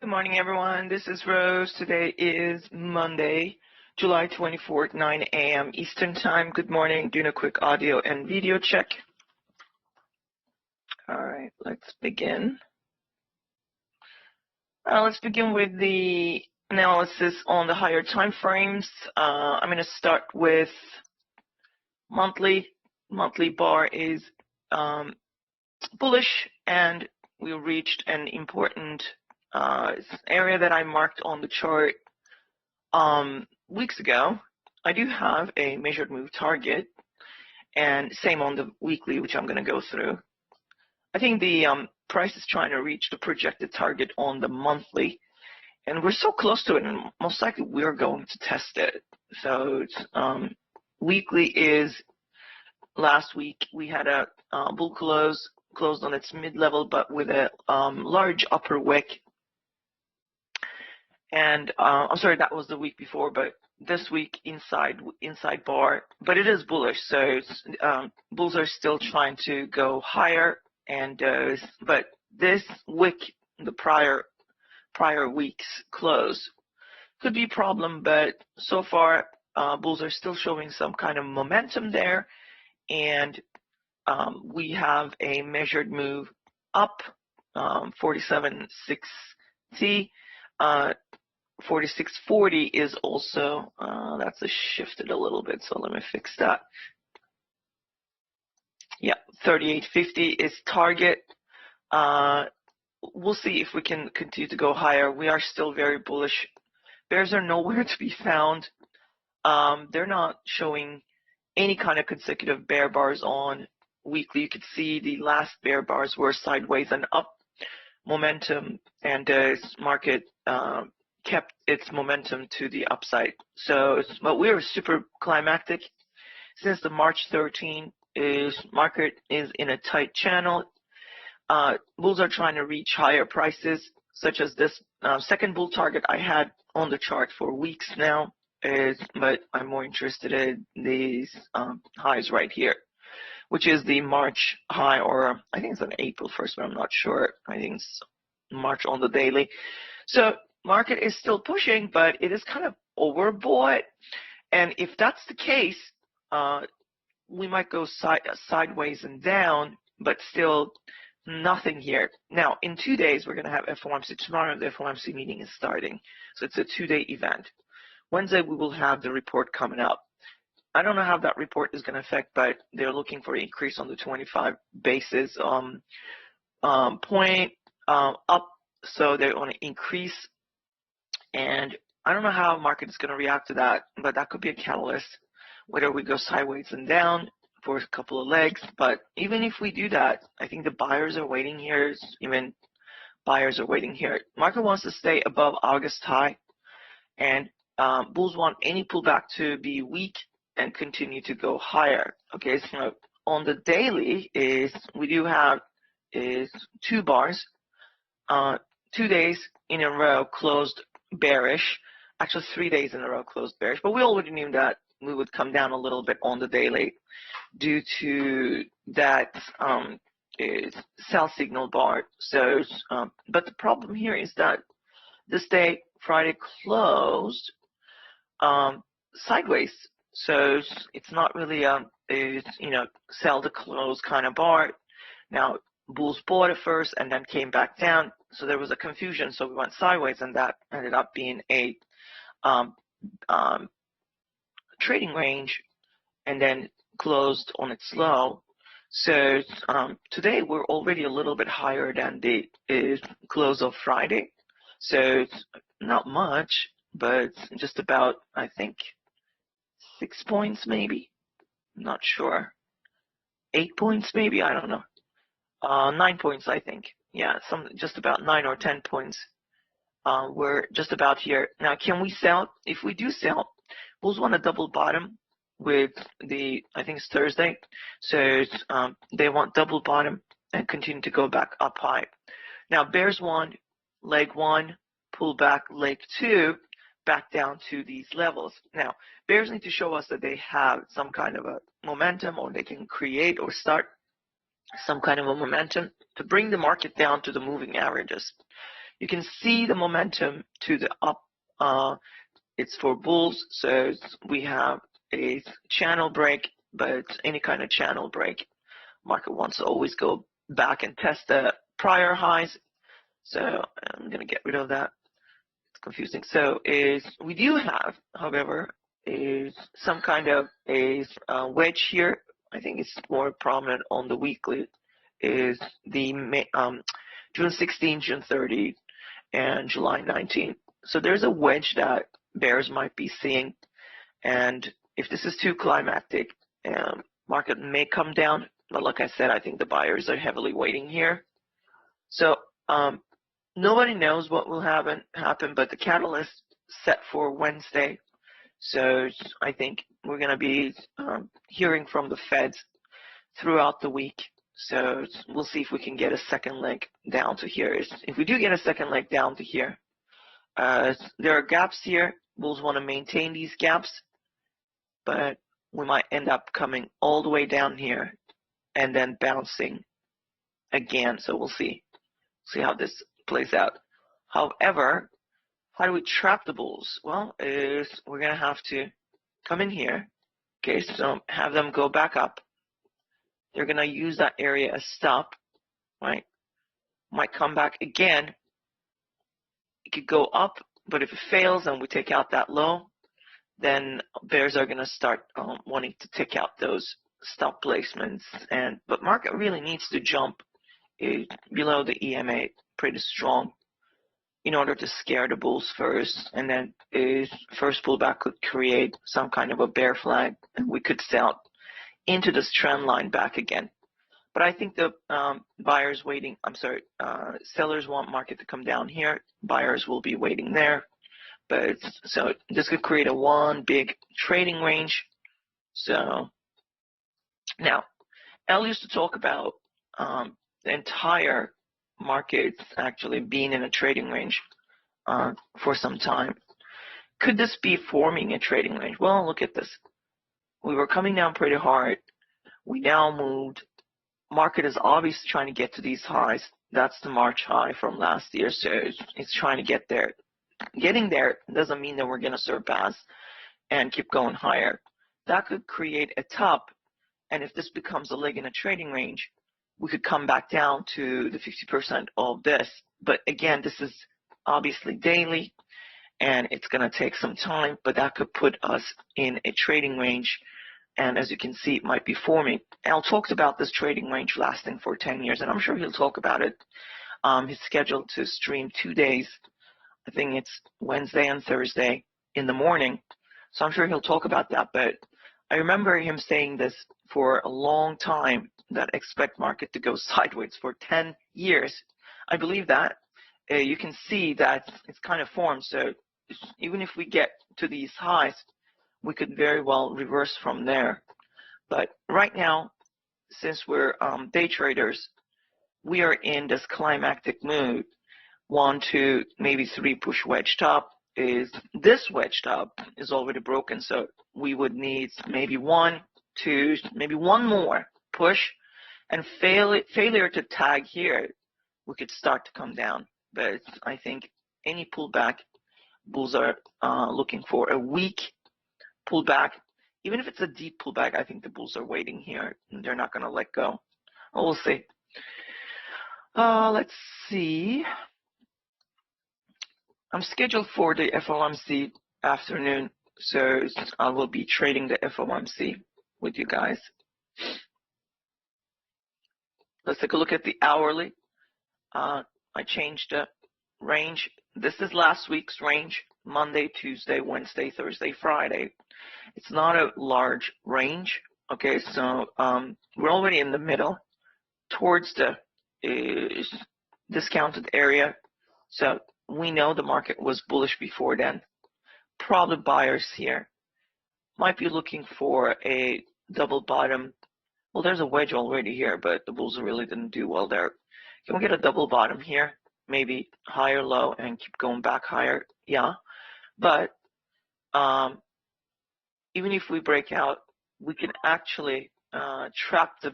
Good morning, everyone. This is Rose. Today is Monday, July 24th, 9 a.m. Eastern Time. Good morning. Doing a quick audio and video check. All right, let's begin. Let's begin with the analysis on the higher time frames. I'm going to start with monthly. Monthly bar is bullish, and we reached an important area that I marked on the chart weeks ago. I do have a measured move target, and same on the weekly, which I'm going to go through. I think the price is trying to reach the projected target on the monthly, and we're so close to it, and most likely we're going to test it. So weekly is last week we had a bull closed on its mid-level, but with a large upper wick. And I'm sorry, that was the week before, but this week inside bar, but it is bullish. So bulls are still trying to go higher, and but this wick, the prior week's close, could be a problem. But so far, bulls are still showing some kind of momentum there, and we have a measured move up, 47.6T. 4640 is also, that's shifted a little bit, so let me fix that. Yeah, 3850 is target. We'll see if we can continue to go higher. We are still very bullish. Bears are nowhere to be found. They're not showing any kind of consecutive bear bars on weekly. You could see the last bear bars were sideways and up momentum, and the market kept its momentum to the upside. So, but we're super climactic since the March 13 market is in a tight channel. Bulls are trying to reach higher prices, such as this second bull target I had on the chart for weeks now. But I'm more interested in these highs right here, which is the March high, or I think it's on April 1st, but I'm not sure. I think it's March on the daily. So market is still pushing, but it is kind of overbought. And if that's the case, we might go sideways and down, but still nothing here. Now, in 2 days, we're going to have FOMC. Tomorrow, the FOMC meeting is starting. So it's a 2-day event. Wednesday, we will have the report coming up. I don't know how that report is going to affect, but they're looking for an increase on the 25 basis point up. So they want to increase. And I don't know how the market is going to react to that, but that could be a catalyst, whether we go sideways and down for a couple of legs. But even if we do that, I think the buyers are waiting here. Even buyers are waiting here. Market wants to stay above August high, and bulls want any pullback to be weak and continue to go higher. Okay, so on the daily we do have 2 bars, 2 days in a row closed bearish. Actually, 3 days in a row closed bearish, but we already knew that we would come down a little bit on the daily due to that sell signal bar. So, but the problem here is that this day, Friday, closed sideways. So it's not really sell to close kind of bar. Now, bulls bought it first and then came back down. So there was a confusion. So we went sideways, and that ended up being a trading range, and then closed on its low. So today we're already a little bit higher than the close of Friday. So it's not much, but just about, I think, 6 points maybe. I'm not sure. 8 points maybe, I don't know. 9 points, I think. Yeah, just about 9 or 10 points. We're just about here. Now, can we sell? If we do sell, bulls want a double bottom with I think it's Thursday. So they want double bottom and continue to go back up high. Now, bears want leg 1, pull back leg 2, back down to these levels. Now, bears need to show us that they have some kind of a momentum, or they can create or start some kind of a momentum to bring the market down to the moving averages. You can see the momentum to the up. It's for bulls, so we have a channel break, but any kind of channel break, market wants to always go back and test the prior highs. So I'm going to get rid of that. It's confusing. So we do have, however, some kind of a wedge here. I think it's more prominent on the weekly. Is the June 16, June 30, and July 19. So there's a wedge that bears might be seeing, and if this is too climactic, market may come down. But like I said, I think the buyers are heavily waiting here. So nobody knows what will happen, but the catalyst set for Wednesday. So I think we're going to be hearing from the Feds throughout the week. So we'll see if we can get a second leg down to here. If we do get a second leg down to here, there are gaps here. Bulls want to maintain these gaps, but we might end up coming all the way down here and then bouncing again. So we'll see how this plays out. However, how do we trap the bulls? Well, we're going to have to come in here. Okay, so have them go back up. They're going to use that area as stop, right? Might come back again. It could go up, but if it fails and we take out that low, then bears are going to start wanting to take out those stop placements. But market really needs to jump below the EMA pretty strong in order to scare the bulls first, and then first pullback could create some kind of a bear flag, and we could sell into this trend line back again. But I think the sellers want market to come down here. Buyers will be waiting there. But so this could create one big trading range. So now, Elle used to talk about the entire market actually being in a trading range for some time. Could this be forming a trading range? Well, look at this. We were coming down pretty hard. We now moved. Market is obviously trying to get to these highs. That's the March high from last year, so it's trying to get there. Getting there doesn't mean that we're going to surpass and keep going higher. That could create a top, and if this becomes a leg in a trading range, we could come back down to the 50% of this. But again, this is obviously daily, and it's going to take some time, but that could put us in a trading range. And as you can see, it might be forming. Al talked about this trading range lasting for 10 years, and I'm sure he'll talk about it. He's scheduled to stream 2 days. I think it's Wednesday and Thursday in the morning. So I'm sure he'll talk about that. But I remember him saying this for a long time, that expect market to go sideways for 10 years. I believe that. You can see that it's kind of formed. So even if we get to these highs, we could very well reverse from there. But right now, since we're day traders, we are in this climactic mood. 1, 2, maybe 3 push wedge top. This wedge top is already broken, so we would need maybe 1, 2, maybe one more push, and failure to tag here, we could start to come down. But I think any pullback, bulls are looking for a weak pullback. Even if it's a deep pullback, I think the bulls are waiting here, and they're not going to let go. Well, we'll see. Let's see. I'm scheduled for the FOMC afternoon, so I will be trading the FOMC with you guys. Let's take a look at the hourly. I changed the range. This is last week's range, Monday, Tuesday, Wednesday, Thursday, Friday. It's not a large range. Okay, so we're already in the middle towards the discounted area. So we know the market was bullish before then. Probably buyers here might be looking for a double bottom. Well, there's a wedge already here, but the bulls really didn't do well there. Can we get a double bottom here? Maybe higher low and keep going back higher? Yeah. But even if we break out, we can actually trap the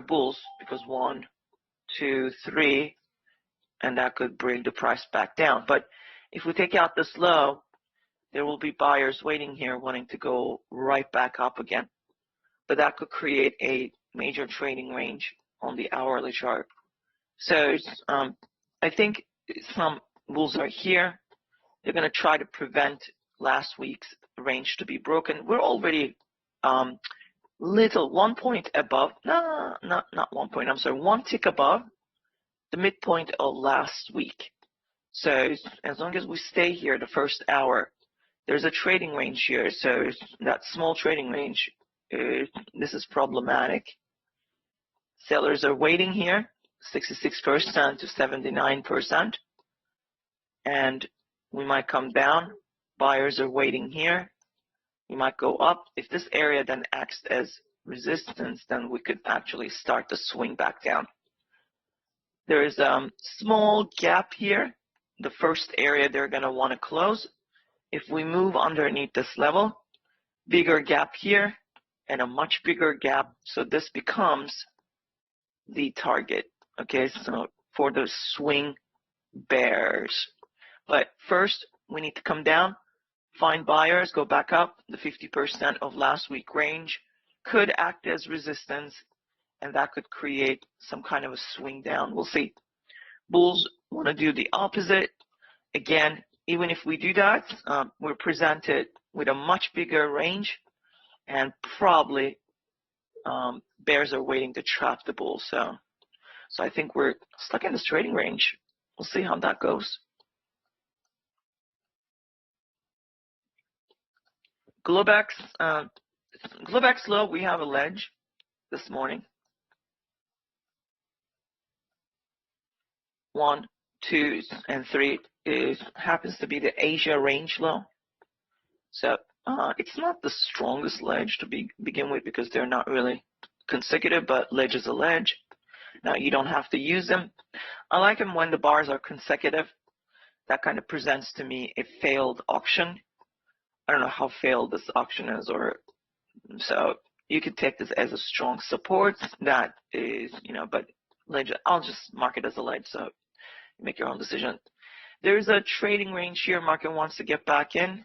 bulls, because 1, 2, 3, and that could bring the price back down. But if we take out this low, there will be buyers waiting here wanting to go right back up again. But that could create a major trading range on the hourly chart. So I think some bulls are here. They're going to try to prevent last week's range to be broken. We're already little 1 point above, no, not 1 point, I'm sorry, 1 tick above the midpoint of last week. So as long as we stay here the first hour, there's a trading range here. So that small trading range, this is problematic. Sellers are waiting here, 66% to 79%. And we might come down. Buyers are waiting here. We might go up. If this area then acts as resistance, then we could actually start to swing back down. There is a small gap here. The first area they're going to want to close. If we move underneath this level, bigger gap here and a much bigger gap. So this becomes the target. Okay, so for the swing bears. But first, we need to come down, find buyers, go back up. The 50% of last week range could act as resistance, and that could create some kind of a swing down. We'll see. Bulls want to do the opposite. Again, even if we do that, we're presented with a much bigger range, and probably bears are waiting to trap the bulls. So I think we're stuck in this trading range. We'll see how that goes. Globex low, we have a ledge this morning. 1, 2, and 3 happens to be the Asia range low. So it's not the strongest ledge to begin with because they're not really consecutive, but ledge is a ledge. Now you don't have to use them. I like them when the bars are consecutive. That kind of presents to me a failed auction. I don't know how failed this auction is, or so you could take this as a strong support. That is, but ledge, I'll just mark it as a ledge, so you make your own decision. There's a trading range here. Market wants to get back in,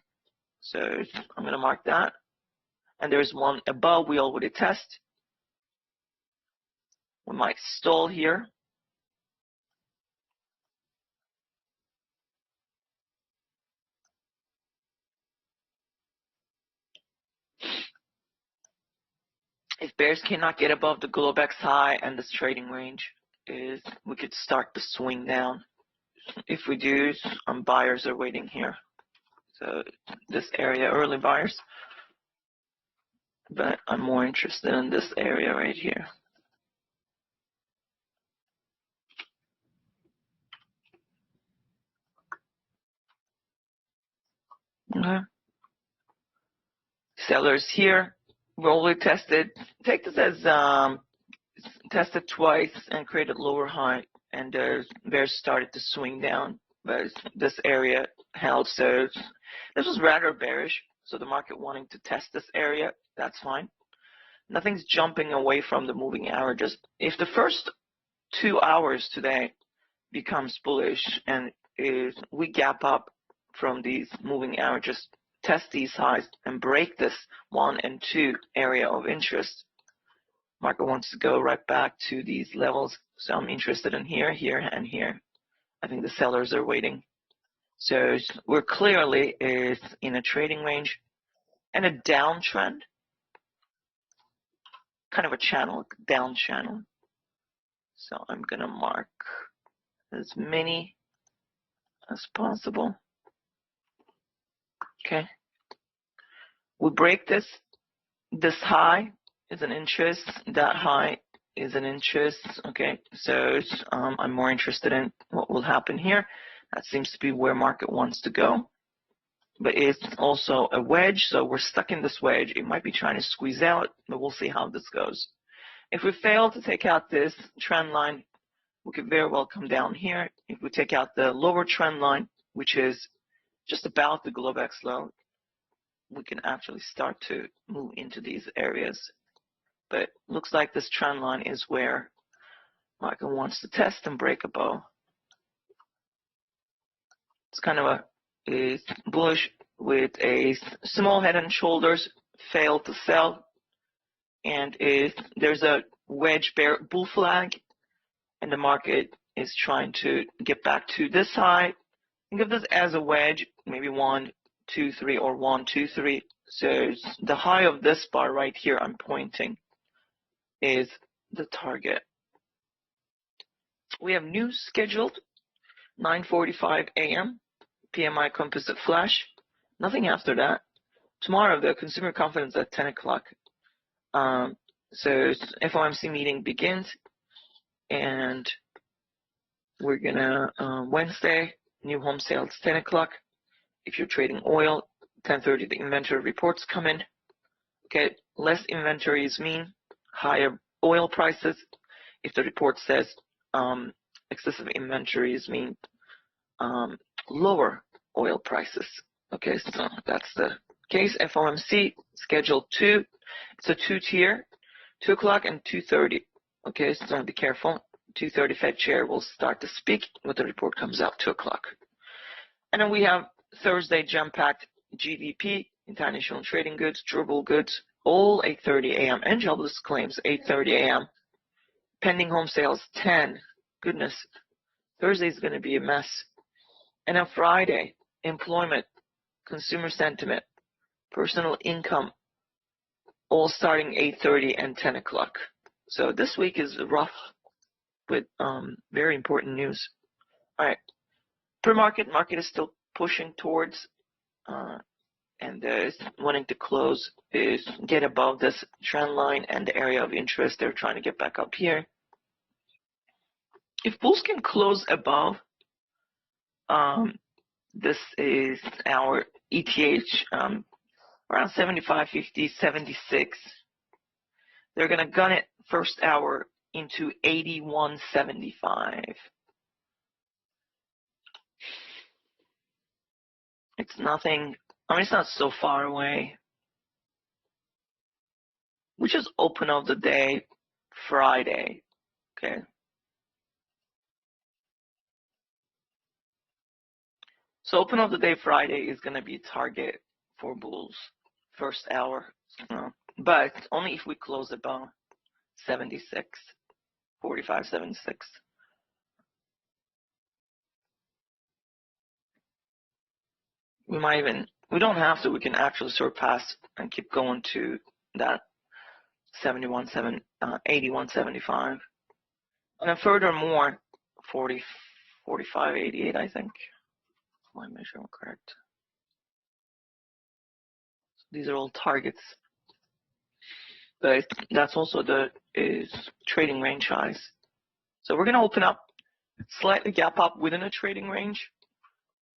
so I'm going to mark that. And there's one above we already test. We might stall here. If bears cannot get above the Globex high and this trading range, we could start to swing down. If we do, buyers are waiting here. So this area, early buyers. But I'm more interested in this area right here. Okay. Sellers here. We already tested. Take this as tested twice and created lower high, and bears started to swing down, but this area held. So this was rather bearish. So the market wanting to test this area, that's fine. Nothing's jumping away from the moving averages. If the first 2 hours today becomes bullish and we gap up from these moving averages, test these highs and break this 1 and 2 area of interest, market wants to go right back to these levels. So I'm interested in here, here, and here. I think the sellers are waiting. So we're clearly in a trading range and a downtrend, kind of a channel, down channel. So I'm going to mark as many as possible. Okay. We break this. This high is an interest. That high is an interest. Okay. So I'm more interested in what will happen here. That seems to be where market wants to go. But it's also a wedge. So we're stuck in this wedge. It might be trying to squeeze out, but we'll see how this goes. If we fail to take out this trend line, we could very well come down here. If we take out the lower trend line, which is just about the Globex low, we can actually start to move into these areas. But looks like this trend line is where market wants to test and break above. It's kind of a bullish with a small head and shoulders, failed to sell, and there's a wedge bear bull flag, and the market is trying to get back to this high. Think of this as a wedge, maybe 1, 2, 3, or 1, 2, 3. So the high of this bar right here I'm pointing is the target. We have news scheduled, 9:45 a.m. PMI composite flash. Nothing after that. Tomorrow, the consumer confidence at 10 o'clock. So FOMC meeting begins, and we're gonna Wednesday, new home sales 10 o'clock. If you're trading oil, 10:30 the inventory reports come in. Okay, less inventories mean higher oil prices. If the report says excessive inventories mean lower oil prices. Okay, so that's the case. FOMC schedule 2. It's a 2-tier, 2 o'clock and 2:30. Okay, so be careful. 2:30 Fed chair will start to speak when the report comes out 2 o'clock. And then we have Thursday jam-packed GDP, international trading goods, durable goods, all 8:30 a.m. and jobless claims 8:30 a.m. Pending home sales 10. Goodness, Thursday is going to be a mess. And on Friday, employment, consumer sentiment, personal income, all starting 8:30 and 10 o'clock. So this week is rough with very important news. All right, market is still pushing towards and wanting to close is get above this trend line and the area of interest. They're trying to get back up here. If bulls can close above, this is our ETH around 75.50, 76. They're going to gun it first hour into 81.75. It's nothing, I mean, it's not so far away. We just open of the day Friday, okay? So open of the day Friday is going to be target for bulls, first hour, but only if we close above 76, 45, 76. We might even, we don't have to, we can actually surpass and keep going to that 81.75. And then furthermore, 40, 45.88, I think. My measurement correct. These are all targets. But that's also the trading range highs. So we're going to open up, slightly gap up within a trading range.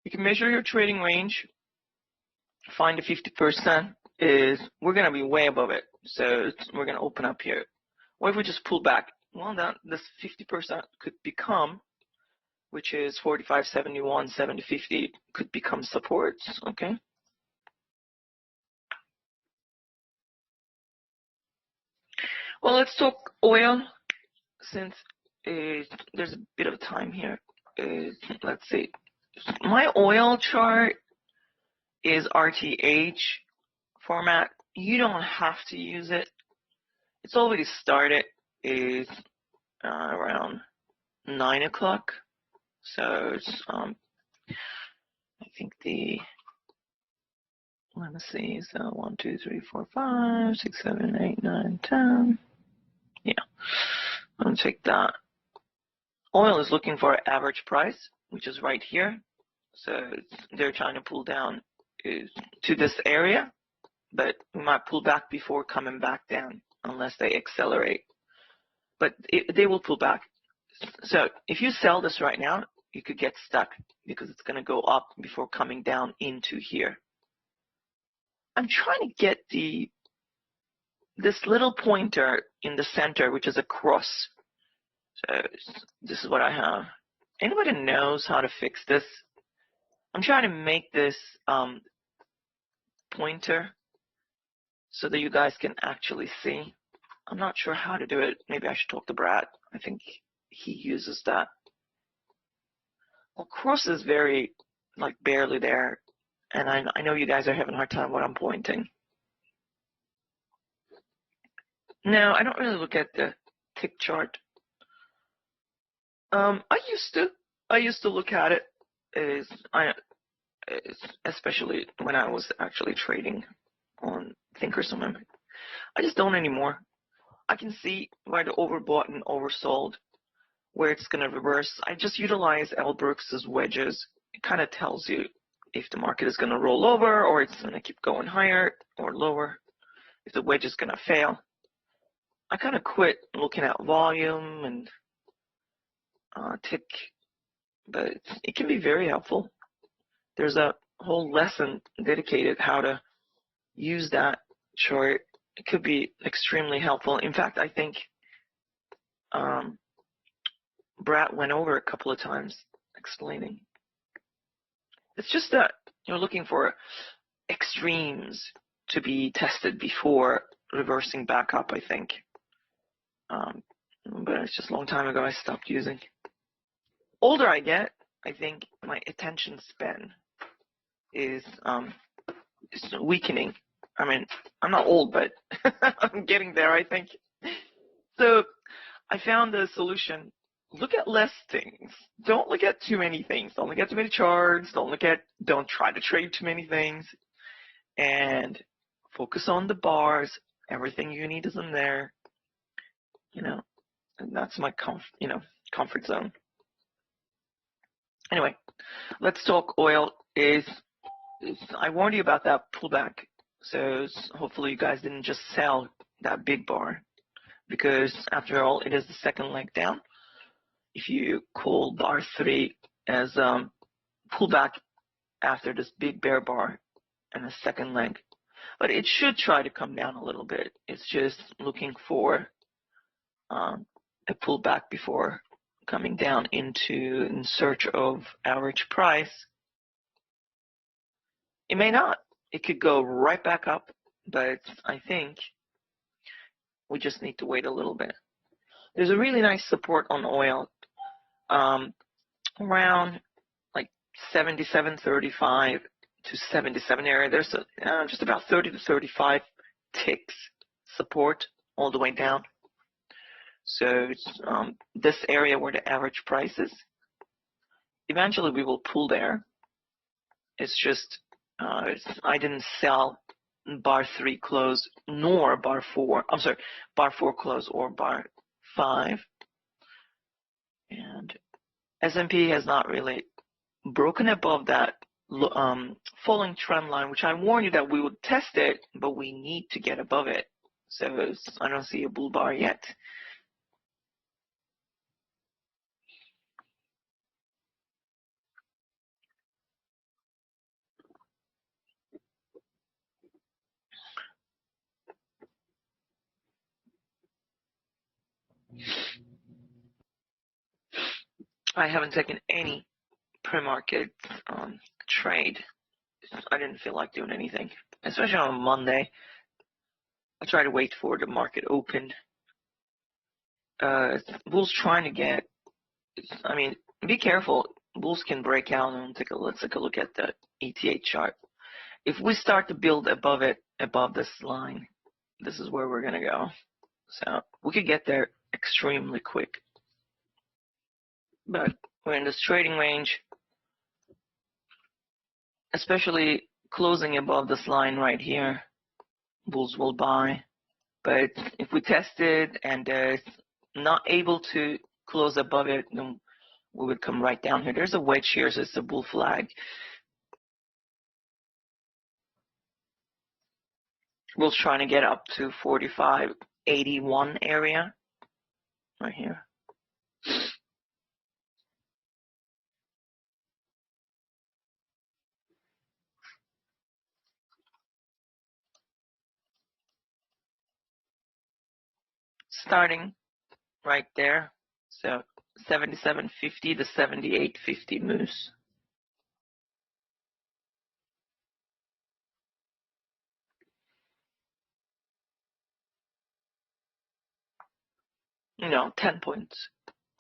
You can measure your trading range, find the 50% is, we're going to be way above it. So we're going to open up here. What if we just pull back? Well, this 50% could become, which is 45.71, 70.50, could become supports, okay? Well, let's talk oil, since there's a bit of time here. Let's see. My oil chart is RTH format. You don't have to use it. It's already started. Is around 9 o'clock. So it's I think let me see. So 1, 2, 3, 4, 5, 6, 7, 8, 9, 10. Yeah, I'm gonna take that. Oil is looking for an average price, which is right here. So they're trying to pull down to this area, but we might pull back before coming back down unless they accelerate. But they will pull back. So if you sell this right now, you could get stuck because it's going to go up before coming down into here. I'm trying to get this little pointer in the center, which is a cross. So this is what I have. Anybody knows how to fix this? I'm trying to make this pointer so that you guys can actually see. I'm not sure how to do it. Maybe I should talk to Brad. I think he uses that. Well, cross is very like barely there. And I know you guys are having a hard time when I'm pointing. Now, I don't really look at the tick chart. I used to look at it, especially when I was actually trading on Thinkorswim. I just don't anymore. I can see where the overbought and oversold, where it's going to reverse. I just utilize L. Brooks's wedges. It kind of tells you if the market is going to roll over or it's going to keep going higher or lower, if the wedge is going to fail. I kind of quit looking at volume and tick, but it can be very helpful. There's a whole lesson dedicated how to use that chart. It could be extremely helpful. In fact, I think Brad went over a couple of times explaining. It's just that you're looking for extremes to be tested before reversing back up, I think. But it's just a long time ago I stopped using. Older I get, I think my attention span is weakening. I mean, I'm not old, but I'm getting there, I think. So I found the solution. Look at less things. Don't look at too many things. Don't look at too many charts. Don't try to trade too many things. And focus on the bars. Everything you need is in there. And that's my comfort zone. Anyway, let's talk oil. I warned you about that pullback. So hopefully you guys didn't just sell that big bar, because after all, it is the second leg down. If you call bar 3 as pullback after this big bear bar and a second leg, but it should try to come down a little bit. It's just looking for a pullback before coming down in search of average price. It may not. It could go right back up, but I think we just need to wait a little bit. There's a really nice support on oil around like 77.35 to 77 area. There's just about 30 to 35 ticks support all the way down. So it's this area where the average price is. Eventually we will pull there. It's just I didn't sell bar 3 close nor bar 4. I'm sorry, bar 4 close or bar 5. And S&P has not really broken above that falling trend line, which I warned you that we would test it, but we need to get above it. So I don't see a bull bar yet. I haven't taken any pre-market trade. I didn't feel like doing anything, especially on Monday. I try to wait for the market open. Bulls trying to get. I mean, be careful. Bulls can break out and let's take a look at the ETA chart. If we start to build above it, above this line, this is where we're gonna go. So we could get there extremely quick. But we're in this trading range, especially closing above this line right here. Bulls will buy. But if we test it and not able to close above it, then we would come right down here. There's a wedge here, so it's a bull flag. Bulls trying to get up to 45.81 area right here. Starting right there, so 77.50 to 78.50 moves. You know, 10 points.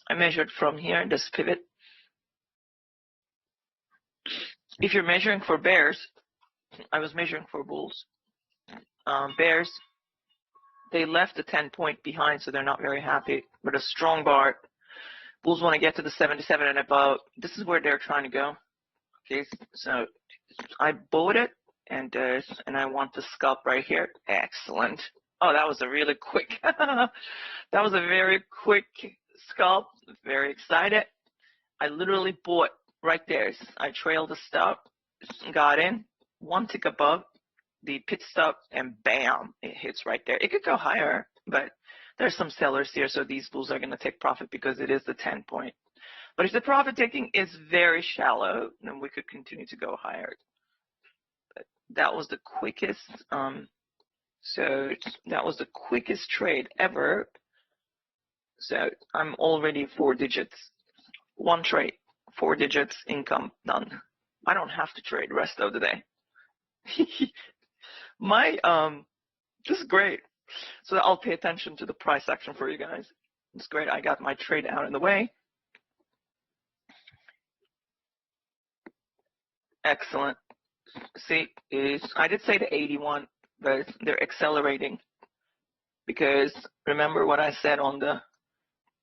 I measured from here, this pivot. if you're measuring for bears, I was measuring for bulls. Bears, they left the 10-point behind, so they're not very happy. But a strong bar, bulls want to get to the 77 and above. This is where they're trying to go. Okay, so I bought it, and I want the scalp right here. Excellent. Oh, that was a really quick. That was a very quick scalp. Very excited. I literally bought right there. I trailed the stop, got in, one tick above the pit stop, and bam, it hits right there. It could go higher, but there's some sellers here, so these bulls are going to take profit because it is the 10-point. But if the profit taking is very shallow, then we could continue to go higher. But that was the quickest. So that was the quickest trade ever. So I'm already 4 digits. One trade, 4 digits income done. I don't have to trade the rest of the day. This is great. So I'll pay attention to the price action for you guys. It's great. I got my trade out in the way. Excellent. See, I did say the 81, but they're accelerating because remember what I said on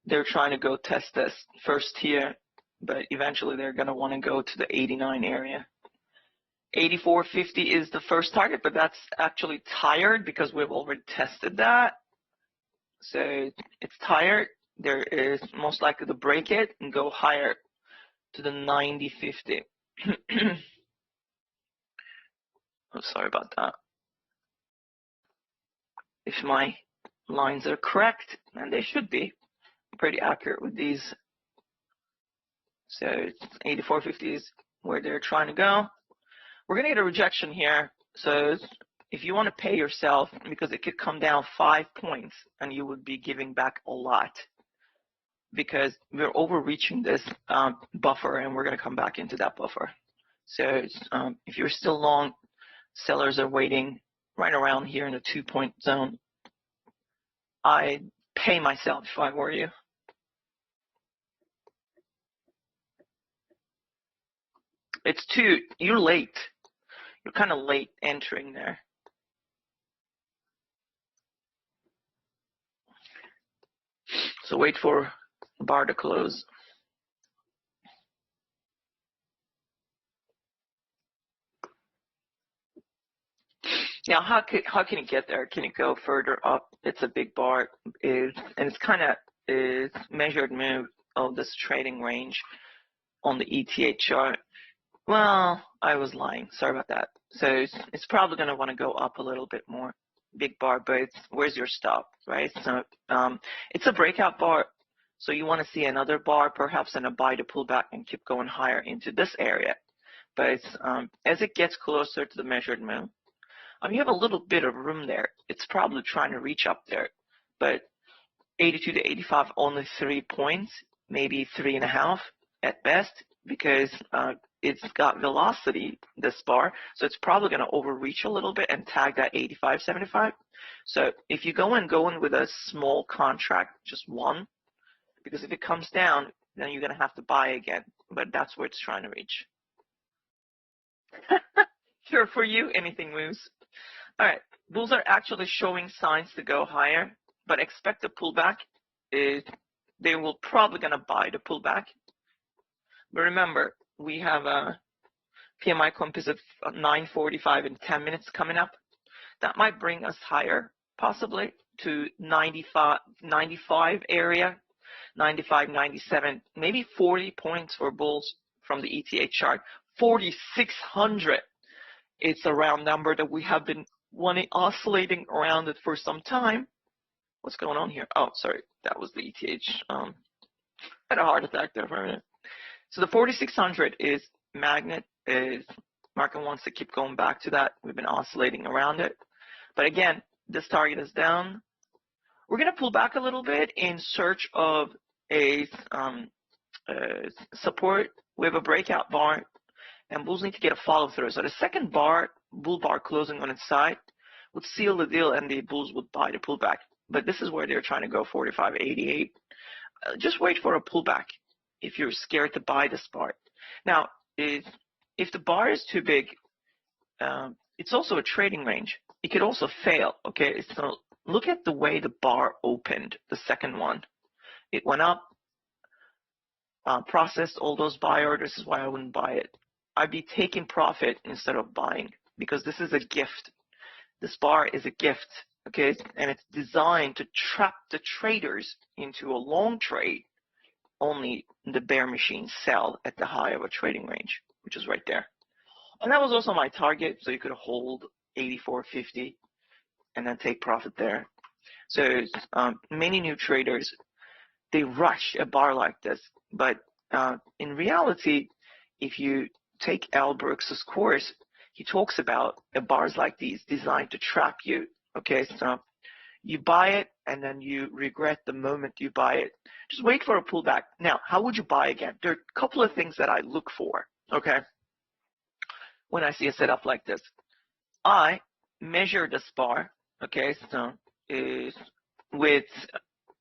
they're trying to go test this first here, but eventually they're going to want to go to the 89 area. 84.50 is the first target, but that's actually tired because we've already tested that. So it's tired. There is most likely to break it and go higher to the 90.50. I'm sorry about that. If my lines are correct, and they should be, I'm pretty accurate with these. So 84.50 is where they're trying to go. We're going to get a rejection here. So if you want to pay yourself, because it could come down 5 points and you would be giving back a lot because we're overreaching this buffer and we're going to come back into that buffer. So if you're still long, sellers are waiting right around here in the 2-point zone. I'd pay myself if I were you. You're late. You're kind of late entering there. So wait for the bar to close. Now, how can it get there? Can it go further up? It's a big bar, and it's kind of measured move of this trading range on the ETA chart. Well, I was lying. Sorry about that. So it's probably going to want to go up a little bit more. Big bar, but where's your stop, right? So it's a breakout bar. So you want to see another bar, perhaps, and a buy to pull back and keep going higher into this area. But as it gets closer to the measured move, you have a little bit of room there. It's probably trying to reach up there. But 82 to 85, only 3 points, maybe 3.5 at best, because it's got velocity, this bar, so it's probably going to overreach a little bit and tag that 85.75. So if you go in with a small contract, just one, because if it comes down, then you're going to have to buy again, but that's where it's trying to reach. Sure, for you, anything moves. All right, bulls are actually showing signs to go higher, but expect a pullback. They will probably going to buy the pullback. But remember, we have a PMI composite of 945 in 10 minutes coming up. That might bring us higher, possibly, to 95 area, 95, 97, maybe 40 points for bulls from the ETA chart. 4,600. It's a round number that we have been oscillating around it for some time. What's going on here? Oh, sorry, that was the ETH. I had a heart attack there for a minute. So the 4,600 is magnet. Market wants to keep going back to that. We've been oscillating around it. But again, this target is down. We're going to pull back a little bit in search of a support. We have a breakout bar, and bulls need to get a follow through. So the second bar, bull bar closing on its side, would seal the deal, and the bulls would buy the pullback. But this is where they're trying to go, 45.88. Just wait for a pullback if you're scared to buy this part. Now, if if the bar is too big, it's also a trading range. It could also fail, okay? So look at the way the bar opened, the second one. It went up, processed all those buy orders. This is why I wouldn't buy it. I'd be taking profit instead of buying, because this is a gift. This bar is a gift, okay? And it's designed to trap the traders into a long trade. Only the bear machines sell at the high of a trading range, which is right there. And that was also my target, so you could hold 84.50 and then take profit there. So many new traders, they rush a bar like this, but in reality, if you take Al Brooks's course, he talks about bars like these designed to trap you. Okay, so you buy it and then you regret the moment you buy it. Just wait for a pullback. Now, how would you buy again? There are a couple of things that I look for, okay, when I see a setup like this. I measure this bar, okay, so is with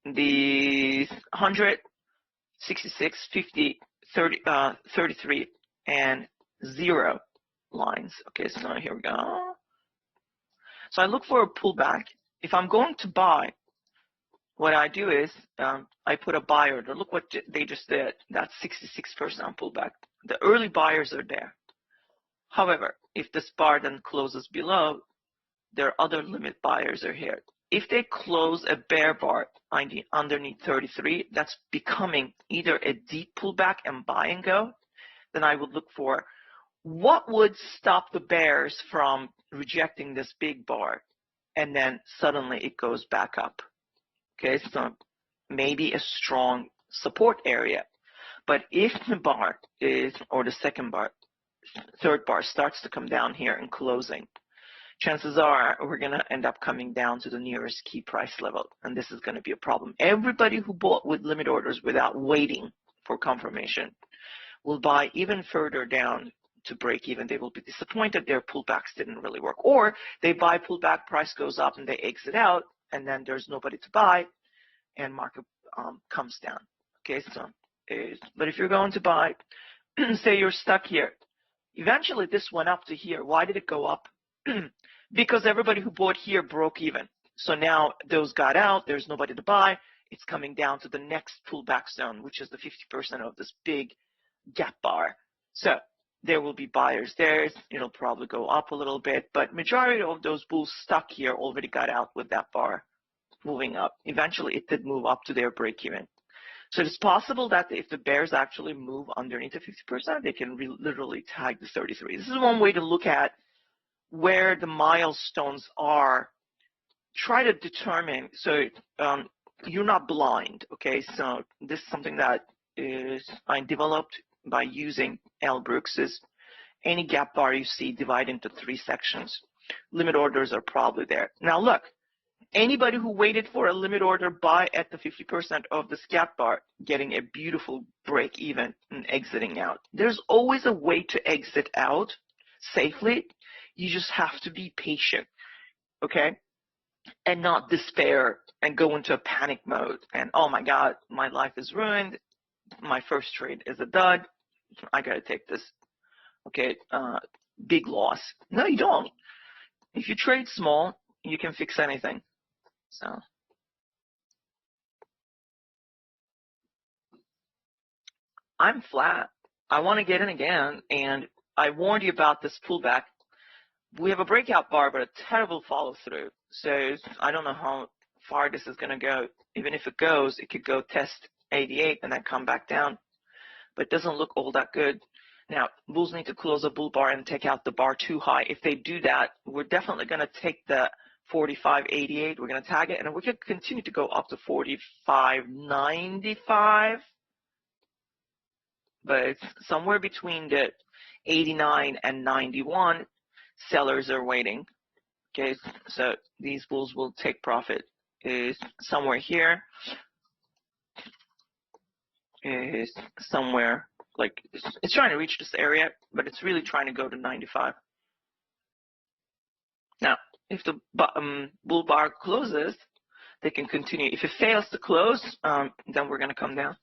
the 100, 66, 50, 30, 33, and 0 lines. Okay, so here we go. So I look for a pullback. If I'm going to buy, what I do is I put a buy order. Look what they just did. That's 66% pullback. The early buyers are there. However, if this bar then closes below, there are other limit buyers are here. If they close a bear bar underneath 33, that's becoming either a deep pullback and buy and go. Then I would look for what would stop the bears from rejecting this big bar, and then suddenly it goes back up. Okay, so maybe a strong support area. But if the bar is, or the second bar, third bar starts to come down here and closing, chances are we're going to end up coming down to the nearest key price level, and this is going to be a problem. Everybody who bought with limit orders without waiting for confirmation will buy even further down to break even. They will be disappointed their pullbacks didn't really work, or they buy pullback, price goes up and they exit out, and then there's nobody to buy and market comes down. Okay, so but if you're going to buy, say you're stuck here, eventually this went up to here. Why did it go up? Because everybody who bought here broke even. So now those got out, there's nobody to buy, it's coming down to the next pullback zone, which is the 50% of this big gap bar. So there will be buyers there. It'll probably go up a little bit, but majority of those bulls stuck here already got out with that bar moving up. Eventually it did move up to their break even. So it's possible that if the bears actually move underneath the 50%, they can literally tag the 33. This is one way to look at where the milestones are. Try to determine, so you're not blind, okay? So this is something that I developed by using Al Brooks's. Any gap bar you see, divide into 3 sections. Limit orders are probably there. Now look, anybody who waited for a limit order buy at the 50% of this gap bar, getting a beautiful break even and exiting out. There's always a way to exit out safely. You just have to be patient, okay? And not despair and go into a panic mode and, oh my God, my life is ruined. My first trade is a dud. I gotta take this, okay, big loss. No, you don't. If you trade small, you can fix anything. So I'm flat. I want to get in again, and I warned you about this pullback. We have a breakout bar, but a terrible follow through. So I don't know how far this is going to go. Even if it goes, it could go test 88 and then come back down. But it doesn't look all that good. Now, bulls need to close a bull bar and take out the bar too high. If they do that, we're definitely going to take the 45.88. We're going to tag it, and we could continue to go up to 45.95. But it's somewhere between the 89 and 91. Sellers are waiting. Okay, so these bulls will take profit. Is somewhere here. Is somewhere like it's trying to reach this area, but it's really trying to go to 95. Now, if the bull bar closes, they can continue. If it fails to close, then we're going to come down.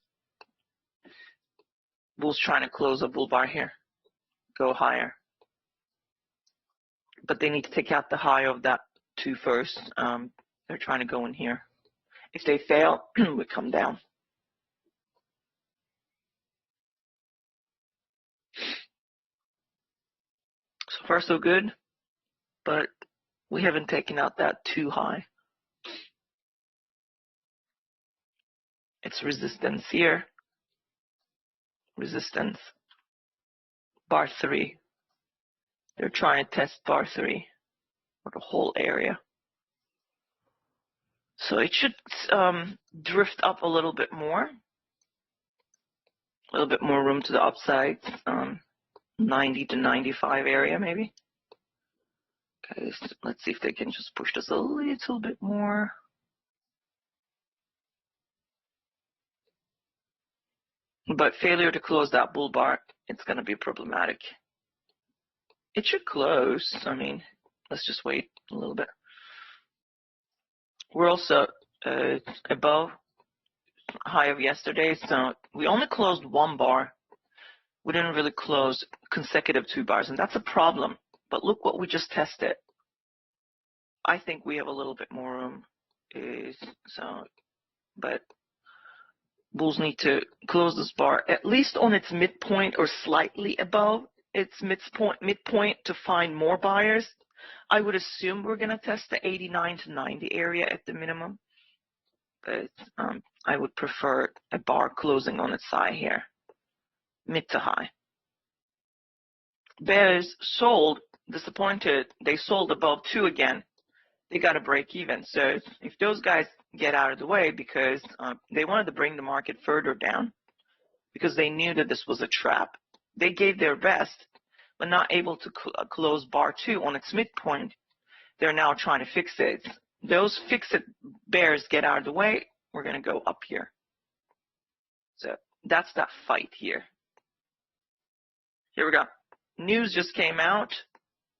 Bull's trying to close a bull bar here. go higher. But they need to take out the high of that 2 first. They're trying to go in here. If they fail, we come down. So far so good, but we haven't taken out that too high. It's resistance here. Resistance. Bar 3. They're trying to test bar 3 or the whole area. So it should drift up a little bit more. A little bit more room to the upside. 90 to 95 area maybe. Okay, so let's see if they can just push this a little bit more. But failure to close that bull bar, it's going to be problematic. It should close. I mean, let's just wait a little bit. We're also above high of yesterday, so we only closed 1 bar. We didn't really close consecutive 2 bars, and that's a problem. But look what we just tested. I think we have a little bit more room. But bulls need to close this bar at least on its midpoint or slightly above its midpoint to find more buyers. I would assume we're going to test the 89 to 90 area at the minimum. But I would prefer a bar closing on its high here, mid to high. Bears sold, disappointed. They sold above 2 again. They got to break even. So if those guys get out of the way, because they wanted to bring the market further down, because they knew that this was a trap, they gave their best, but not able to close bar 2 on its midpoint. They're now trying to fix it. Those fix-it bears get out of the way, we're going to go up here. So that's that fight here. Here we go. News just came out.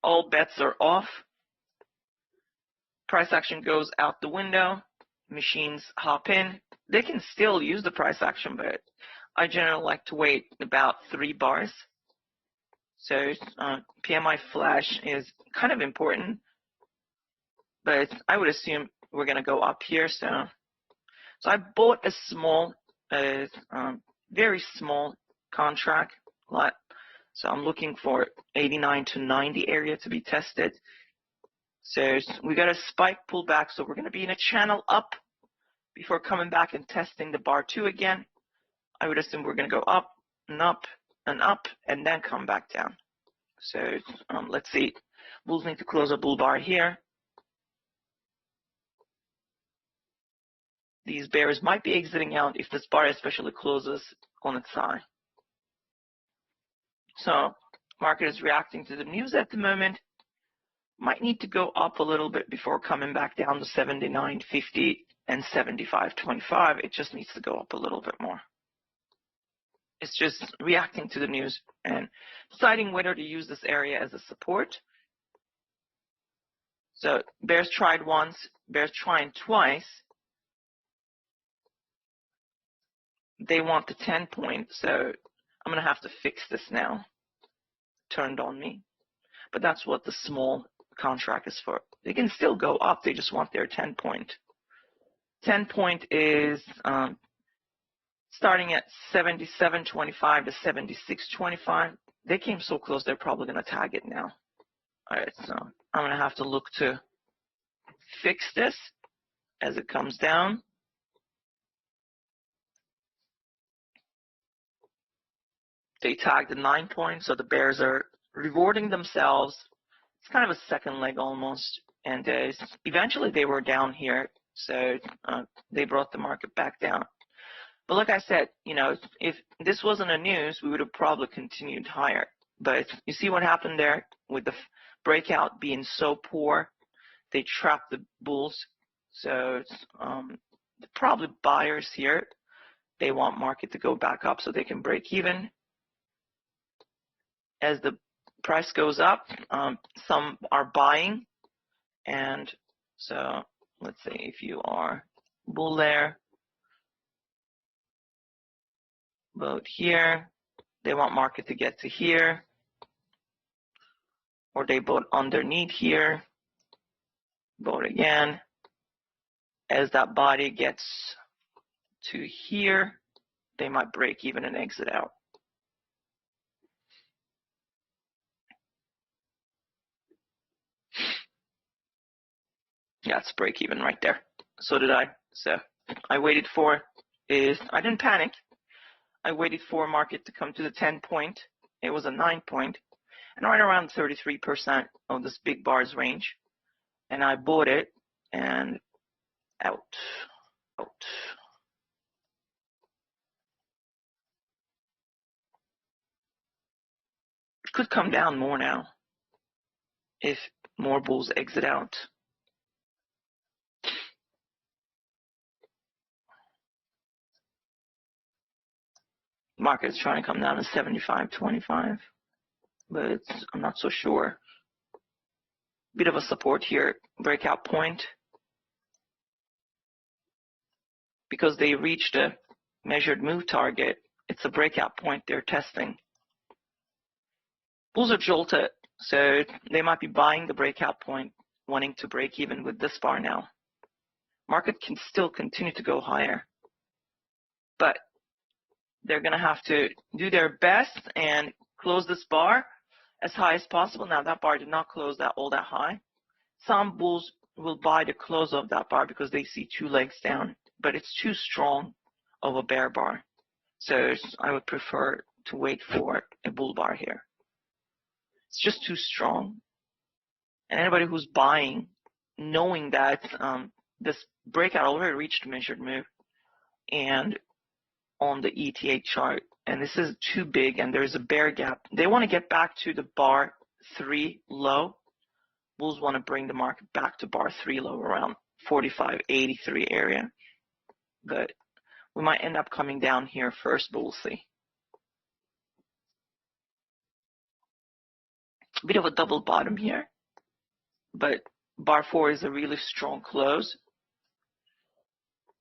All bets are off. Price action goes out the window. Machines hop in. They can still use the price action, but I generally like to wait about 3 bars. So PMI flash is kind of important, but I would assume we're going to go up here. So I bought a small, very small contract lot. So I'm looking for 89 to 90 area to be tested. So we got a spike pullback, so we're going to be in a channel up before coming back and testing the bar 2 again. I would assume we're going to go up and up and up and then come back down. So let's see. Bulls need to close a bull bar here. These bears might be exiting out if this bar especially closes on its high. So market is reacting to the news at the moment. Might need to go up a little bit before coming back down to 79.50 and 75.25. It just needs to go up a little bit more. It's just reacting to the news and deciding whether to use this area as a support. So bears tried once, bears trying twice. They want the 10 point, so I'm going to have to fix this now. Turned on me. But that's what the small contract is for. They can still go up, they just want their 10 point. 10 point is starting at 77.25 to 76.25. They came so close, they're probably going to tag it now. All right, so I'm going to have to look to fix this as it comes down. They tagged the 9 point, so the bears are rewarding themselves. It's kind of a second leg almost, and eventually they were down here, so they brought the market back down. But like I said, you know, if this wasn't a news, we would have probably continued higher. But you see what happened there with the breakout being so poor, they trapped the bulls. So probably buyers here, they want market to go back up so they can break even. As the price goes up, some are buying, and so let's say if you are bull there, vote here, they want market to get to here, or they bought underneath here, bought again. As that body gets to here, they might break even and exit out. Yeah, it's break even right there. So did I. So I waited for I didn't panic. I waited for market to come to the 10 point. It was a 9 point, and right around 33% of this big bars range. And I bought it and out. It could come down more now if more bulls exit out. Market is trying to come down to 75.25, but I'm not so sure. Bit of a support here, breakout point, because they reached a measured move target. It's a breakout point they're testing. Bulls are jolted, so they might be buying the breakout point, wanting to break even with this bar now. Market can still continue to go higher, but they're going to have to do their best and close this bar as high as possible. Now, that bar did not close all that high. Some bulls will buy the close of that bar because they see 2 legs down, but it's too strong of a bear bar. So I would prefer to wait for a bull bar here. It's just too strong. And anybody who's buying, knowing that this breakout already reached measured move and on the ETA chart, and this is too big and there's a bear gap. They want to get back to the bar 3 low. Bulls want to bring the market back to bar 3 low around 45.83 area. But we might end up coming down here first, but we'll see. A bit of a double bottom here, but bar 4 is a really strong close.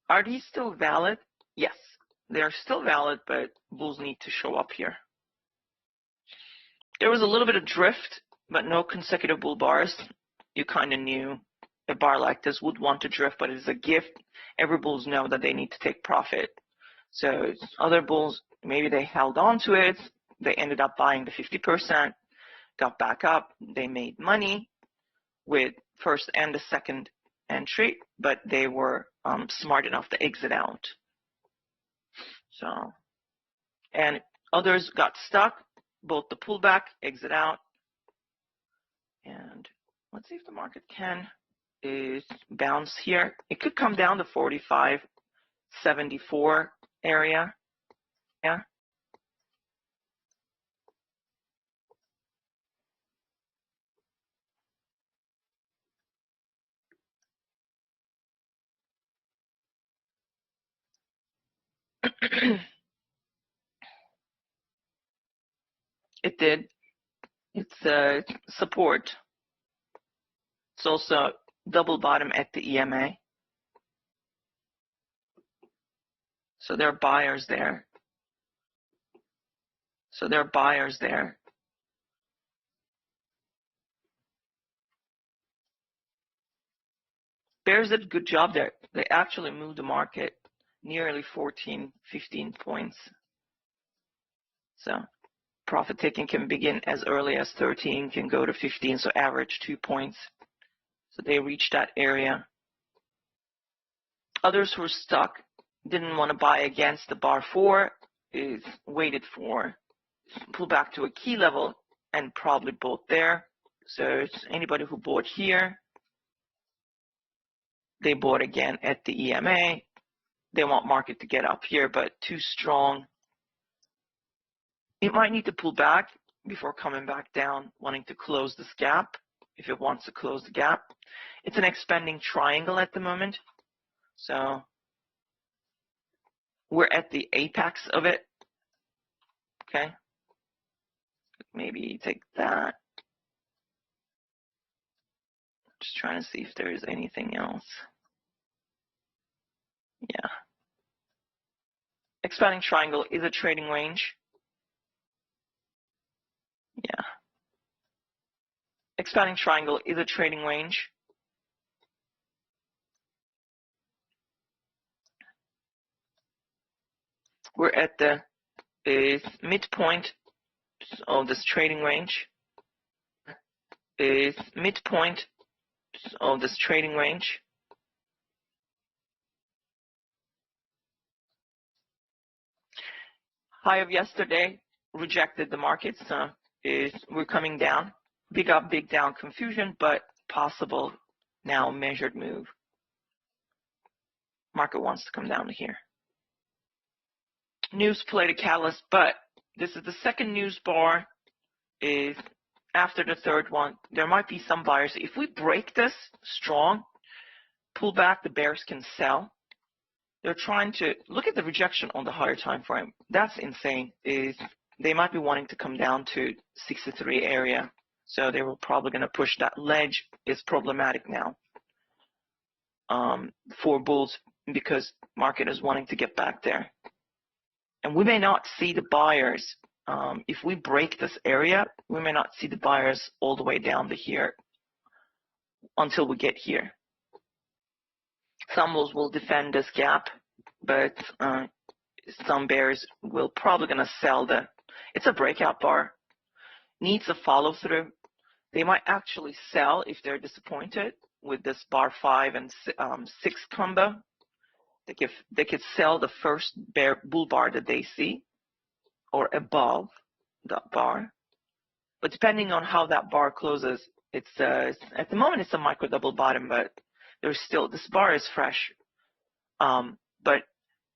Are these still valid? Yes, they are still valid, but bulls need to show up here. There was a little bit of drift, but no consecutive bull bars. You kind of knew a bar like this would want to drift, but it's a gift. Every bulls know that they need to take profit. So other bulls, maybe they held on to it. They ended up buying the 50%, got back up. They made money with first and the second entry, but they were smart enough to exit out. So, and others got stuck, both the pullback, exit out. And let's see if the market can bounce here. It could come down to 45.74 area. Yeah. It did. It's support. It's also double bottom at the EMA. So there are buyers there. Bears did a good job there. They actually moved the market nearly 14, 15 points. So profit taking can begin as early as 13, can go to 15, so average 2 points. So they reached that area. Others who were stuck, didn't want to buy against the bar 4, waited for pull back to a key level and probably bought there. So it's anybody who bought here, they bought again at the EMA. They want market to get up here, but too strong. It might need to pull back before coming back down, wanting to close this gap, if it wants to close the gap. It's an expanding triangle at the moment. So we're at the apex of it. Okay. Maybe take that. Just trying to see if there is anything else. Yeah. Expanding triangle is a trading range. Yeah. expanding triangle is a trading range. We're at the midpoint of this trading range. Midpoint of this trading range. High of yesterday rejected the markets. We're coming down. Big up, big down confusion, but possible now measured move. Market wants to come down to here. News played a catalyst, but this is the second news bar. Is after the third one. There might be some buyers. If we break this strong, pull back, the bears can sell. They're trying to look at the rejection on the higher time frame. That's insane. They might be wanting to come down to 63 area. So they were probably going to push that. Ledge is problematic now for bulls because market is wanting to get back there. And we may not see the buyers. If we break this area, we may not see the buyers all the way down to here until we get here. Some bulls will defend this gap, but some bears will probably going to sell the. It's a breakout bar. Needs a follow through. They might actually sell if they're disappointed with this bar 5 and 6 combo. They could sell the first bull bar that they see or above that bar. But depending on how that bar closes, it's at the moment it's a micro double bottom, but there's still this bar is fresh. But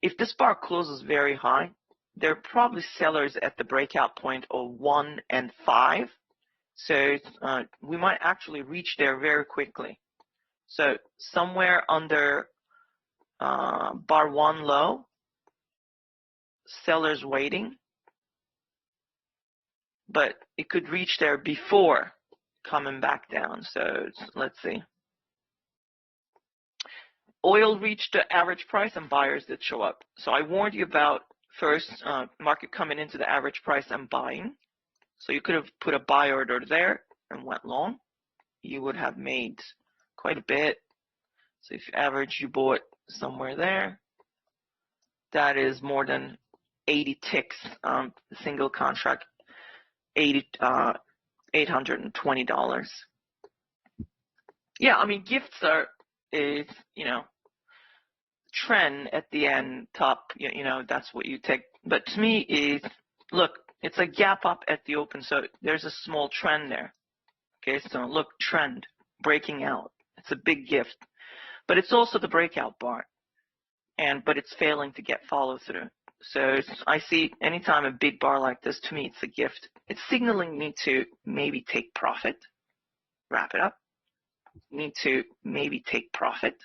if this bar closes very high, there are probably sellers at the breakout point of 1 and 5. So we might actually reach there very quickly. So somewhere under bar 1 low, sellers waiting, but it could reach there before coming back down. So let's see. Oil reached the average price and buyers did show up. So I warned you about first market coming into the average price and buying. So you could have put a buy order there and went long. You would have made quite a bit. So if you average, you bought somewhere there. That is more than 80 ticks, single contract, $820. Yeah, I mean, gifts is, trend at the end, top, that's what you take. But to me is, look, it's a gap up at the open, so there's a small trend there. Okay, so look, trend, breaking out. It's a big gift. But it's also the breakout bar. But it's failing to get follow through. So I see anytime a big bar like this, to me, it's a gift. It's signaling me to maybe take profit, wrap it up. Need to maybe take profit,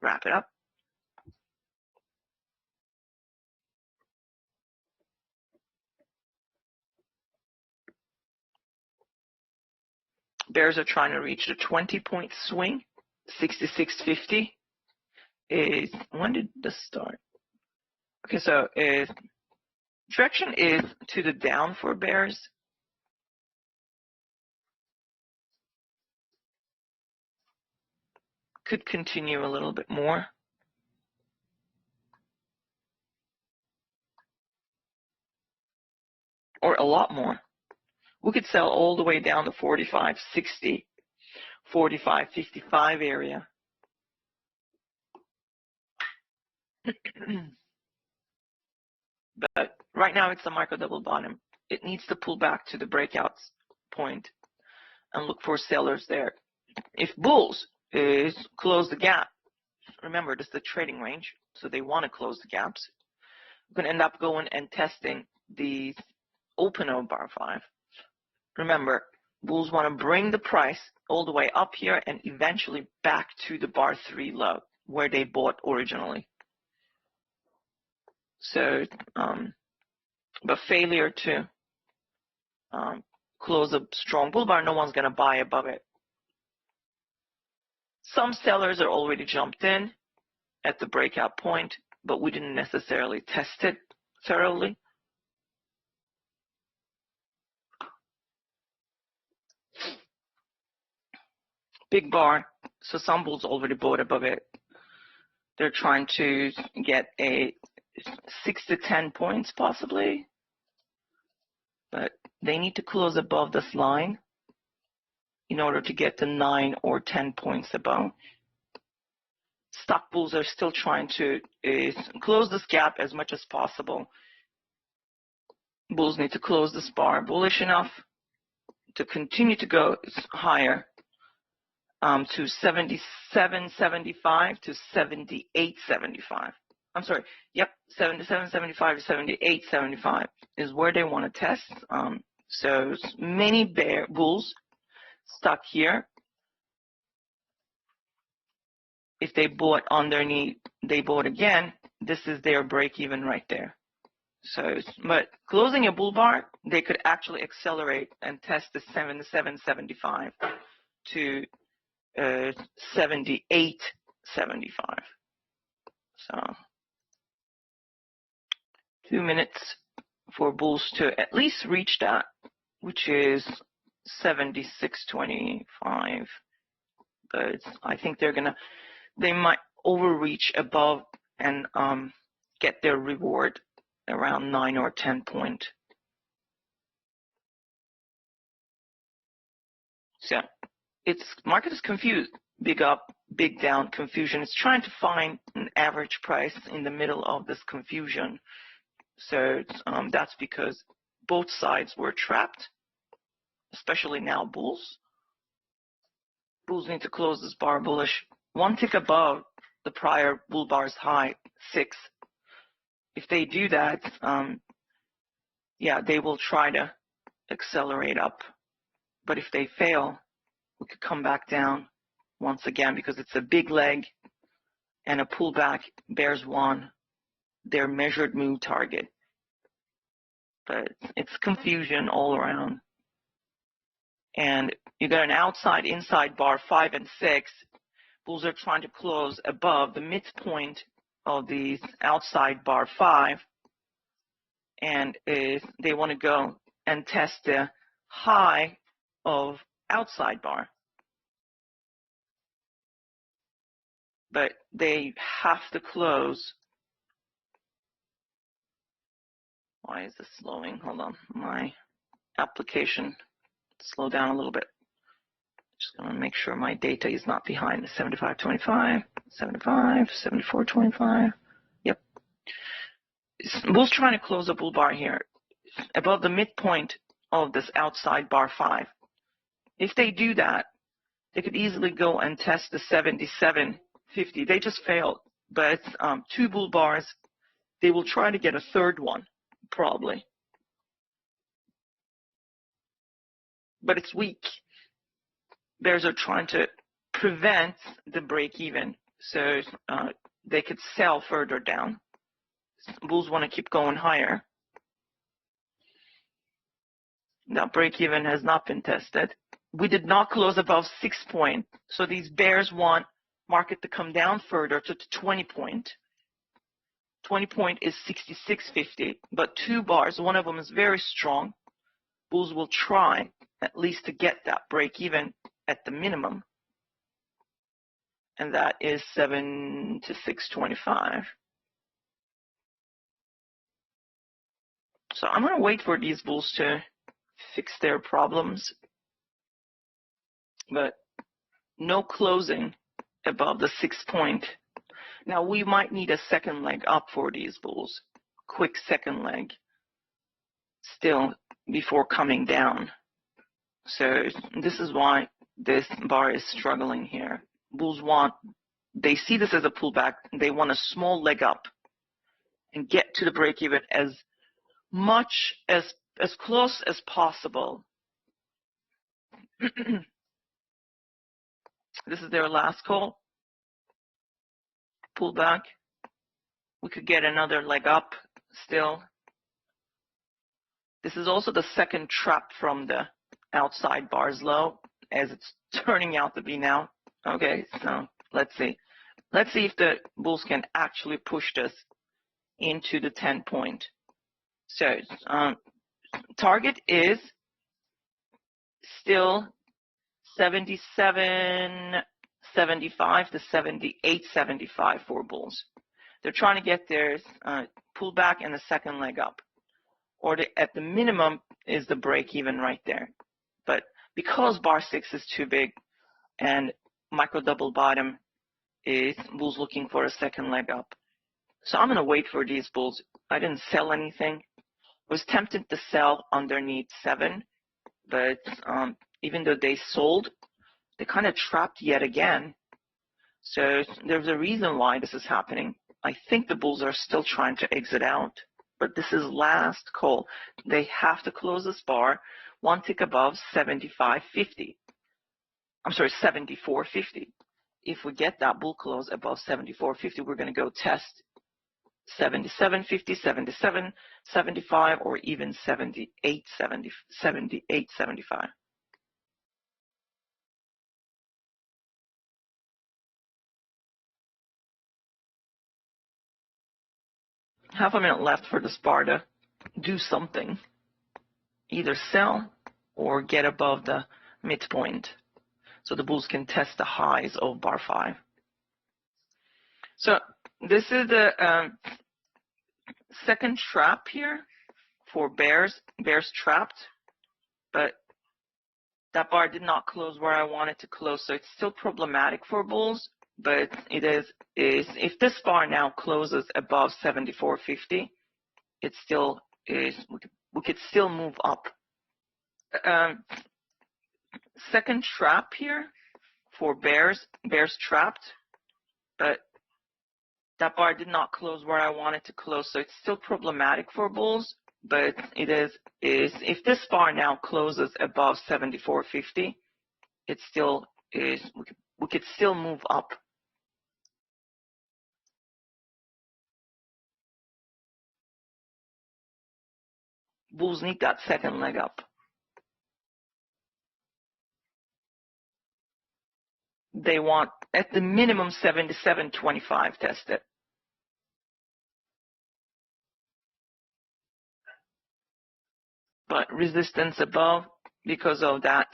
wrap it up. Bears are trying to reach the 20-point swing, 66.50. When did this start? Okay, so direction is to the down for bears. Could continue a little bit more. Or a lot more. We could sell all the way down to 45.60, 45.55 area. But right now it's a micro double bottom. It needs to pull back to the breakout point and look for sellers there. If bulls close the gap, remember this is the trading range, so they want to close the gaps. We're going to end up going and testing the open of bar 5. Remember, bulls want to bring the price all the way up here and eventually back to the bar 3 low where they bought originally. So, but failure to close a strong bull bar, no one's going to buy above it. Some sellers are already jumped in at the breakout point, but we didn't necessarily test it thoroughly. big bar, so some bulls already bought above it. They're trying to get a 6 to 10 points possibly, but they need to close above this line in order to get the 9 or 10 points above. Stock bulls are still trying to close this gap as much as possible. Bulls need to close this bar bullish enough to continue to go higher to 77.75 to 78.75. I'm sorry, yep, 77.75 to 78.75 is where they want to test. So many bulls stuck here. If they bought underneath, they bought again, this is their break even right there. So, but closing a bull bar, they could actually accelerate and test the 77.75 to 78.75. So 2 minutes for bulls to at least reach that, which is 76.25. But I think they might overreach above and get their reward around 9 or 10 point. So market is confused. Big up, big down confusion. It's trying to find an average price in the middle of this confusion. So that's because both sides were trapped, especially now bulls. Bulls need to close this bar bullish. One tick above the prior bull bar's high, 6. If they do that, yeah, they will try to accelerate up. But if they fail, we could come back down once again because it's a big leg and a pullback. Bears won their measured move target. But it's confusion all around. And you got an outside inside bar 5 and 6. Bulls are trying to close above the midpoint of these outside bar 5, and they want to go and test the high of outside bar. But they have to close. Why is this slowing? Hold on, my application slow down a little bit. Just going to make sure my data is not behind the 75.25, 75, 74.25. Yep. Bulls trying to close a bull bar here above the midpoint of this outside bar 5. If they do that, they could easily go and test the 77.50. They just failed, but 2 bull bars. They will try to get a third one, probably. But it's weak. Bears are trying to prevent the break even, so they could sell further down. Bulls want to keep going higher. That break even has not been tested. We did not close above 6 point, so these bears want market to come down further to 20 point. 20 point is 66.50, but 2 bars, one of them is very strong. Bulls will try at least to get that break even at the minimum, and that is 76.25. So I'm going to wait for these bulls to fix their problems, but no closing above the 6 point. Now we might need a second leg up for these bulls, quick second leg still before coming down. So this is why this bar is struggling here. Bulls they see this as a pullback. They want a small leg up and get to the break even as much as close as possible. This is their last call. Pullback. We could get another leg up still. This is also the second trap from the outside bars low, as it's turning out to be now. Okay, so let's see. Let's see if the bulls can actually push this into the 10 point. So target is still 77.75 to 78.75 for bulls. They're trying to get their pullback and the second leg up, or at the minimum is the break even right there. But because bar 6 is too big and micro double bottom is bulls looking for a second leg up, so I'm going to wait for these bulls. I didn't sell anything. I was tempted to sell underneath 7, but even though they sold, they kind of trapped yet again. So there's a reason why this is happening. I think the bulls are still trying to exit out, but this is last call. They have to close this bar one tick above 75.50. I'm sorry, 74.50. If we get that bull close above 74.50, we're going to go test 77.50, 77.75, or even 78.75. Half a minute left for this bar to do something. Either sell or get above the midpoint so the bulls can test the highs of bar 5. So this is the second trap here for bears. Bears trapped, but that bar did not close where I want it to close, so it's still problematic for bulls. But it is if this bar now closes above 74.50, it still is. We could still move up. Second trap here for bears. Bears trapped, but that bar did not close where I want it to close, so it's still problematic for bulls. But it is if this bar now closes above 74.50, it still is. We could still move up. Bulls need that second leg up. They want at the minimum 77.25 tested. But resistance above because of that.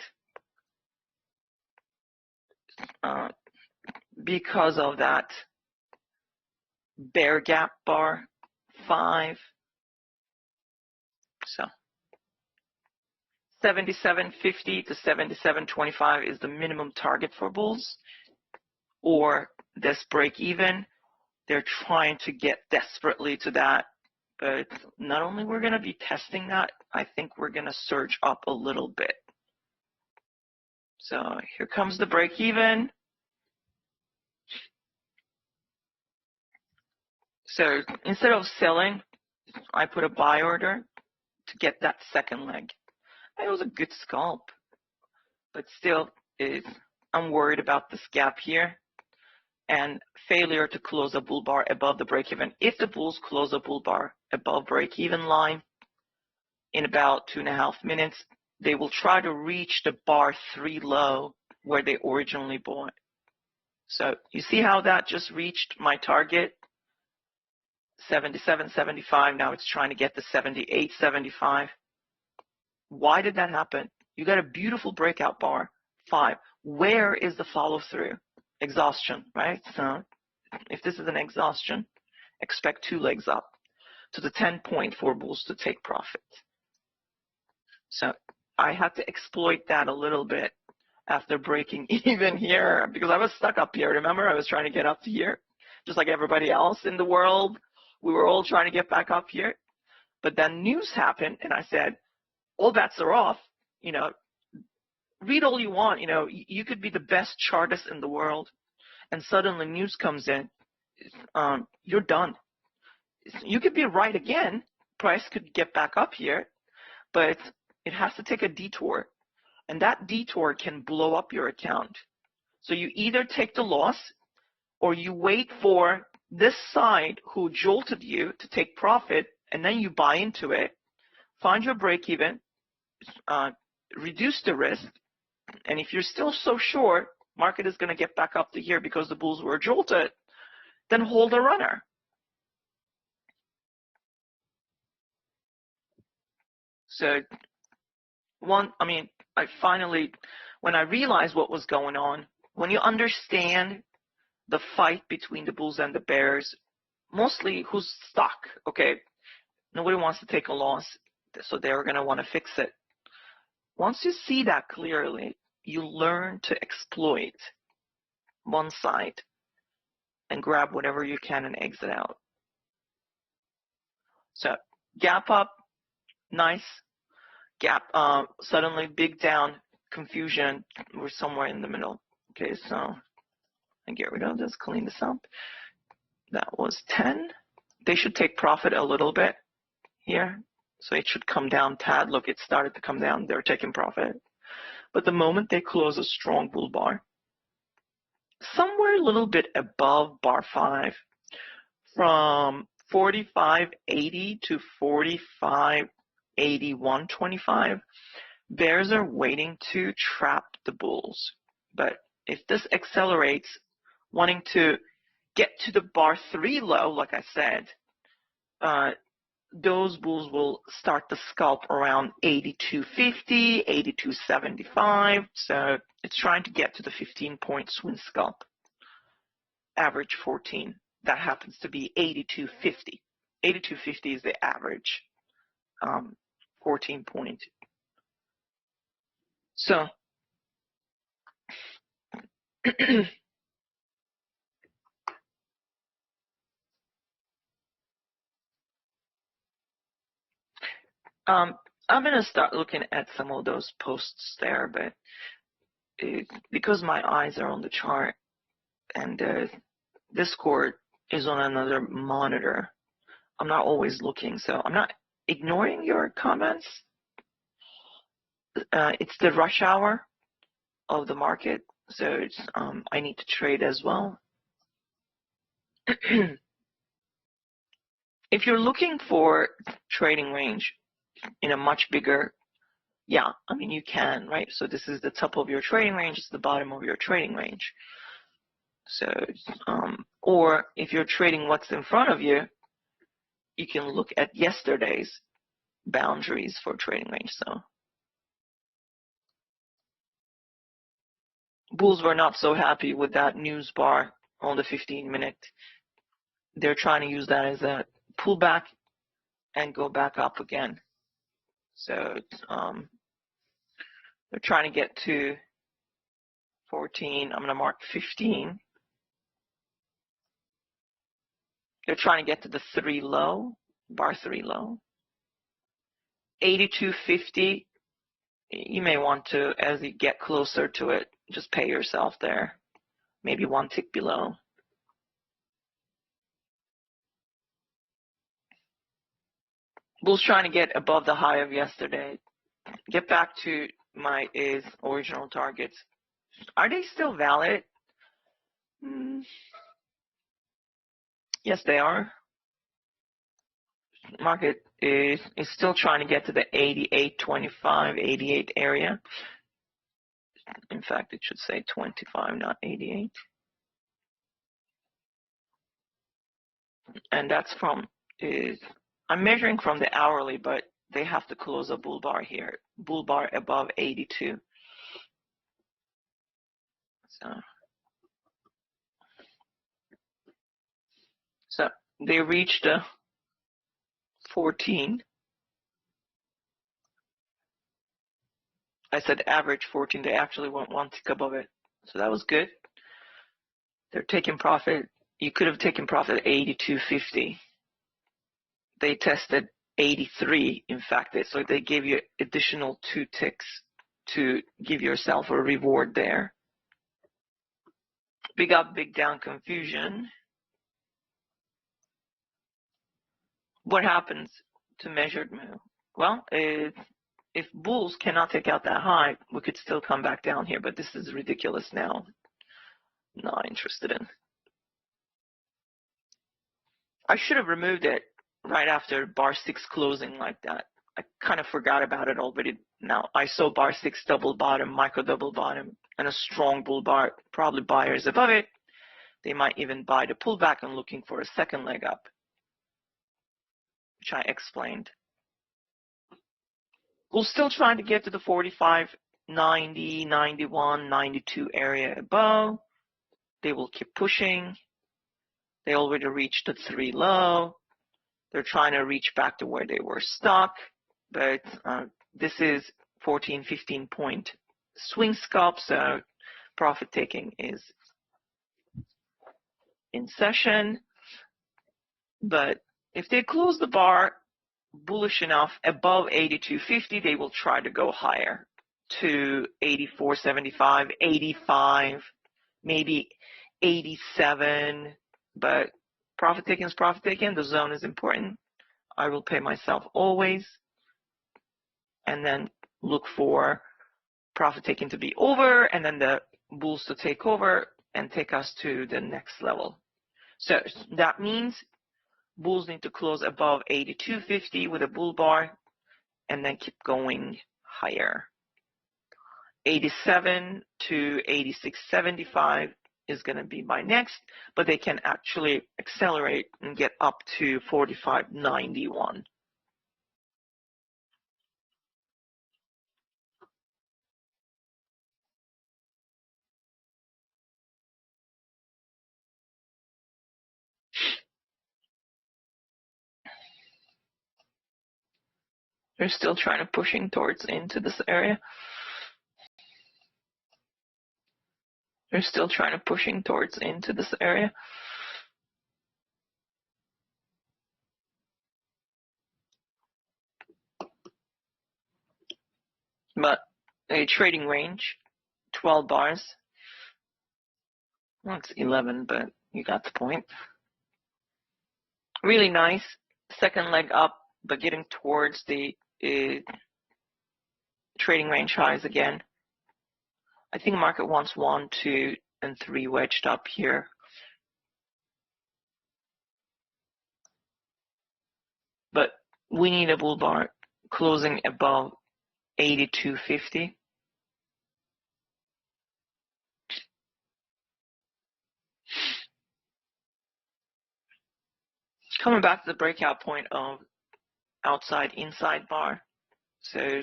Bear gap bar 5. So 77.50 to 77.25 is the minimum target for bulls, or this break even. They're trying to get desperately to that, but not only we're going to be testing that, I think we're going to surge up a little bit. So here comes the break even. So instead of selling, I put a buy order to get that second leg. It was a good scalp, but still I'm worried about this gap here and failure to close a bull bar above the break even. If the bulls close a bull bar above break even line in about 2.5 minutes, they will try to reach the bar 3 low where they originally bought. So you see how that just reached my target, 77.75. Now it's trying to get to 78.75. Why did that happen? You got a beautiful breakout bar 5. Where is the follow through? Exhaustion, right? So if this is an exhaustion, expect 2 legs up to the 10 point for bulls to take profit. So I had to exploit that a little bit after breaking even here, because I was stuck up here. Remember, I was trying to get up to here, just like everybody else in the world. We were all trying to get back up here. But then news happened, and I said, all bets are off. You know, read all you want. You know, you could be the best chartist in the world, and suddenly news comes in. You're done. You could be right again. Price could get back up here, but it has to take a detour, and that detour can blow up your account. So you either take the loss, or you wait for this side who jolted you to take profit, and then you buy into it, find your break even, reduce the risk, and if you're still so short, market is going to get back up to here because the bulls were jolted, then hold a runner. So when I realized what was going on, when you understand the fight between the bulls and the bears, mostly who's stuck, okay? Nobody wants to take a loss, so they're going to want to fix it. Once you see that clearly, you learn to exploit one side and grab whatever you can and exit out. So gap up, nice. Gap, suddenly big down, confusion. We're somewhere in the middle. Okay, so I get rid of this, clean this up. That was 10. They should take profit a little bit here. So it should come down tad. Look, it started to come down. They're taking profit. But the moment they close a strong bull bar, somewhere a little bit above bar 5, from 45.80 to 45.8125, bears are waiting to trap the bulls. But if this accelerates, wanting to get to the bar 3 low, like I said, those bulls will start to scalp around 82.50, 82.75. So it's trying to get to the 15-point swing scalp. Average 14. That happens to be 82.50. 82.50 is the average 14 point. So I'm going to start looking at some of those posts there, but because my eyes are on the chart and Discord is on another monitor, I'm not always looking, so I'm not ignoring your comments. It's the rush hour of the market, so it's, I need to trade as well. If you're looking for trading range in a much bigger, yeah, I mean, you can, right? So this is the top of your trading range, it's the bottom of your trading range. So, or if you're trading what's in front of you, you can look at yesterday's boundaries for trading range. So bulls were not so happy with that news bar on the 15-minute. They're trying to use that as a pullback and go back up again. So they're trying to get to 14. I'm going to mark 15. They're trying to get to the 3 low, bar 3 low. 82.50. You may want to, as you get closer to it, just pay yourself there. Maybe one tick below. Bulls trying to get above the high of yesterday. Get back to my original targets. Are they still valid? Yes, they are. Market is still trying to get to the 88.25, 88 area. In fact, it should say 25, not 88. And that's from, I'm measuring from the hourly, but they have to close a bull bar here. Bull bar above 82. So they reached 14. I said average 14. They actually went one tick above it. So that was good. They're taking profit. You could have taken profit at 82.50. They tested 83, in fact. So they gave you additional 2 ticks to give yourself a reward there. Big up, big down confusion. What happens to measured move? Well, if bulls cannot take out that high, we could still come back down here, but this is ridiculous now. Not interested in. I should have removed it right after bar 6 closing like that. I kind of forgot about it already. Now I saw bar 6 double bottom, micro double bottom, and a strong bull bar. Probably buyers above it. They might even buy the pullback and looking for a second leg up, which I explained. We're still trying to get to the 45 90, 91, 92 area above. They will keep pushing. They already reached the 3 low. They're trying to reach back to where they were stuck, but this is 14, 15 point swing scalp, so profit taking is in session. But if they close the bar bullish enough above 82.50, they will try to go higher to 84.75, 85, maybe 87, but profit taking is profit taking. The zone is important. I will pay myself always, and then look for profit taking to be over, and then the bulls to take over and take us to the next level. So that means bulls need to close above 82.50 with a bull bar, and then keep going higher. 87 to 86.75 is going to be my next, but they can actually accelerate and get up to 45.91. They're still trying to pushing towards into this area. They're still trying to pushing towards into this area. But a trading range, 12 bars. Well, it's 11, but you got the point. Really nice. Second leg up, but getting towards the trading range highs again. I think market wants 1, 2, and 3 wedged up here. But we need a bull bar closing above 82.50. Coming back to the breakout point of outside inside bar. So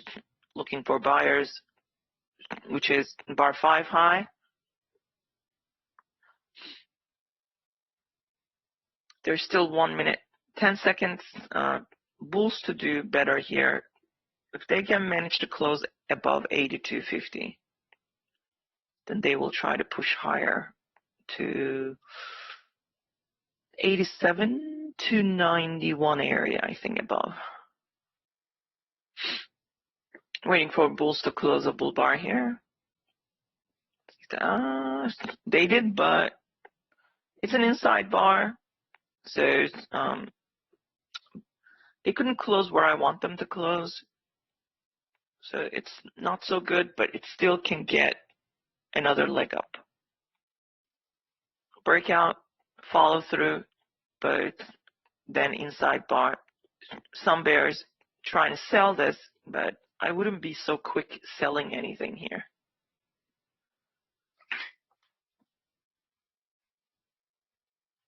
looking for buyers, which is bar 5 high. There's still 1 minute, 10 seconds. Bulls to do better here. If they can manage to close above 82.50, then they will try to push higher to 87 to 91 area, I think, above. Waiting for bulls to close a bull bar here. They did, but it's an inside bar, so they couldn't close where I want them to close. So it's not so good, but it still can get another leg up. Breakout, follow through, but then inside bar. Some bears trying to sell this, but I wouldn't be so quick selling anything here.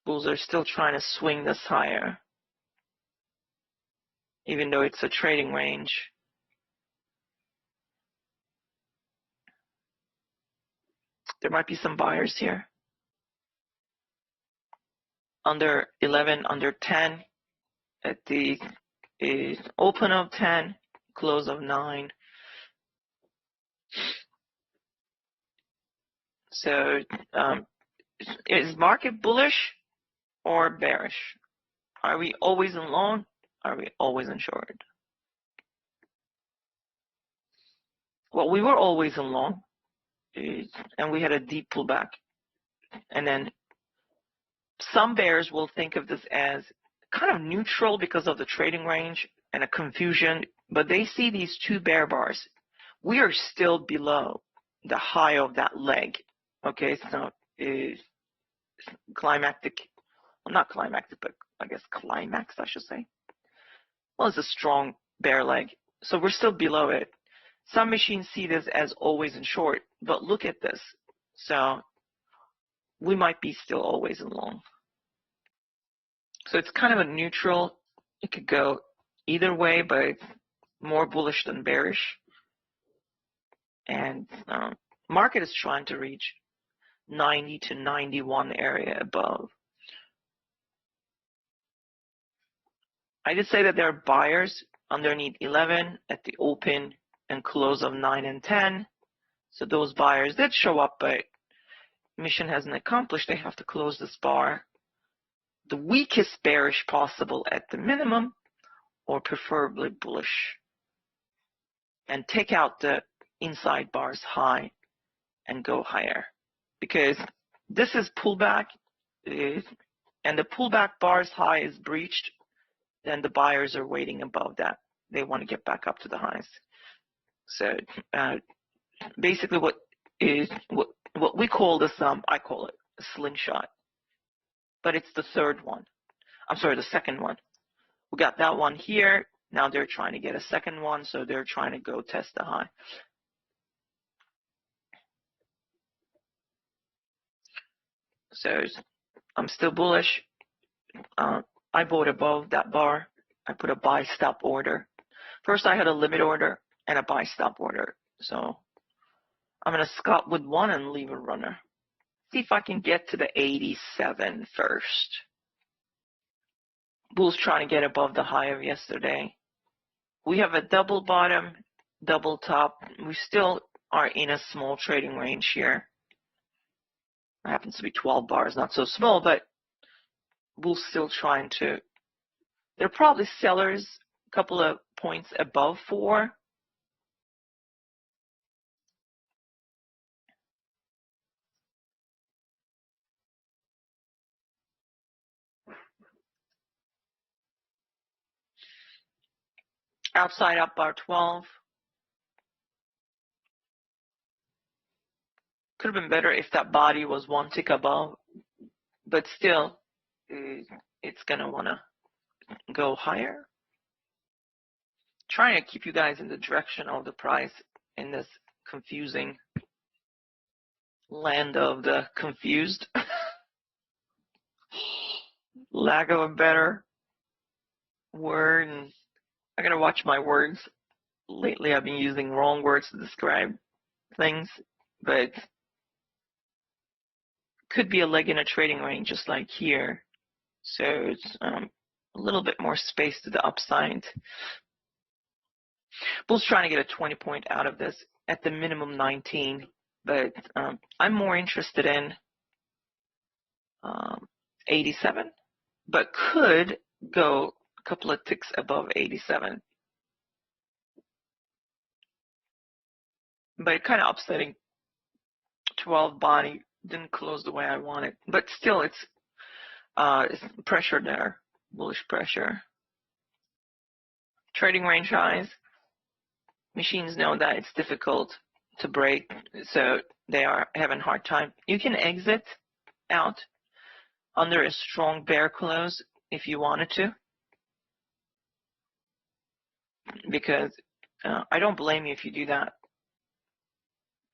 Bulls are still trying to swing this higher, even though it's a trading range. There might be some buyers here. Under 11, under 10, at the open of 10, close of 9. So is market bullish or bearish? Are we always in long? Are we always in short? Well, we were always in long, and we had a deep pullback. And then some bears will think of this as kind of neutral because of the trading range and a confusion, but they see these 2 bear bars. We are still below the high of that leg. Okay, so climactic, well, not climactic, but I guess climax, I should say. Well, it's a strong bear leg, so we're still below it. Some machines see this as always in short, but look at this. So we might be still always in long. So it's kind of a neutral. It could go either way, but it's more bullish than bearish. and market is trying to reach 90 to 91 area above. I did say that there are buyers underneath 11 at the open and close of 9 and 10. So those buyers did show up, but mission hasn't accomplished. They have to close this bar the weakest bearish possible at the minimum, or preferably bullish, and take out the inside bars high and go higher, because this is pullback, and the pullback bars high is breached, then the buyers are waiting above that. They want to get back up to the highs. So basically what we call this, I call it a slingshot, but it's the third one. I'm sorry, the second one. We got that one here. Now they're trying to get a second one, so they're trying to go test the high. So I'm still bullish. I bought above that bar. I put a buy stop order. First I had a limit order and a buy stop order. So I'm going to scalp with one and leave a runner. See if I can get to the 87 first. Bulls trying to get above the high of yesterday. We have a double bottom, double top. We still are in a small trading range here. It happens to be 12 bars, not so small, but bulls still trying to. They're probably sellers a couple of points above 4. Outside up bar 12. Could have been better if that body was one tick above, but still, it's going to want to go higher. Trying to keep you guys in the direction of the price in this confusing land of the confused. Lack of a better word. And I gotta watch my words. Lately I've been using wrong words to describe things, but could be a leg in a trading range just like here. So it's a little bit more space to the upside. Bulls trying to get a 20 point out of this, at the minimum 19, but I'm more interested in 87, but could go a couple of ticks above 87. But kind of upsetting. 12 body didn't close the way I wanted, but still it's pressure there, bullish pressure. Trading range highs. Machines know that it's difficult to break, so they are having a hard time. You can exit out under a strong bear close if you wanted to, because I don't blame you if you do that.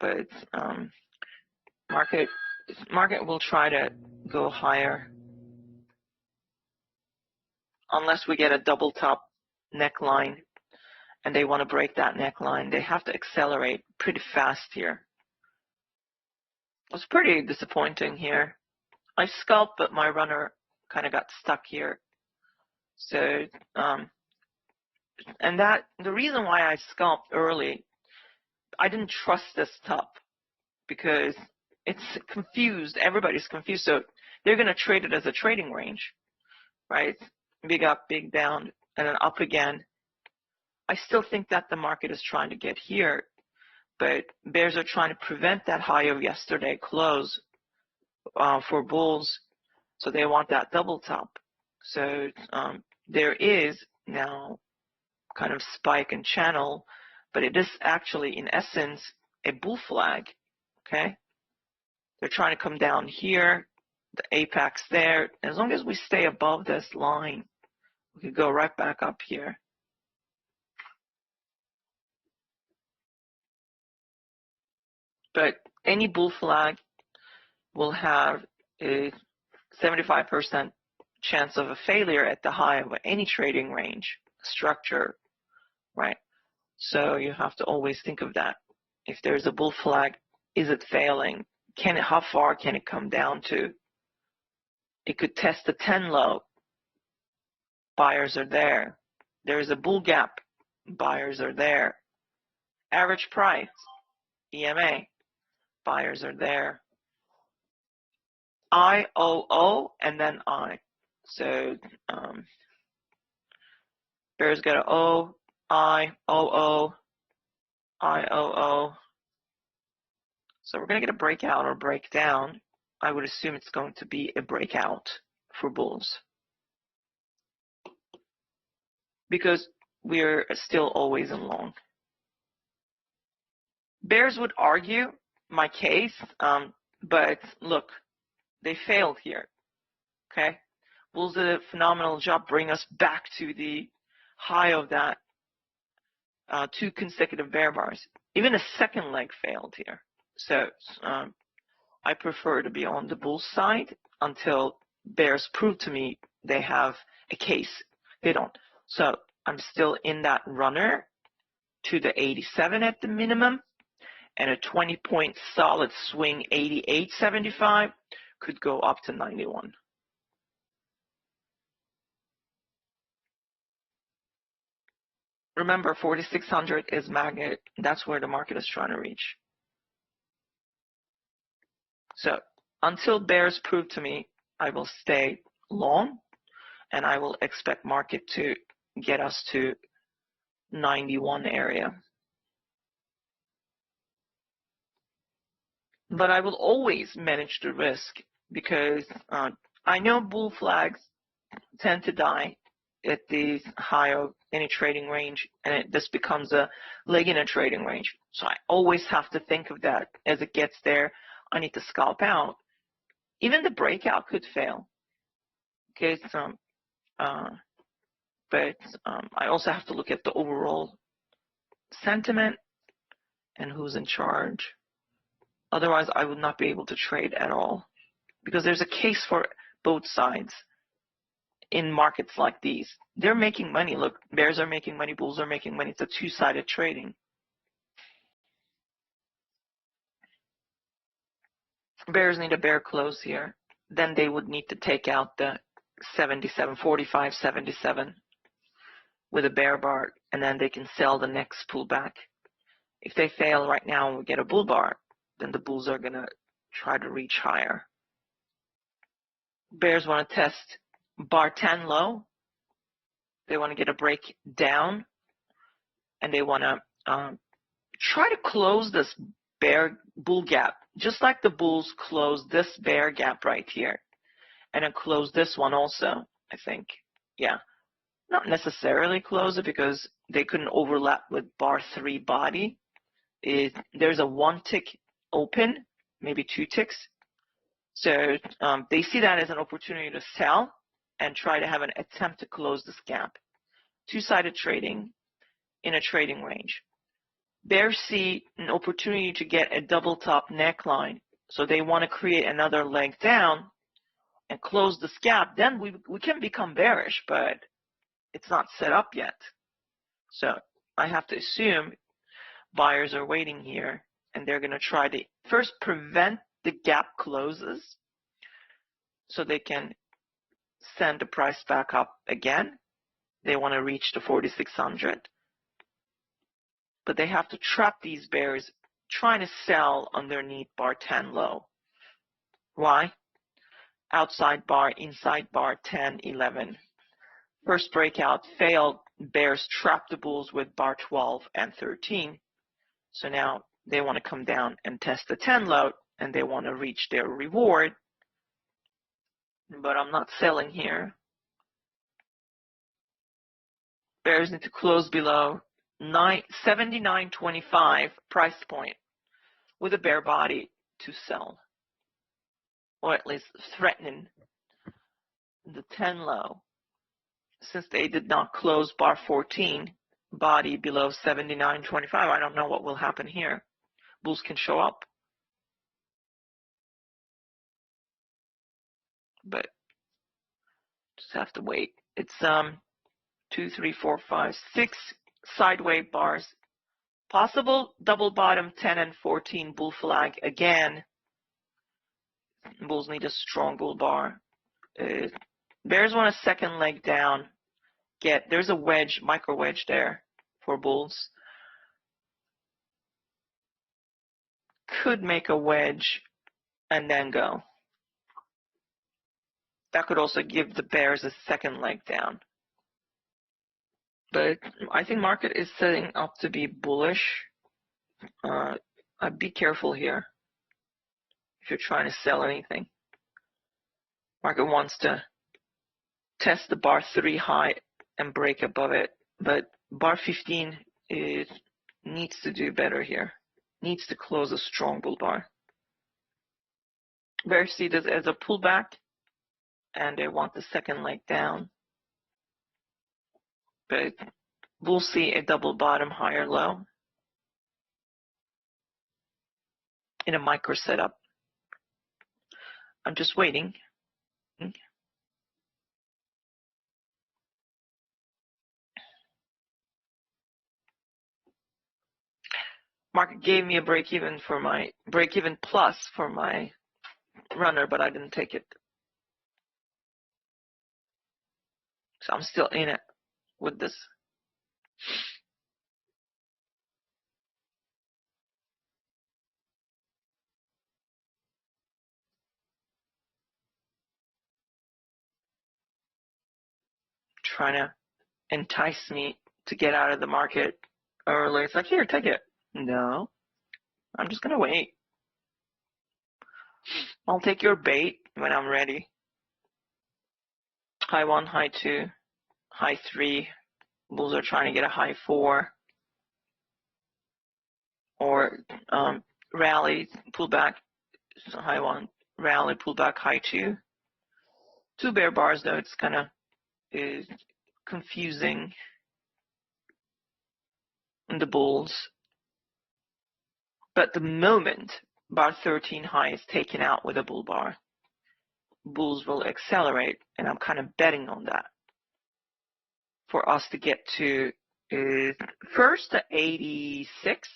But market will try to go higher unless we get a double top neckline, and they want to break that neckline. They have to accelerate pretty fast here. It was pretty disappointing here. I scalped, but my runner kind of got stuck here. So and that the reason why I scalped early, I didn't trust this top because it's confused. Everybody's confused, so they're going to trade it as a trading range, right? Big up, big down, and then up again. I still think that the market is trying to get here, but bears are trying to prevent that high of yesterday close for bulls, so they want that double top. So there is now kind of spike and channel, but it is actually in essence a bull flag. Okay, they're trying to come down here, the apex there. As long as we stay above this line, we could go right back up here. But any bull flag will have a 75% chance of a failure at the high of any trading range structure, right? So you have to always think of that. If there's a bull flag, is it failing? How far can it come down to? It could test the 10 low. Buyers are there. There's a bull gap. Buyers are there. Average price, EMA. Buyers are there. IOO and then I. So bears got a O, I, OO, IOO. So we're going to get a breakout or breakdown. I would assume it's going to be a breakout for bulls, because we're still always in long. Bears would argue my case, but look, they failed here. Okay, bulls did a phenomenal job bringing us back to the high of that 2 consecutive bear bars. Even a second leg failed here. So I prefer to be on the bull side until bears prove to me they have a case. They don't. So I'm still in that runner to the 87 at the minimum, and a 20-point solid swing 88.75 could go up to 91. Remember, 4,600 is magnet. That's where the market is trying to reach. So until bears prove to me, I will stay long, and I will expect market to get us to 91 area. But I will always manage the risk, because I know bull flags tend to die at the high of any trading range, and this becomes a leg in a trading range. So I always have to think of that. As it gets there, I need to scalp out. Even the breakout could fail. Okay, but I also have to look at the overall sentiment and who's in charge. Otherwise, I would not be able to trade at all, because there's a case for both sides in markets like these. They're making money. Look, bears are making money, bulls are making money. It's a two-sided trading. Bears need a bear close here. Then they would need to take out the 77, 45, 77 with a bear bar, and then they can sell the next pullback. If they fail right now and we get a bull bar, then the bulls are going to try to reach higher. Bears want to test bar 10 low. They want to get a break down, and they want to try to close this bull gap, just like the bulls closed this bear gap right here, and then close this one also, I think. Yeah, not necessarily close it, because they couldn't overlap with bar 3 body. There's a 1 tick open, maybe 2 ticks. So they see that as an opportunity to sell and try to have an attempt to close this gap. Two-sided trading in a trading range. Bears see an opportunity to get a double top neckline, so they want to create another leg down and close this gap. Then we can become bearish, but it's not set up yet. So I have to assume buyers are waiting here, and they're going to try to first prevent the gap closes so they can send the price back up again. They want to reach the 4,600. But they have to trap these bears trying to sell underneath bar 10 low. Why? Outside bar, inside bar 10, 11. First breakout failed. Bears trapped the bulls with bar 12 and 13. So now they want to come down and test the 10 low, and they want to reach their reward. But I'm not selling here. Bears need to close below 79.25 price point with a bear body to sell, or at least threatening the 10 low. Since they did not close bar 14 body below 79.25, I don't know what will happen here. Bulls can show up, but just have to wait. It's 2, 3, 4, 5, 6 sideways bars Possible double bottom 10 and 14 bull flag again. Bulls need a strong bull bar. Bears want a second leg down. There's a wedge, micro wedge there for bulls. Could make a wedge and then go. That could also give the bears a second leg down. But I think market is setting up to be bullish. I'd be careful here if you're trying to sell anything. Market wants to test the bar 3 high and break above it, but bar 15 needs to do better here. Needs to close a strong bull bar. Bears see this as a pullback, and they want the second leg down. But we'll see a double bottom higher low in a micro setup. I'm just waiting. Market gave me a break-even plus for my runner, but I didn't take it. So I'm still in it with this. Trying to entice me to get out of the market early. It's like, here, take it. No, I'm just going to wait. I'll take your bait when I'm ready. High 1, high 2, high 3. Bulls are trying to get a high 4. Or rally, pull back, so high 1, rally, pull back, high 2. 2 bear bars, though. It's kind of confusing in the bulls. But the moment bar 13 high is taken out with a bull bar, bulls will accelerate, and I'm kind of betting on that for us to get to first to 86,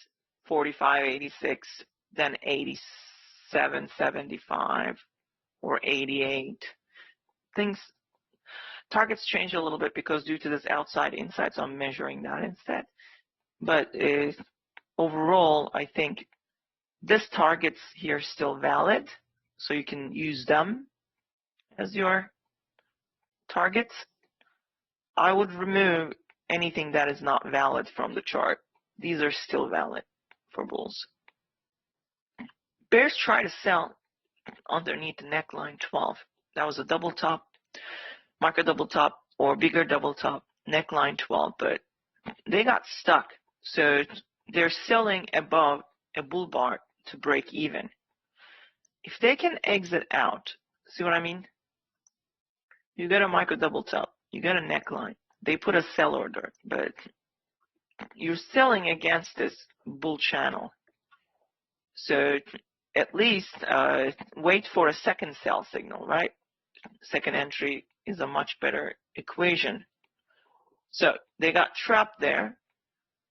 45, 86, then 87, 75, or 88. Targets change a little bit because due to this outside inside, so I'm measuring that instead. But overall, I think this target's here still valid, so you can use them as your targets. I would remove anything that is not valid from the chart. These are still valid for bulls. Bears try to sell underneath the neckline 12. That was a double top, market double top, or bigger double top, neckline 12, but they got stuck. So they're selling above a bull bar to break even. If they can exit out, see what I mean? You get a micro double top, you get a neckline. They put a sell order, but you're selling against this bull channel. So at least wait for a second sell signal, right? Second entry is a much better equation. So they got trapped there,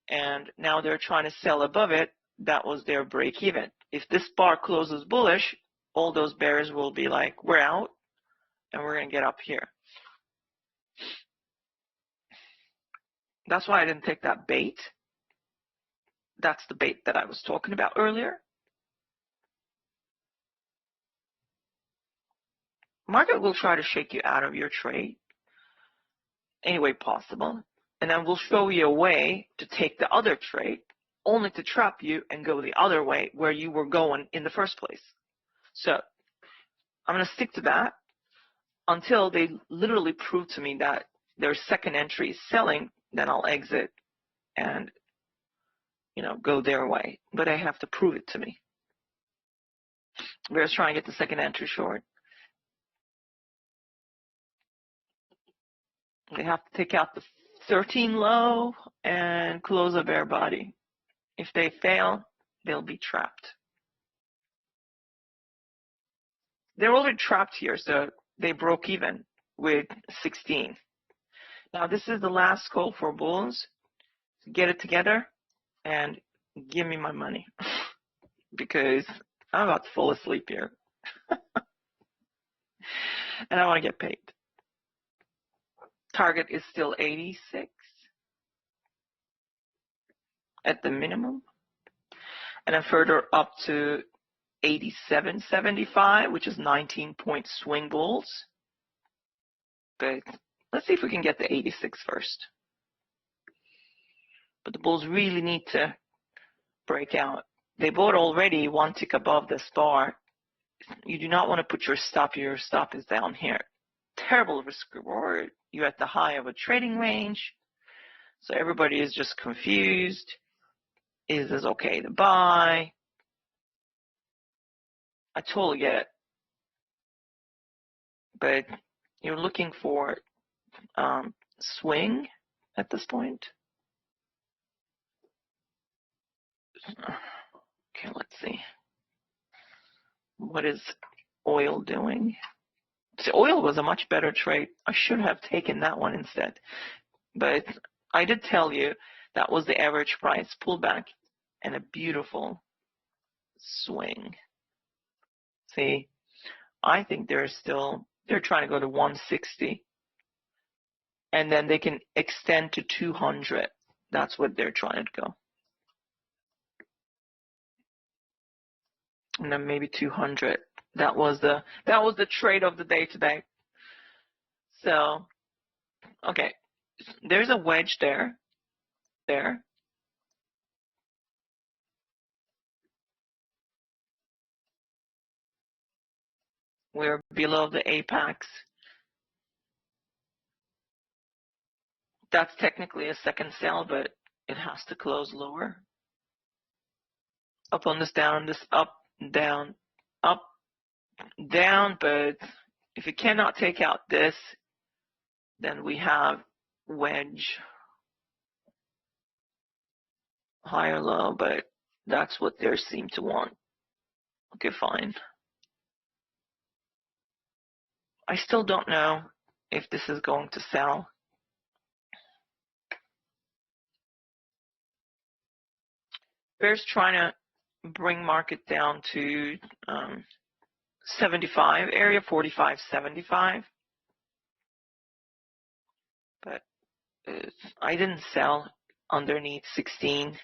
and now they're trying to sell above it. That was their break even. If this bar closes bullish, all those bears will be like, we're out, and we're going to get up here. That's why I didn't take that bait. That's the bait that I was talking about earlier. Market will try to shake you out of your trade any way possible, and then we'll show you a way to take the other trade, only to trap you and go the other way where you were going in the first place. So I'm going to stick to that until they literally prove to me that their second entry is selling. Then I'll exit and, go their way. But I have to prove it to me. Bears trying to get the second entry short. They have to take out the 13 low and close a bear body. If they fail, they'll be trapped. They're already trapped here, so they broke even with 16. Now this is the last call for bulls. Get it together and give me my money because I'm about to fall asleep here. And I want to get paid. Target is still 86 at the minimum. And then further up to 87.75, which is 19-point swing bulls. But let's see if we can get to 86 first. But the bulls really need to break out. They bought already one tick above this bar. You do not want to put your stop. Your stop is down here. Terrible risk reward. You're at the high of a trading range. So everybody is just confused. Is this okay to buy? I totally get it. But you're looking for swing at this point. Okay, let's see. What is oil doing? See, oil was a much better trade. I should have taken that one instead. But I did tell you that was the average price pullback and a beautiful swing. See, I think they're trying to go to 160. And then they can extend to 200. That's what they're trying to go. And then maybe 200. That was the trade of the day today. So, okay, there's a wedge there. We're below the apex. That's technically a second sell, but it has to close lower. Up on this, down, this, up, down, but if you cannot take out this, then we have wedge, higher low, but that's what they seem to want. Okay, fine. I still don't know if this is going to sell. Bears trying to bring market down to 75 area, 45.75. But I didn't sell underneath 16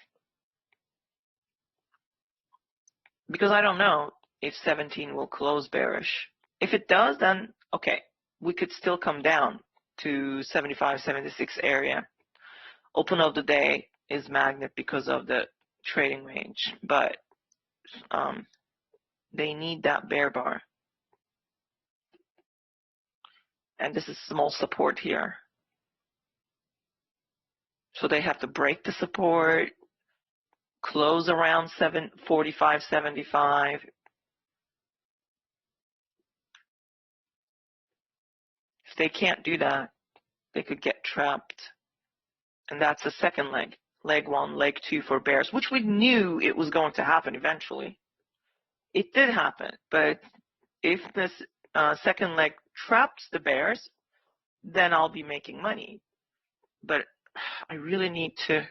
because I don't know if 17 will close bearish. If it does, then okay, we could still come down to 75, 76 area. Open of the day is magnet because of the trading range, but they need that bear bar. And this is small support here. So they have to break the support, close around 45.75. If they can't do that, they could get trapped. And that's the second leg. Leg one, leg two for bears, which we knew it was going to happen eventually. It did happen, but if this second leg traps the bears, then I'll be making money. But I really need to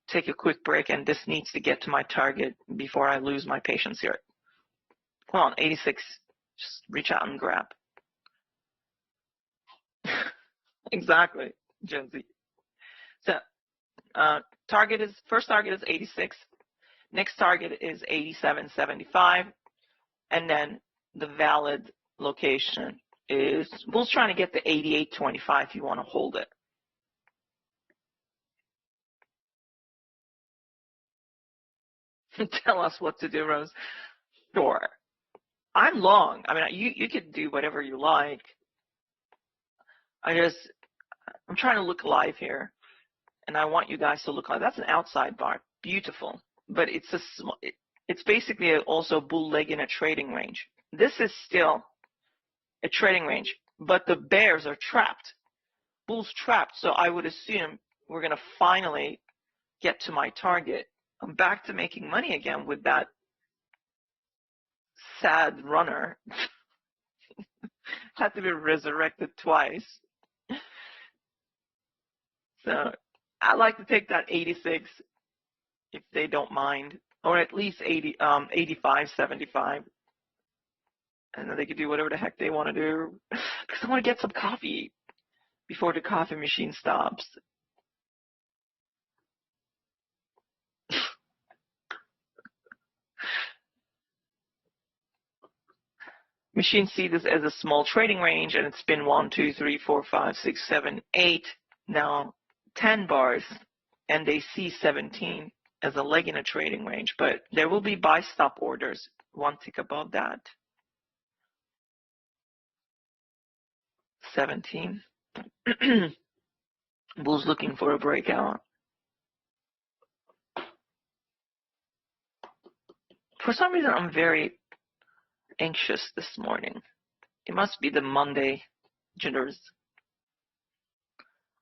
take a quick break, and this needs to get to my target before I lose my patience here. Come on, 86. Just reach out and grab. Exactly, Gen Z. So first target is 86. Next target is 87.75. And then the valid location is, Bull's trying to get to 88.25 if you want to hold it. Tell us what to do, Rose. Sure. I'm long. I mean, you could do whatever you like. I'm trying to look live here, and I want you guys to look live. That's an outside bar. Beautiful. But it's basically also bull leg in a trading range. This is still a trading range, but the bears are trapped. Bull's trapped, so I would assume we're going to finally get to my target. I'm back to making money again with that sad runner. Had to be resurrected twice. So I like to take that 86 if they don't mind, or at least 85, 75. And then they can do whatever the heck they want to do. Because I want to get some coffee before the coffee machine stops. Machine sees this as a small trading range, and it's been 1, 2, 3, 4, 5, 6, 7, 8, now 10 bars, and they see 17 as a leg in a trading range. But there will be buy stop orders 1 tick above that. 17. Bull's looking for a breakout. For some reason, I'm very anxious this morning. It must be the Monday jitters.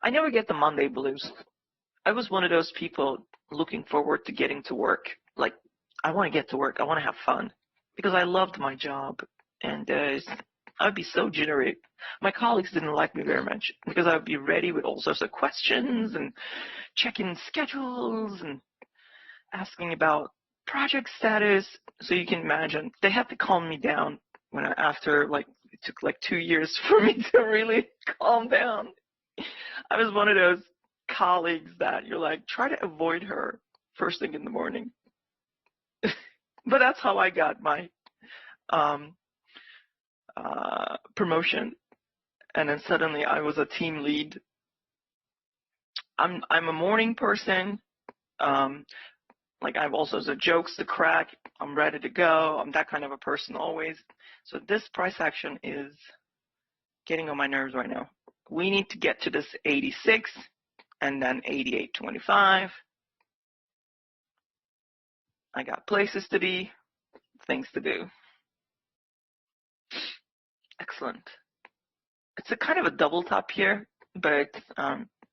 I never get the Monday blues. I was one of those people looking forward to getting to work. Like, I want to get to work. I want to have fun because I loved my job, and I would be so jittery. My colleagues didn't like me very much because I would be ready with all sorts of questions and checking schedules and asking about project status. So you can imagine they had to calm me down when after it took like 2 years for me to really calm down. I was one of those colleagues that you're like, try to avoid her first thing in the morning. But that's how I got my promotion, and then suddenly I was a team lead. I'm a morning person. Like, I have all sorts of jokes to crack. I'm ready to go. I'm that kind of a person always. So this price action is getting on my nerves right now. We need to get to this 86 and then 88.25. I got places to be, things to do. Excellent. It's a kind of a double top here, but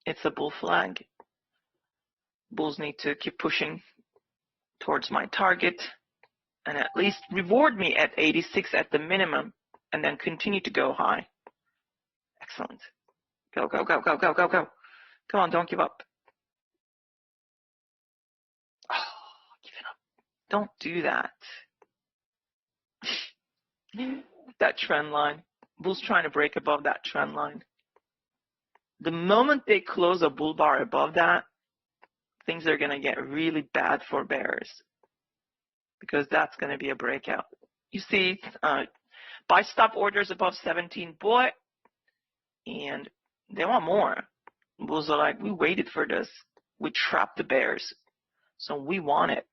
it's a bull flag. Bulls need to keep pushing towards my target and at least reward me at 86 at the minimum and then continue to go high. Excellent. Go, go, go, go, go, go, go. Come on, don't give up. Oh, give it up. Don't do that. That trend line. Bulls trying to break above that trend line. The moment they close a bull bar above that, things are going to get really bad for bears because that's going to be a breakout. You see, buy stop orders above 17, boy, and they want more. Bulls are like, we waited for this. We trapped the bears, so we want it.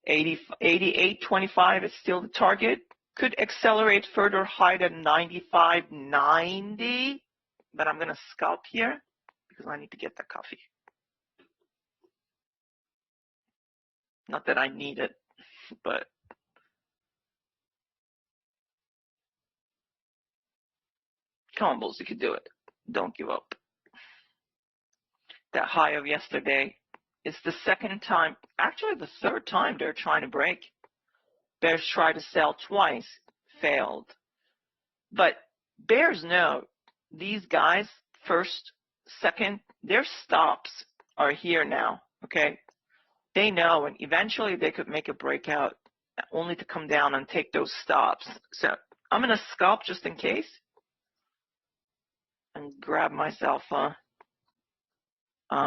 88.25 is still the target. Could accelerate further higher than 95.90, but I'm going to scalp here because I need to get that coffee. Not that I need it, but come on, Bulls, you can do it. Don't give up. That high of yesterday is the second time, actually the third time they're trying to break. Bears tried to sell twice, failed. But bears know these guys, first, second, their stops are here now, okay? They know, and eventually they could make a breakout only to come down and take those stops. So I'm going to scalp just in case and grab myself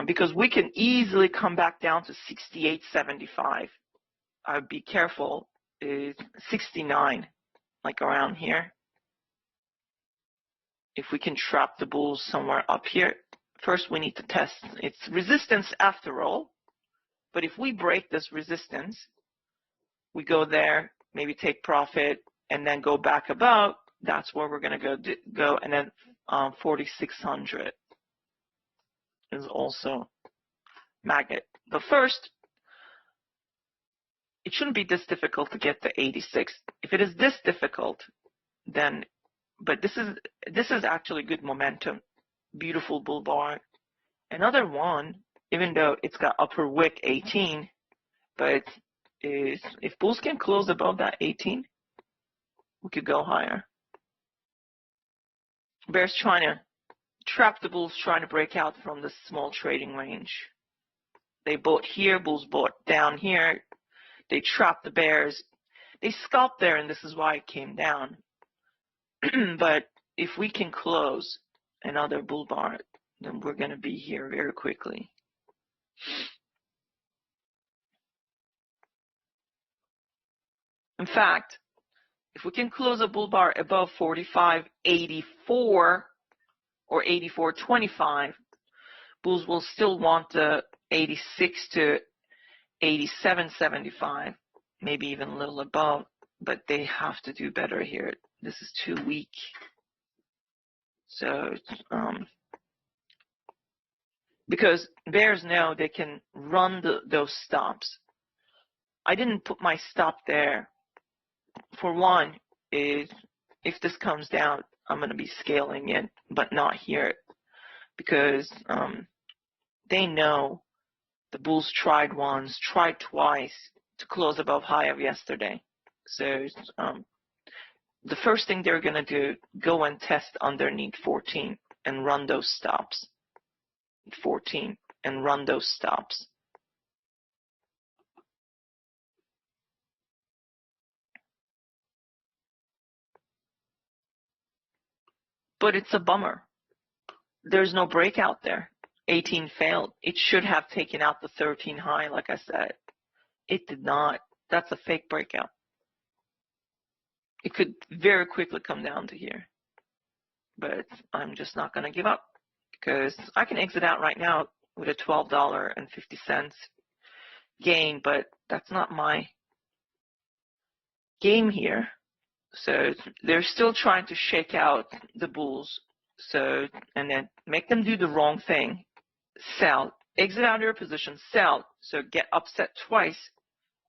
because we can easily come back down to 68.75. I'd be careful. Is 69, like around here. If we can trap the bulls somewhere up here, first we need to test. It's resistance after all, but if we break this resistance, we go there, maybe take profit, and then go back above. That's where we're going to go, and then 4,600 is also magnet. But first, it shouldn't be this difficult to get to 86. If it is this difficult, then, but this is actually good momentum. Beautiful bull bar. Another one, even though it's got upper wick 18, but if bulls can close above that 18, we could go higher. Bears trying to trap the bulls, trying to break out from this small trading range. They bought here, bulls bought down here. They trapped the bears. They scalped there, and this is why it came down. But if we can close another bull bar, then we're going to be here very quickly. In fact, if we can close a bull bar above 45.84 or 84.25, bulls will still want the 86 to 87.75, maybe even a little above, but they have to do better here. This is too weak. So, because bears know they can run those stops. I didn't put my stop there. For one, is if this comes down, I'm going to be scaling it, but not here, because they know the bulls tried once, tried twice to close above high of yesterday. So the first thing they're going to do, go and test underneath 14 and run those stops. 14 and run those stops. But it's a bummer. There's no breakout there. 18 failed. It should have taken out the 13 high, like I said. It did not. That's a fake breakout. It could very quickly come down to here. But I'm just not going to give up, because I can exit out right now with a $12.50 gain, but that's not my game here. So they're still trying to shake out the bulls. So, and then make them do the wrong thing. Sell, exit out of your position, sell. So get upset twice,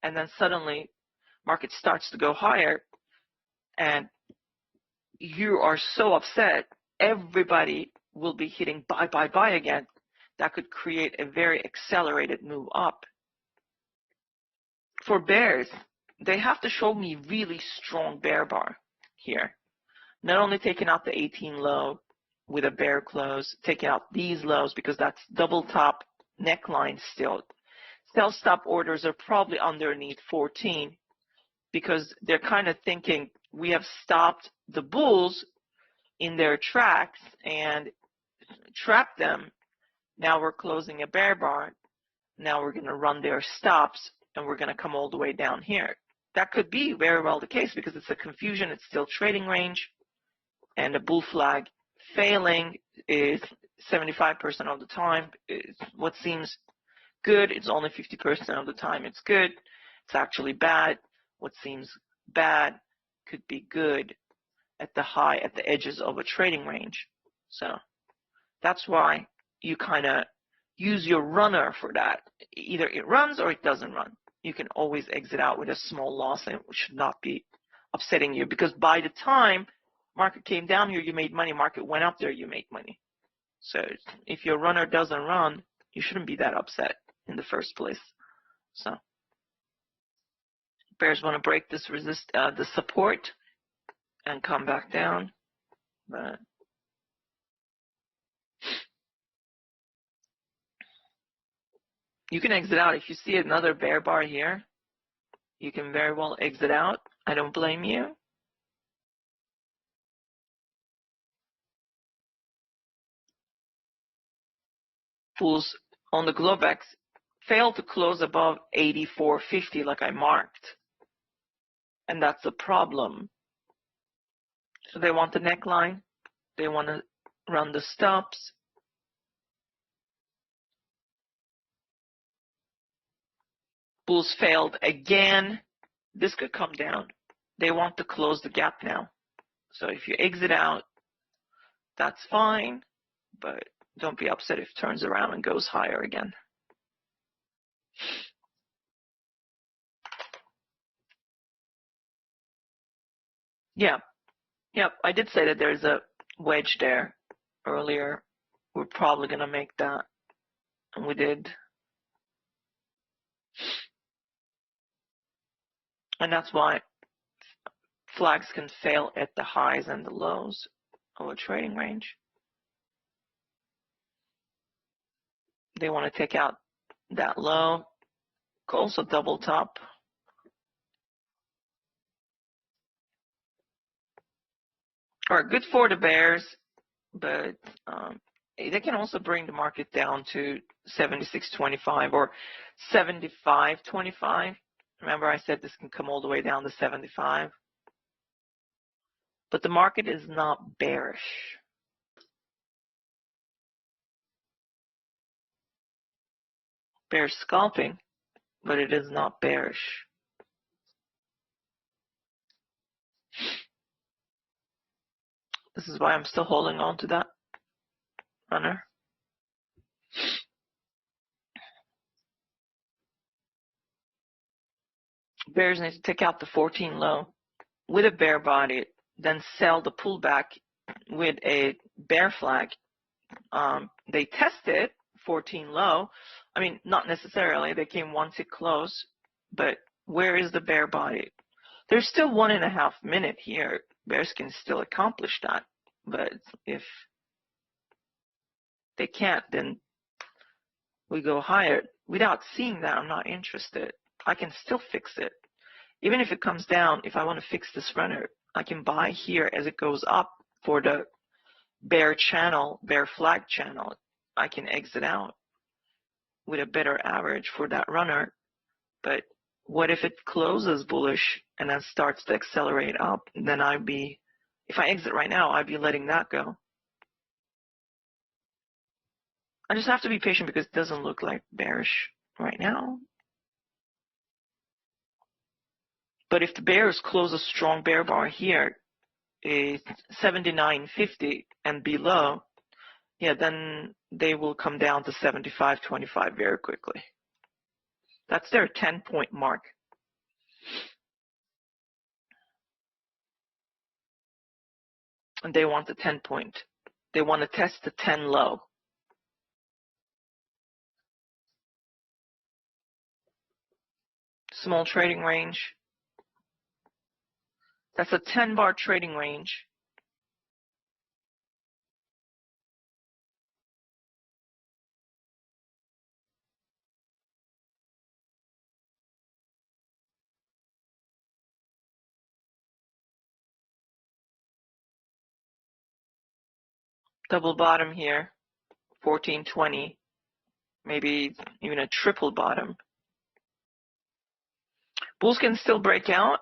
and then suddenly market starts to go higher, and you are so upset, everybody will be hitting buy, buy, buy again. That could create a very accelerated move up. For bears, they have to show me really strong bear bar here. Not only taking out the 18 low with a bear close, taking out these lows, because that's double top neckline still. Sell stop orders are probably underneath 14, because they're kind of thinking we have stopped the bulls in their tracks and trapped them. Now we're closing a bear bar. Now we're going to run their stops, and we're going to come all the way down here. That could be very well the case, because it's a confusion. It's still trading range, and a bull flag failing is 75% of the time. What seems good, it's only 50% of the time it's good. It's actually bad. What seems bad could be good at the high, at the edges of a trading range. So that's why you kind of use your runner for that. Either it runs or it doesn't run. You can always exit out with a small loss, and it should not be upsetting you, because by the time market came down here, you made money. Market went up there, you made money. So if your runner doesn't run, you shouldn't be that upset in the first place. So bears want to break this the support and come back down, but you can exit out. If you see another bear bar here, you can very well exit out. I don't blame you. Bulls on the Globex failed to close above 84.50 like I marked. And that's a problem. So they want the neckline. They want to run the stops. Bulls failed again. This could come down. They want to close the gap now. So if you exit out, that's fine, but don't be upset if it turns around and goes higher again. Yeah. Yep, I did say that there's a wedge there earlier. We're probably going to make that, and we did. And that's why flags can fail at the highs and the lows of a trading range. They want to take out that low, also double top. Are good for the bears, but they can also bring the market down to 76.25 or 75.25. Remember I said this can come all the way down to 75. But the market is not bearish. Bear scalping, but it is not bearish. This is why I'm still holding on to that runner. Bears need to take out the 14 low with a bear body, then sell the pullback with a bear flag. They tested 14 low. I mean, not necessarily. They came one tick close, but where is the bear body? There's still 1.5 minutes here. Bears can still accomplish that, but if they can't, then we go higher. Without seeing that, I'm not interested. I can still fix it. Even if it comes down, if I want to fix this runner, I can buy here as it goes up for the bear channel, bear flag channel. I can exit out with a better average for that runner. But what if it closes bullish and then starts to accelerate up? Then if I exit right now, I'd be letting that go. I just have to be patient because it doesn't look like bearish right now. But if the bears close a strong bear bar here, is 79.50 and below, yeah, then they will come down to 75.25 very quickly. That's their 10-point mark. And they want the 10-point. They want to test the 10 low. Small trading range. That's a 10-bar trading range. Double bottom here, 14.20, maybe even a triple bottom. Bulls can still break out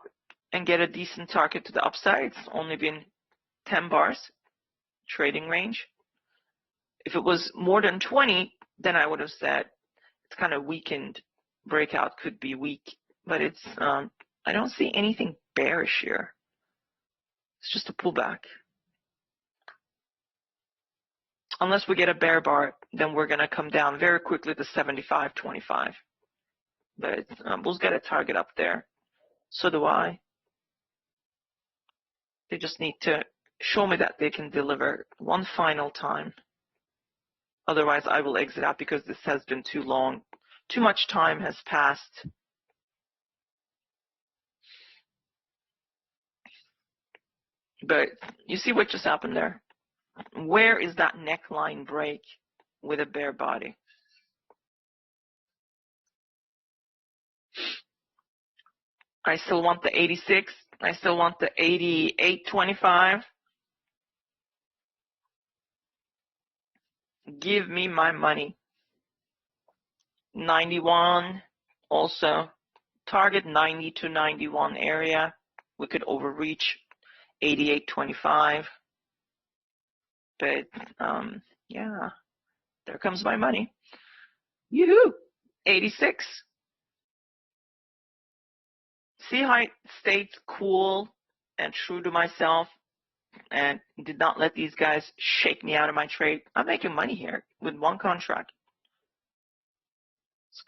and get a decent target to the upside. It's only been 10 bars trading range. If it was more than 20, then I would have said it's kind of weakened. Breakout could be weak, but it's I don't see anything bearish here. It's just a pullback. Unless we get a bear bar, then we're going to come down very quickly to 75.25. But Bulls got a target up there. So do I. They just need to show me that they can deliver one final time. Otherwise, I will exit out because this has been too long. Too much time has passed. But you see what just happened there? Where is that neckline break with a bear body? I still want the 86. I still want the 88.25. Give me my money. 91 also. Target 90 to 91 area. We could overreach 88.25. But yeah, there comes my money. Yoo-hoo! 86. See how I stayed cool and true to myself and did not let these guys shake me out of my trade. I'm making money here with one contract. It's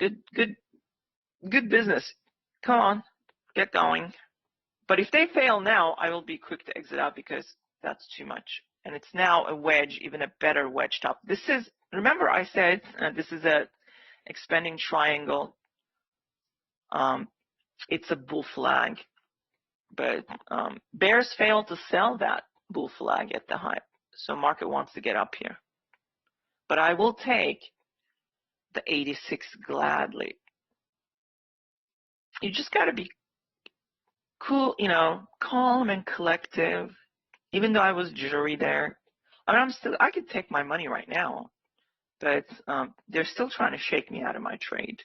good business. Come on, get going. But if they fail now, I will be quick to exit out because that's too much. And it's now a wedge, even a better wedge top. This is, remember I said this is a expanding triangle. It's a bull flag. But bears failed to sell that bull flag at the high. So market wants to get up here. But I will take the 86 gladly. You just got to be cool, you know, calm and collective. Even though I was jittery there, I mean, I could take my money right now, but they're still trying to shake me out of my trade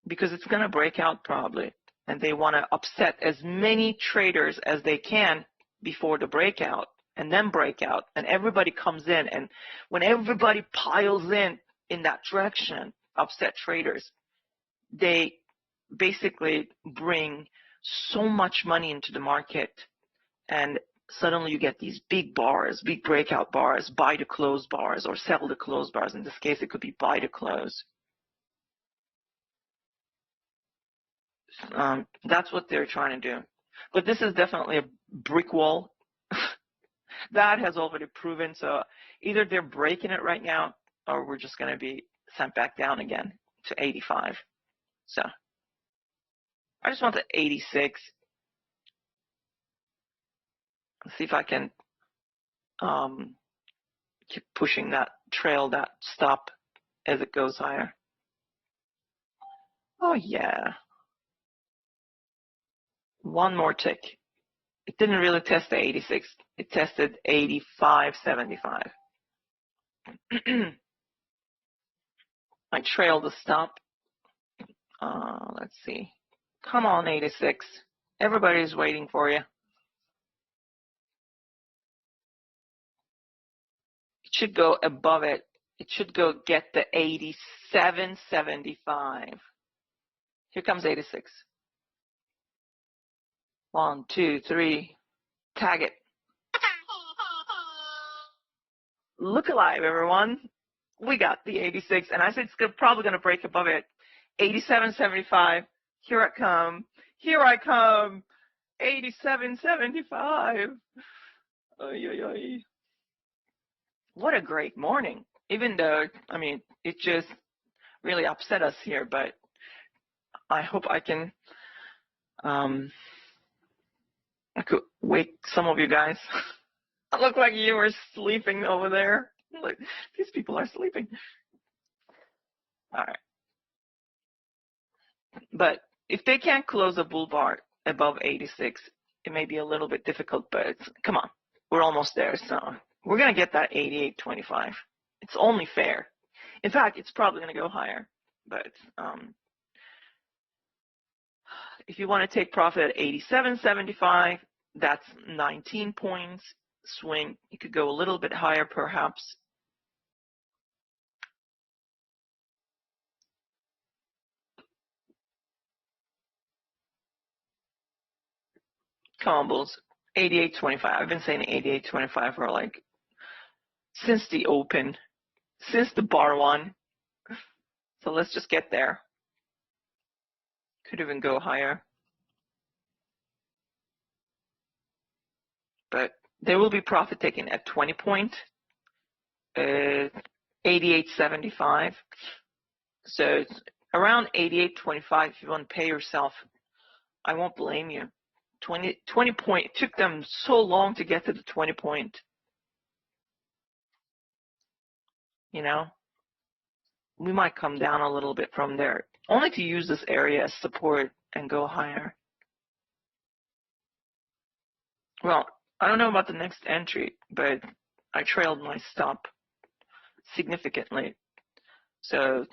because it's going to break out probably, and they want to upset as many traders as they can before the breakout, and then break out, and everybody comes in, and when everybody piles in that direction, upset traders, they basically bring so much money into the market, and suddenly you get these big bars, big breakout bars, buy to close bars, or sell to close bars. In this case, it could be buy to close. That's what they're trying to do. But this is definitely a brick wall. That has already proven. So either they're breaking it right now, or we're just going to be sent back down again to 85. So I just want the 86. Let's see if I can keep pushing that trail, that stop as it goes higher. Oh yeah. One more tick. It didn't really test the 86. It tested 85.75. I trailed the stop. Let's see. Come on, 86. Everybody's waiting for you. It should go above it. It should go get the 87.75. Here comes 86. 1, 2, 3. Tag it. Look alive, everyone. We got the 86, and I said it's probably going to break above it. 87.75. Here I come. Here I come. 87.75. Oy, oy, oy. What a great morning. Even though, I mean, it just really upset us here, but I hope I can I could wake some of you guys. I look like you were sleeping over there. Like, these people are sleeping. All right. But if they can't close a bull bar above 86, it may be a little bit difficult, but come on. We're almost there. So we're going to get that 88.25. It's only fair. In fact, it's probably going to go higher. But if you want to take profit at 87.75, that's 19 points swing. You could go a little bit higher, perhaps. Come on, bulls. 88.25. I've been saying 88.25 for like since the open, since the bar one. So let's just get there. Could even go higher. But there will be profit taken at 20 point, 88.75. So it's around 88.25 if you want to pay yourself. I won't blame you. 20 point, it took them so long to get to the 20 point. You know, we might come down a little bit from there, only to use this area as support and go higher. Well, I don't know about the next entry, but I trailed my stop significantly. So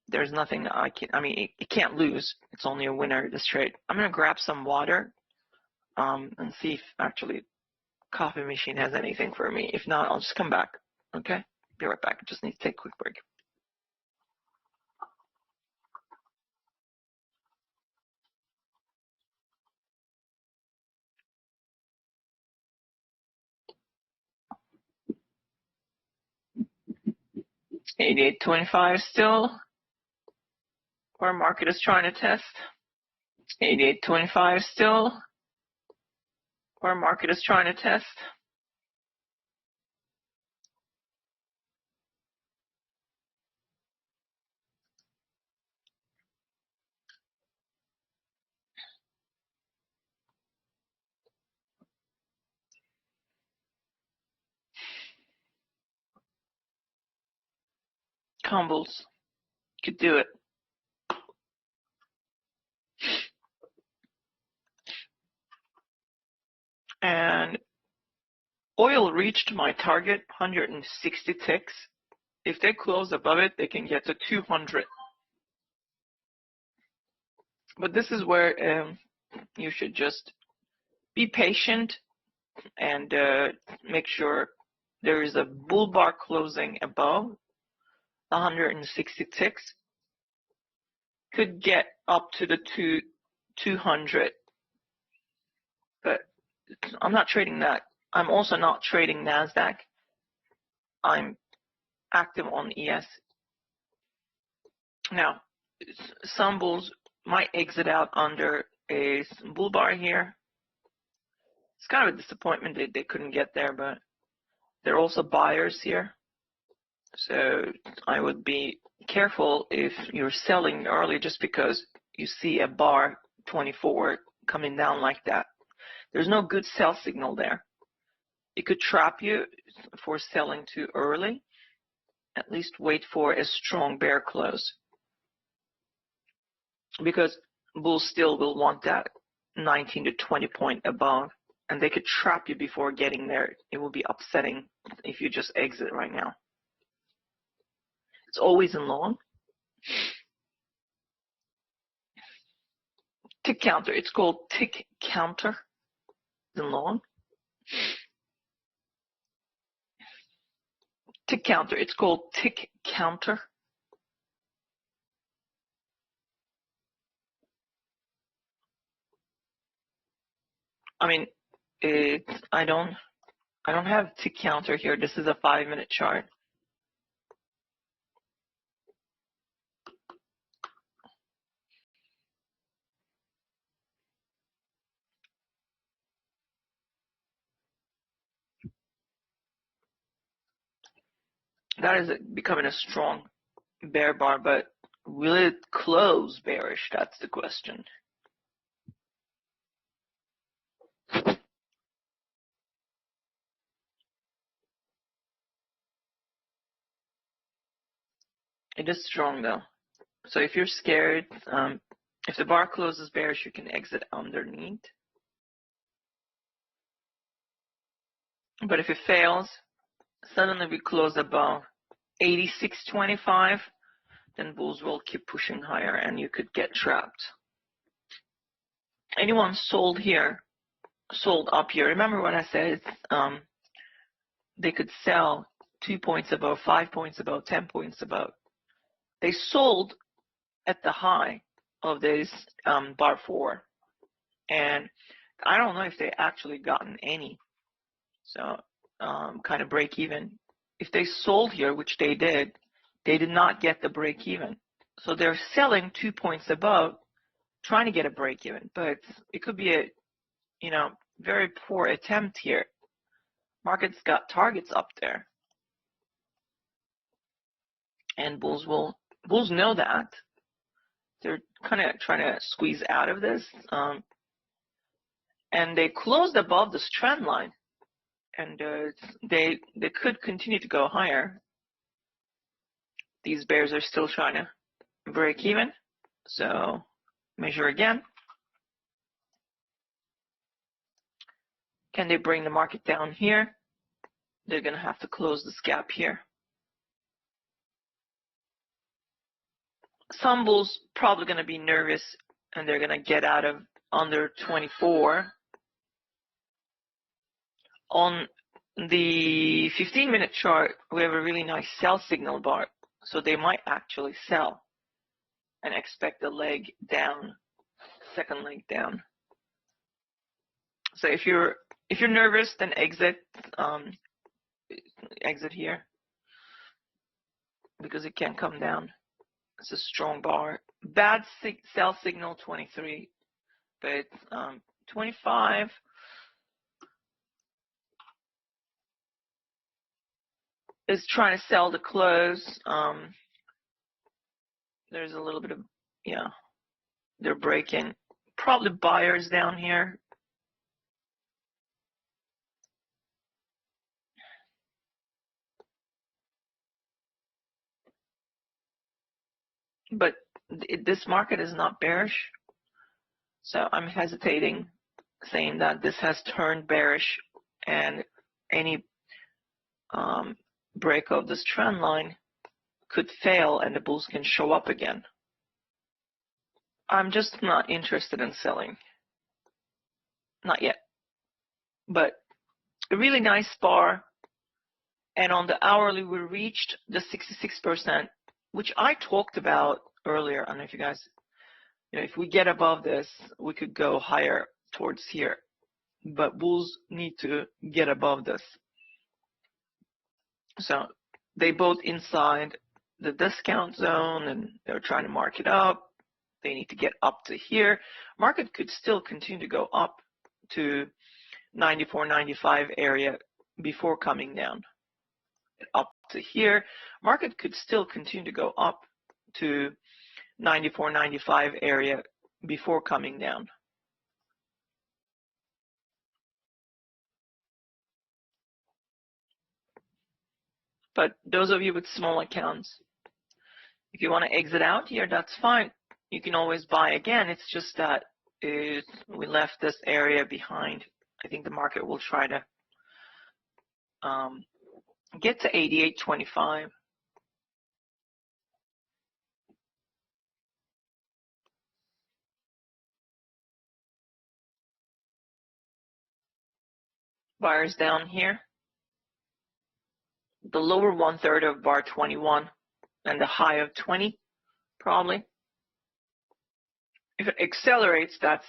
there's nothing that I can, I mean, it can't lose. It's only a winner this trade. I'm going to grab some water and see if actually coffee machine has anything for me. If not, I'll just come back. Okay? Be right back. I just need to take a quick break. $88.25 still. Our market is trying to test. $88.25 still. Our market is trying to test. Come on, bulls. Could do it. And oil reached my target, 160 ticks. If they close above it, they can get to 200. But this is where you should just be patient and make sure there is a bull bar closing above 160 ticks. Could get up to the 200. But I'm not trading that. I'm also not trading NASDAQ. I'm active on ES. Now, some bulls might exit out under a bull bar here. It's kind of a disappointment that they couldn't get there, but there are also buyers here. So I would be careful if you're selling early just because you see a bar 24 coming down like that. There's no good sell signal there. It could trap you for selling too early. At least wait for a strong bear close. Because bulls still will want that 19 to 20 point above. And they could trap you before getting there. It will be upsetting if you just exit right now. It's always in long. Tick counter. It's called tick counter in long. Tick counter. It's called tick counter. I mean, I don't have tick counter here. This is a 5-minute chart. That is becoming a strong bear bar, but will it close bearish? That's the question. It is strong though. So if you're scared, if the bar closes bearish, you can exit underneath. But if it fails, suddenly we close above 86.25, then bulls will keep pushing higher and you could get trapped. Anyone sold here, sold up here, remember what I said, they could sell 2 points above, 5 points above, 10 points above. They sold at the high of this bar 4, and I don't know if they actually gotten any. So kind of break even. If they sold here, which they did not get the break even. So they're selling 2 points above, trying to get a break even, but it could be a very poor attempt here. Market's got targets up there, and bulls know that. They're kind of trying to squeeze out of this, and they closed above this trend line, and they could continue to go higher. These bears are still trying to break even, so measure again. Can they bring the market down here? They're going to have to close this gap here. Some bulls probably going to be nervous and they're going to get out of under 24. On the 15-minute chart, we have a really nice sell signal bar, so they might actually sell and expect a leg down, second leg down. So if you're nervous, then exit here because it can come down. It's a strong bar. Bad sell signal 23, but 25 is trying to sell the close. There's a little bit of, they're breaking. Probably buyers down here. But this market is not bearish, so I'm hesitating, saying that this has turned bearish, and any break of this trend line could fail and the bulls can show up again. I'm just not interested in selling. Not yet. But a really nice bar. And on the hourly, we reached the 66%, which I talked about earlier. I don't know if you guys, if we get above this, we could go higher towards here. But bulls need to get above this. So they both inside the discount zone, and they're trying to mark it up. They need to get up to here. Market could still continue to go up to 94.95 area before coming down. Up to here. Market could still continue to go up to 94.95 area before coming down. But those of you with small accounts, if you want to exit out here, that's fine. You can always buy again. It's just that we left this area behind. I think the market will try to get to 88.25. Buyers down here. The lower 1/3 of bar 21 and the high of 20, probably. If it accelerates, that's,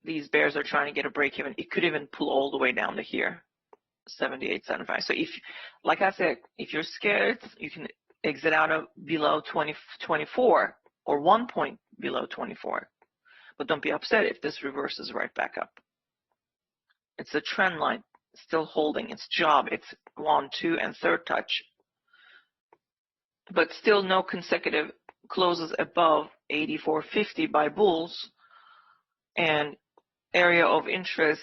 these bears are trying to get a break even. It could even pull all the way down to here, 78.75. So if, like I said, if you're scared, you can exit out of below 24 or 1 point below 24. But don't be upset if this reverses right back up. It's a trend line still holding its job. It's 1, 2, and third touch. But still no consecutive closes above 84.50 by bulls, and area of interest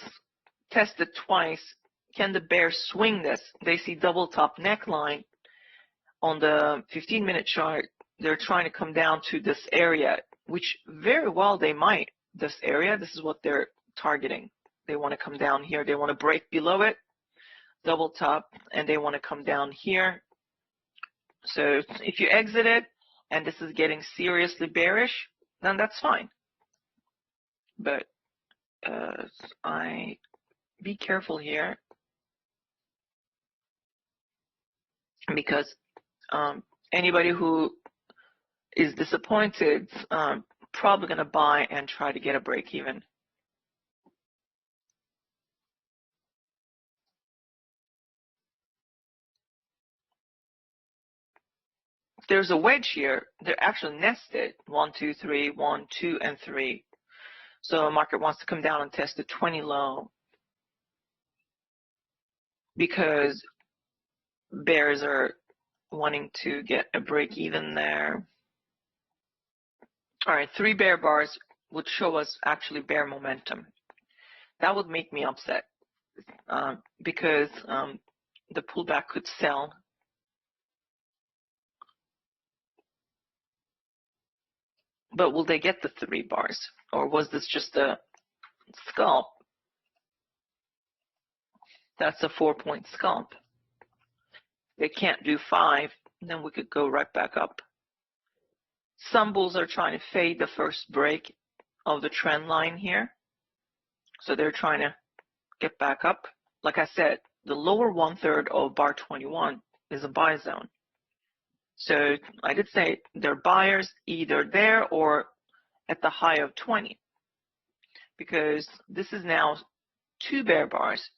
tested twice. Can the bears swing this? They see double top neckline on the 15-minute chart. They're trying to come down to this area, which very well they might. This area, this is what they're targeting. They want to come down here. They want to break below it, double top, and they want to come down here. So if you exit it and this is getting seriously bearish, then that's fine. But be careful here, because anybody who is disappointed probably going to buy and try to get a break even. There's a wedge here. They're actually nested 1, 2, 3, 1, 2, and 3. So the market wants to come down and test the 20 low because bears are wanting to get a break even there. All right, 3 bear bars would show us actually bear momentum. That would make me upset because the pullback could sell. But will they get the 3 bars? Or was this just a scalp? That's a 4-point scalp. They can't do 5, then we could go right back up. Some bulls are trying to fade the first break of the trend line here. So they're trying to get back up. Like I said, the lower 1/3 of bar 21 is a buy zone. So I did say they're buyers either there or at the high of 20, because this is now 2 bear bars.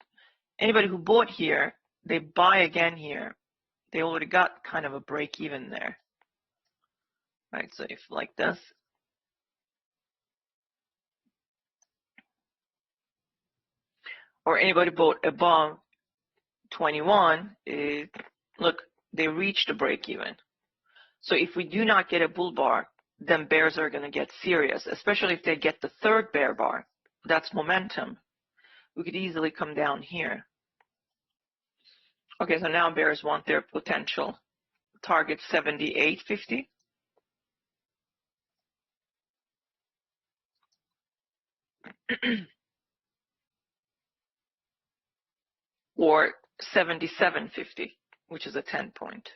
Anybody who bought here, they buy again here. They already got kind of a break even there. Right, so if like this, or anybody bought above 21, look, they reached a break even. So if we do not get a bull bar, then bears are going to get serious, especially if they get the 3rd bear bar. That's momentum. We could easily come down here. Okay, so now bears want their potential target 78.50. or 77.50, which is a 10 point.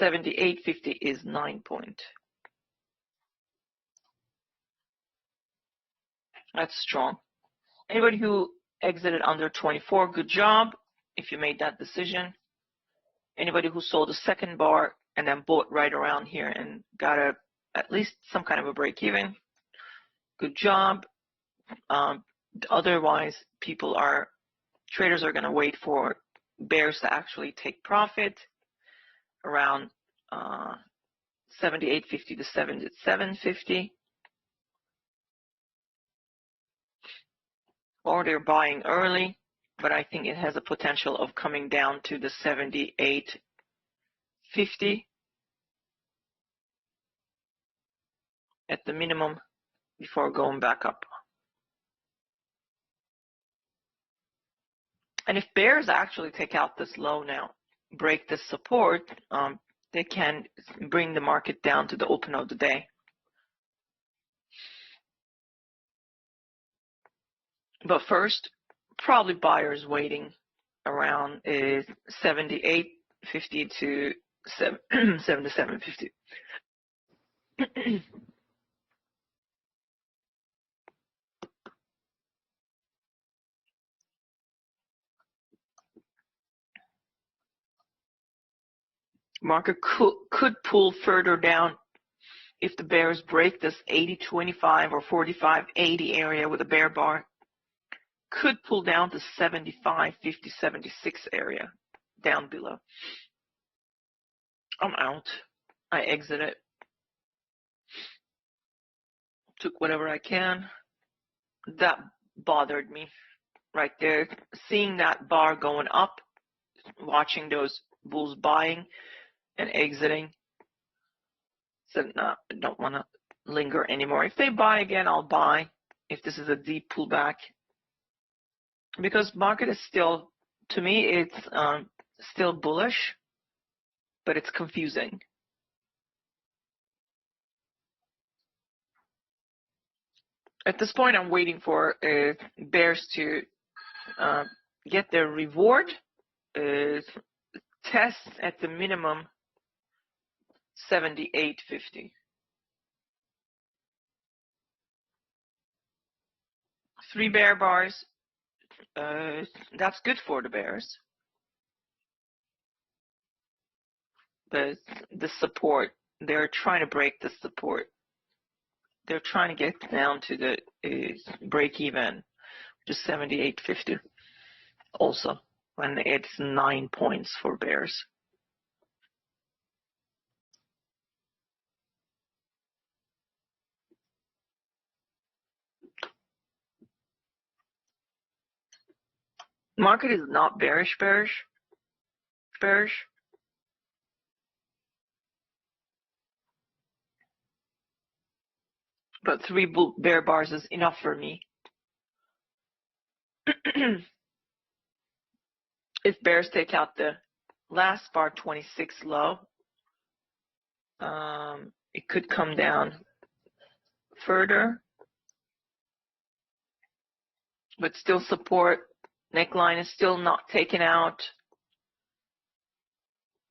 78.50 is 9 point. That's strong. Anybody who exited under 24, good job if you made that decision. Anybody who sold the second bar and then bought right around here and got at least some kind of a break even, good job. Otherwise, traders are going to wait for bears to actually take profit around 78.50 to 77.50. Or they're buying early, but I think it has a potential of coming down to the 78.50 at the minimum before going back up. And if bears actually take out this low now, break this support, they can bring the market down to the open of the day. But first, probably buyers waiting around is 78.50 to 77.50. Market could pull further down if the bears break this 80.25 or 45.80 area with a bear bar. Could pull down to 75.50, 76 area down below. I'm out. I exited. Took whatever I can. That bothered me right there. Seeing that bar going up, watching those bulls buying and exiting. Said, no, I don't want to linger anymore. If they buy again, I'll buy. If this is a deep pullback. Because market is still, to me, it's still bullish, but it's confusing. At this point, I'm waiting for bears to get their reward, test at the minimum 78.50. 3 bear bars, that's good for the bears. But the support, they're trying to break the support. They're trying to get down to the break even, which is 78.50 also, when it's 9 points for bears. Market is not bearish. But 3 bear bars is enough for me. If bears take out the last bar 26 low, it could come down further, but still support. Neckline is still not taken out,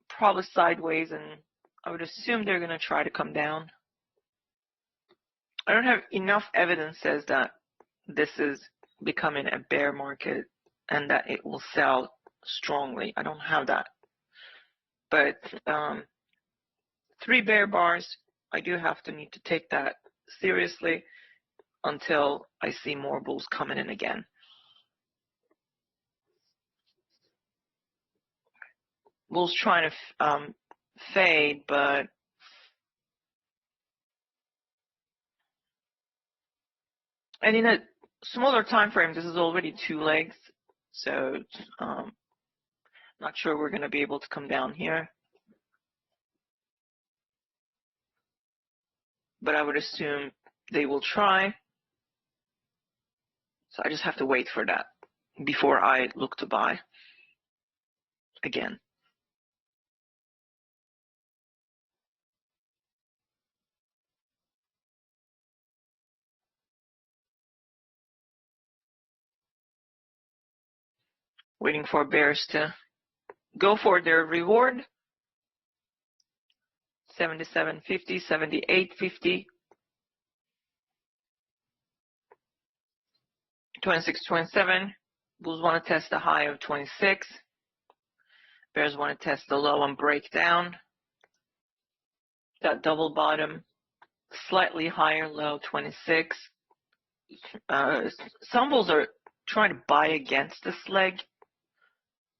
probably sideways, and I would assume they're going to try to come down. I don't have enough evidence says that this is becoming a bear market and that it will sell strongly. I don't have that. But 3 bear bars, I do have to need to take that seriously until I see more bulls coming in again. Bulls trying to fade, but and in a smaller time frame, this is already 2 legs, so not sure we're going to be able to come down here. But I would assume they will try. So I just have to wait for that before I look to buy again. waiting for bears to go for their reward. 77.50, 78.50, 26.27. Bulls want to test the high of 26. Bears want to test the low and break down. That double bottom, slightly higher low, 26. Some bulls are trying to buy against this leg.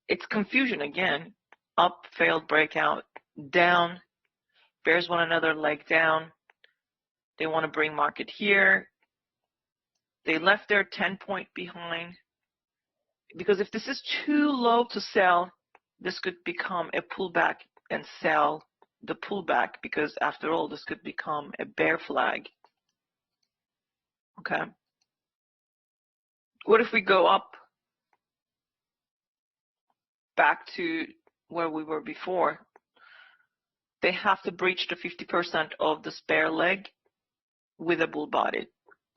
It's confusion again. Up, failed breakout, down. Bears want another leg down. They want to bring market here. They left their 10-point behind. Because if this is too low to sell, this could become a pullback and sell the pullback, because after all, this could become a bear flag. Okay. What if we go up back to where we were before? They have to breach the 50% of this bear leg with a bull body.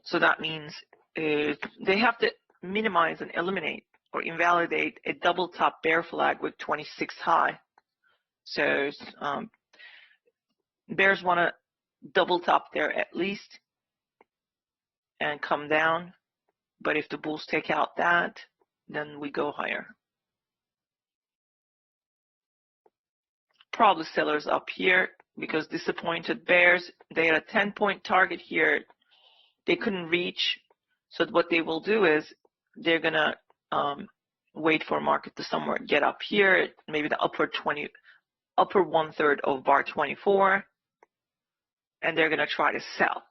So that means they have to minimize and eliminate or invalidate a double top bear flag with 26 high. So bears want to double top there at least and come down. But if the bulls take out that, then we go higher. Probably sellers up here because disappointed bears. They had a 10-point target here. They couldn't reach. So what they will do is they're going to wait for a market to somewhere get up here, maybe the upper 1/3 of bar 24. And they're going to try to sell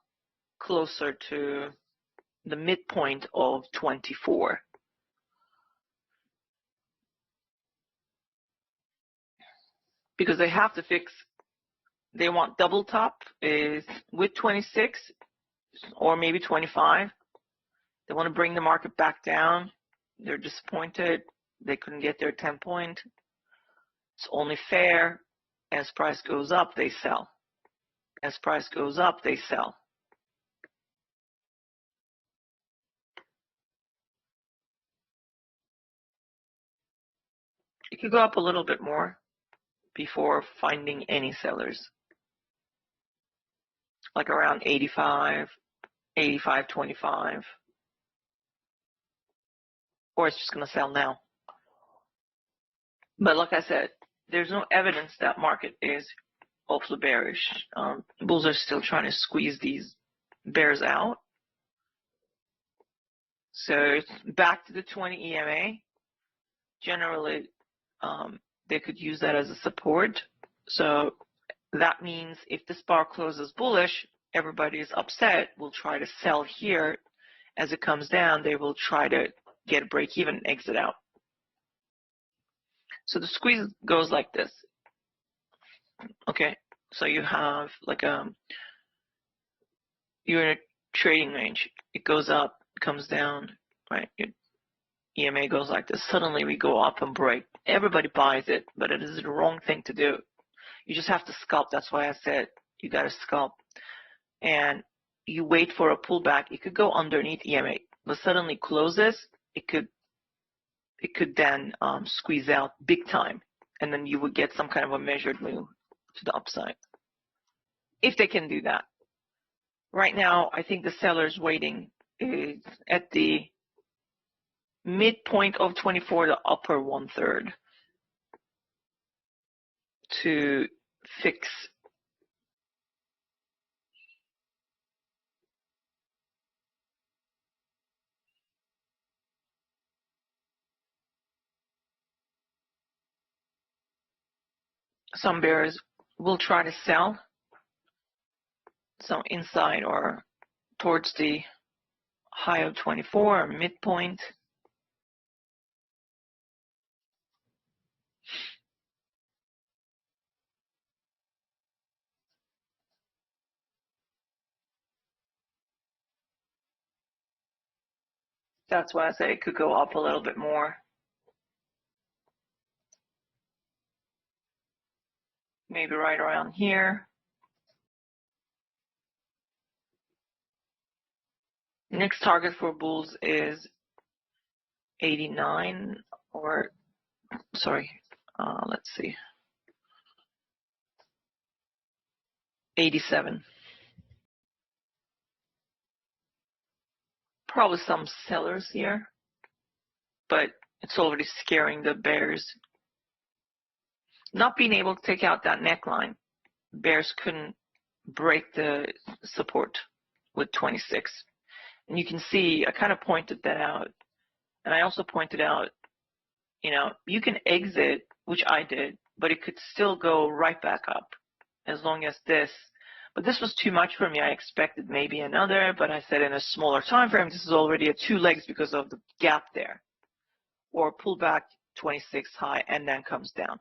closer to the midpoint of 24. Because they have to fix, they want double top is with 26 or maybe 25. They want to bring the market back down. They're disappointed. They couldn't get their 10-point. It's only fair. As price goes up, they sell. As price goes up, they sell. It could go up a little bit more before finding any sellers. Like around 85, 85.25. Or it's just going to sell now. But like I said, there's no evidence that market is awfully bearish. Bulls are still trying to squeeze these bears out. So back to the 20 EMA. Generally, they could use that as a support. So that means if this bar closes bullish, everybody is upset. Will try to sell here. As it comes down, they will try to get a break even and exit out. So the squeeze goes like this. Okay, so you have like you're in a trading range. It goes up, comes down, right? Your EMA goes like this. Suddenly we go up and break. Everybody buys it, but it is the wrong thing to do. You just have to scalp. That's why I said you got to scalp. And you wait for a pullback. It could go underneath EMA, but suddenly closes. It could then squeeze out big time, and then you would get some kind of a measured move to the upside. If they can do that. Right now, I think the seller's waiting is at the midpoint of 24, the upper 1/3 to fix. Some bears will try to sell some inside or towards the high of 24 or midpoint. That's why I say it could go up a little bit more. Maybe right around here. Next target for bulls is 89. or sorry, let's see, 87. Probably some sellers here, but it's already scaring the bears. Not being able to take out that neckline, bears couldn't break the support with 26. And you can see, I kind of pointed that out. And I also pointed out, you know, you can exit, which I did, but it could still go right back up as long as this. But this was too much for me. I expected maybe another, but I said in a smaller time frame, this is already a 2 legs because of the gap there. Or pull back 26 high and then comes down.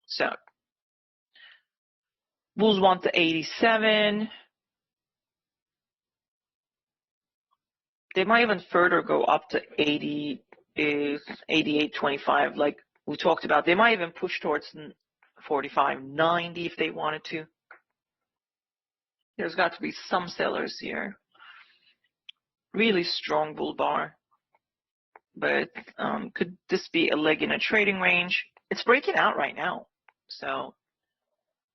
So bulls want the 87. They might even further go up to 80, 88.25, like we talked about. They might even push towards 45.90 if they wanted to. There's got to be some sellers here. Really strong bull bar. But could this be a leg in a trading range? It's breaking out right now. So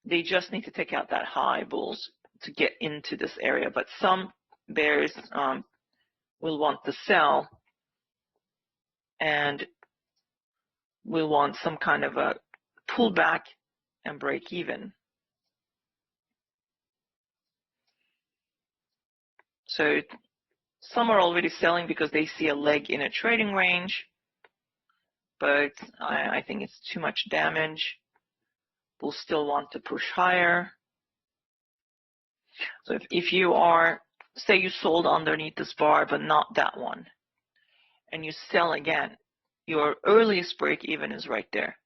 they just need to take out that high, bulls, to get into this area. But some bears will want to sell and will want some kind of a pullback and break even. So some are already selling because they see a leg in a trading range, but I think it's too much damage. We'll still want to push higher. So if you are, say you sold underneath this bar, but not that one, and you sell again, your earliest break even is right there.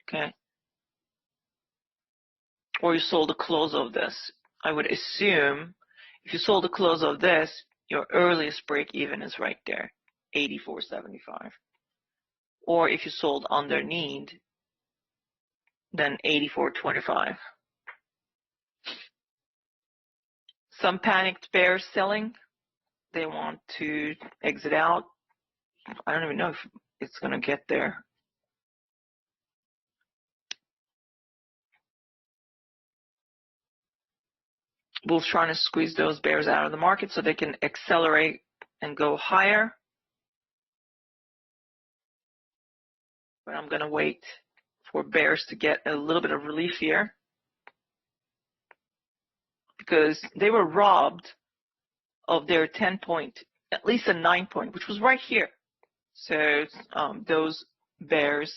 Okay? Or you sold the close of this. I would assume if you sold the close of this, your earliest break even is right there, 84.75. Or if you sold underneath, then 84.25. Some panicked bears selling. They want to exit out. I don't even know if it's going to get there. Bulls trying to squeeze those bears out of the market so they can accelerate and go higher. But I'm going to wait for bears to get a little bit of relief here, because they were robbed of their 10 point, at least a 9 point, which was right here. So those bears,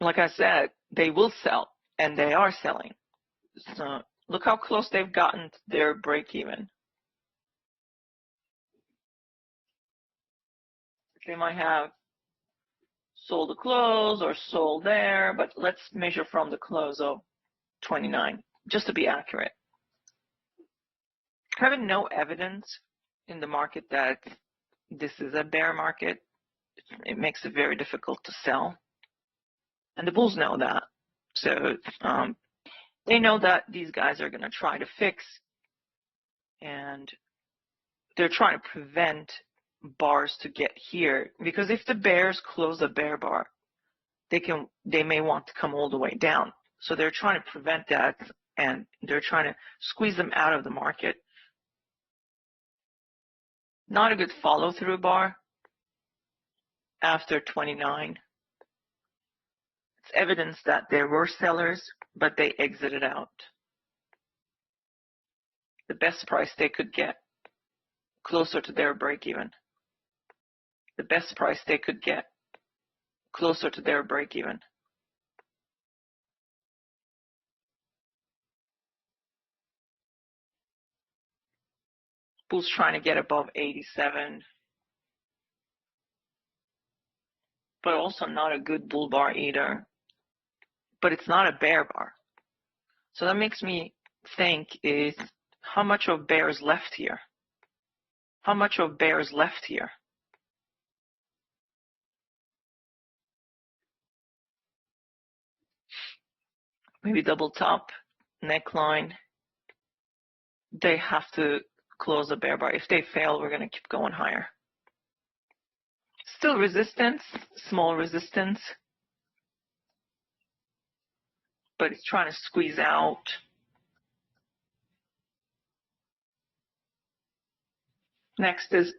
like I said, they will sell, and they are selling. So look how close they've gotten to their break even. They might have sold the close or sold there, but let's measure from the close of 29, just to be accurate. Having no evidence in the market that this is a bear market, it makes it very difficult to sell. And the bulls know that. So they know that these guys are going to try to fix, and they're trying to prevent bars to get here, because if the bears close a bear bar, they may want to come all the way down. So they're trying to prevent that, and they're trying to squeeze them out of the market. Not a good follow-through bar after 29. It's evidence that there were sellers, but they exited out. The best price they could get, closer to their break even. The best price they could get, closer to their break even. Bulls trying to get above 87, but also not a good bull bar either. But it's not a bear bar. So that makes me think, is how much of bears left here? How much of bears left here? Maybe double top, neckline. They have to close the bear bar. If they fail, we're going to keep going higher. Still resistance, small resistance, but it's trying to squeeze out. Next is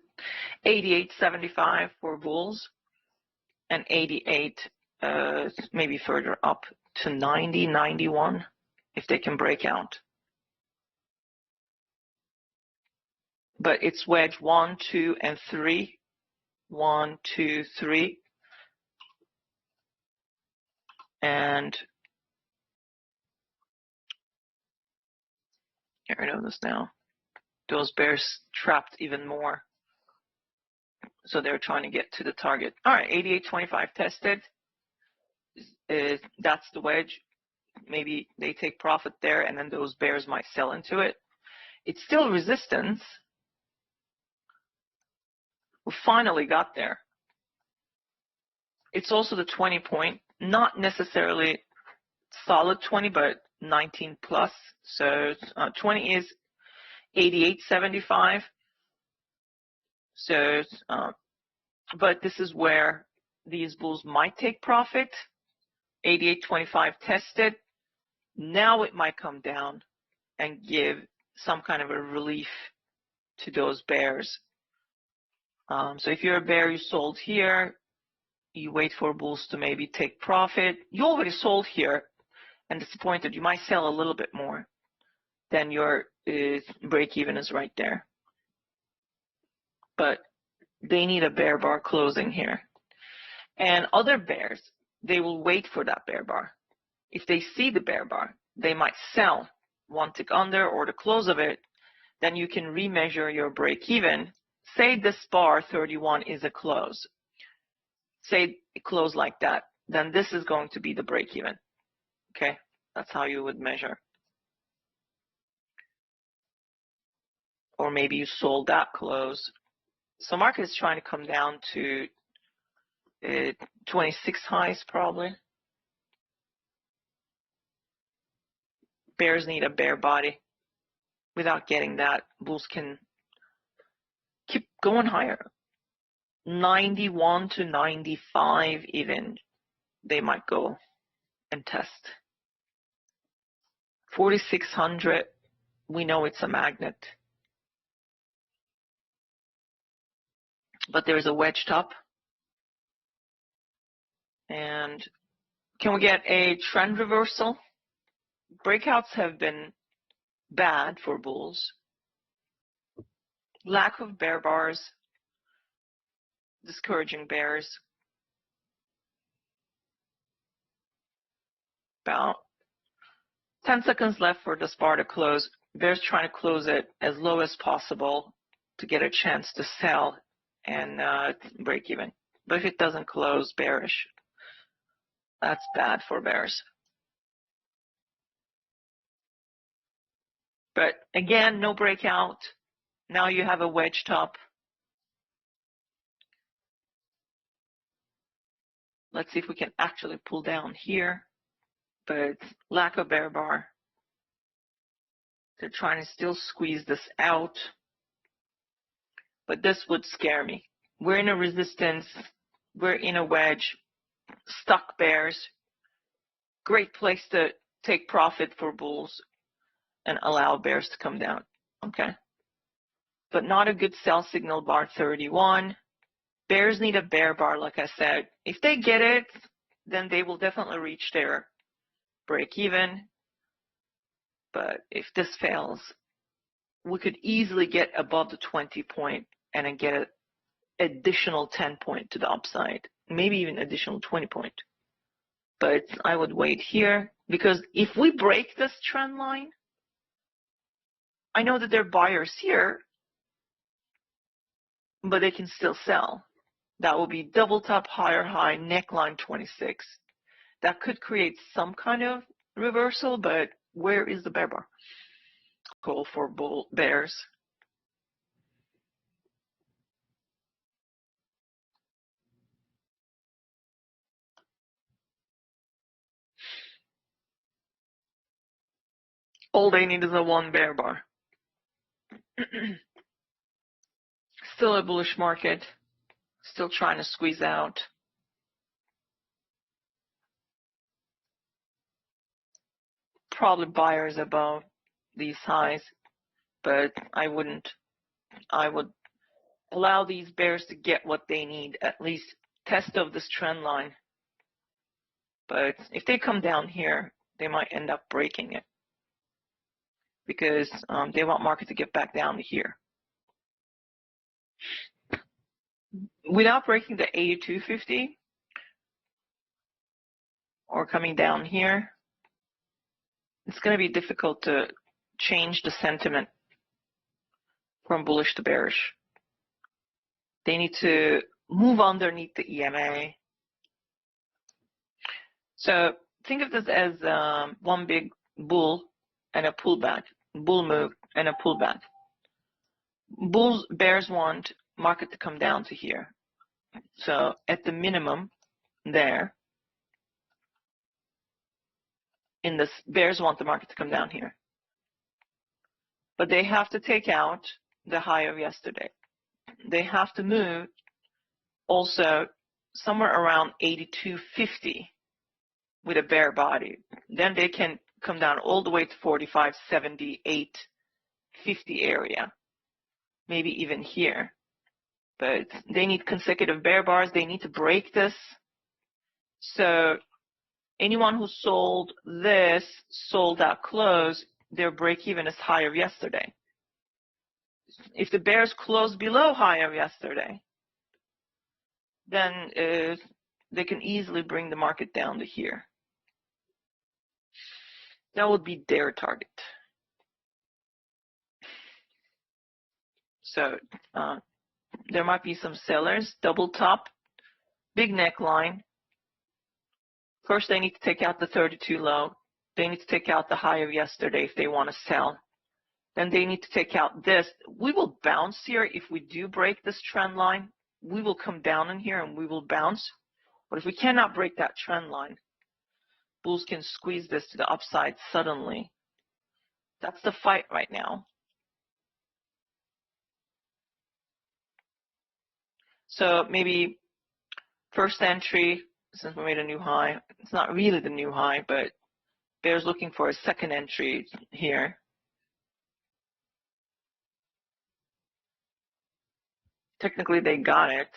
88.75 for bulls, and 88 maybe further up to 90, 91 if they can break out. But it's wedge 1, 2, and 3. 1, 2, 3. And here, I know this now. Those bears trapped even more. So they're trying to get to the target. All right, 88.25 tested. That's the wedge. Maybe they take profit there, and then those bears might sell into it. It's still resistance. We finally got there. It's also the 20 point, not necessarily solid 20, but 19 plus. So 20 is 88.75. So, but this is where these bulls might take profit. 88.25 tested. Now it might come down and give some kind of a relief to those bears. So if you're a bear, you sold here, you wait for bulls to maybe take profit. You already sold here and disappointed. You might sell a little bit more. Then your break even is right there. But they need a bear bar closing here. And other bears, they will wait for that bear bar. If they see the bear bar, they might sell one tick under or the close of it. Then you can remeasure your break even. Say this bar 31 is a close. Say it closed like that. Then this is going to be the break even. Okay, that's how you would measure. Or maybe you sold that close. So market is trying to come down to 26 highs probably. Bears need a bear body. Without getting that, bulls can keep going higher. 91 to 95 even, they might go and test. 4,600, we know it's a magnet. But there's a wedge top. And can we get a trend reversal? Breakouts have been bad for bulls. Lack of bear bars, discouraging bears. About 10 seconds left for this bar to close. Bears trying to close it as low as possible to get a chance to sell and break even. But if it doesn't close bearish, that's bad for bears. But again, no breakout. Now you have a wedge top. Let's see if we can actually pull down here. But lack of bear bar. They're trying to still squeeze this out. But this would scare me. We're in a resistance. We're in a wedge. Stuck bears. Great place to take profit for bulls and allow bears to come down. Okay. But not a good sell signal, bar 31. Bears need a bear bar, like I said. If they get it, then they will definitely reach their break even. But if this fails, we could easily get above the 20 point and then get an additional 10 point to the upside, maybe even additional 20 point. But I would wait here because if we break this trend line, I know that there are buyers here, but they can still sell. That will be double top, higher high, neckline 26. That could create some kind of reversal, but where is the bear bar? Call for bull bears. All they need is a one bear bar. Still a bullish market. Still trying to squeeze out. Probably buyers above these highs, but I wouldn't. I would allow these bears to get what they need, at least test of this trend line. But if they come down here, they might end up breaking it because they want market to get back down to here. Without breaking the 8250 or coming down here, it's going to be difficult to change the sentiment from bullish to bearish. They need to move underneath the EMA. So think of this as one big bull and a pullback, bull move and a pullback. Bears want market to come down to here. So at the minimum there, in this, bears want the market to come down here. But they have to take out the high of yesterday. They have to move also somewhere around 8250 with a bear body. Then they can come down all the way to 45, 78, 50 area, maybe even here. But they need consecutive bear bars. They need to break this. So anyone who sold this, sold at close, their break even is high of yesterday. If the bears close below high of yesterday, then they can easily bring the market down to here. That would be their target. So there might be some sellers, double top, big neckline. First, they need to take out the 32 low. They need to take out the high of yesterday if they want to sell. Then they need to take out this. We will bounce here. If we do break this trend line, we will come down in here and we will bounce. But if we cannot break that trend line, bulls can squeeze this to the upside suddenly. That's the fight right now. So maybe first entry, since we made a new high, it's not really the new high, but bears looking for a second entry here. Technically they got it,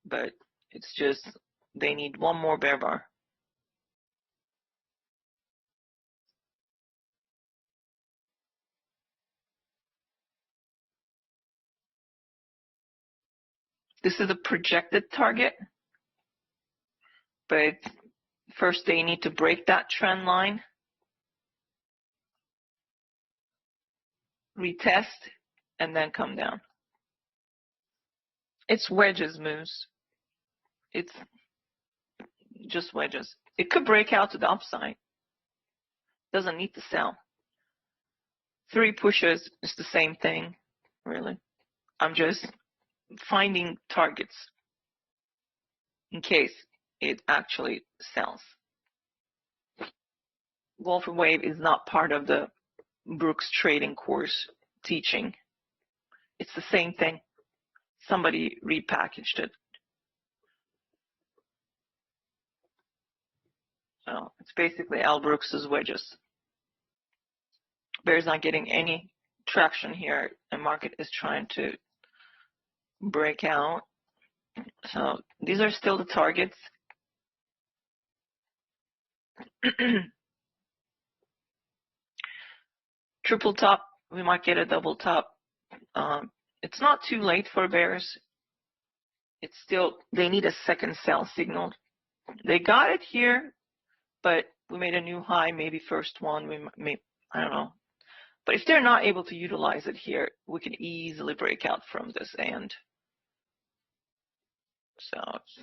but it's just they need one more bear bar. This is a projected target, but first they need to break that trend line, retest, and then come down. It's wedges moves. It's just wedges. It could break out to the upside. Doesn't need to sell. 3 pushes is the same thing, really. I'm just finding targets in case it actually sells. Wolf Wave is not part of the Brooks trading course teaching. It's the same thing. Somebody repackaged it. So it's basically Al Brooks's wedges. Bear's not getting any traction here. The market is trying to break out. So these are still the targets. Triple top, we might get a double top. It's not too late for bears. It's still, they need a second sell signal. They got it here, but we made a new high, maybe first one, we may, I don't know. But if they're not able to utilize it here, we can easily break out from this end. So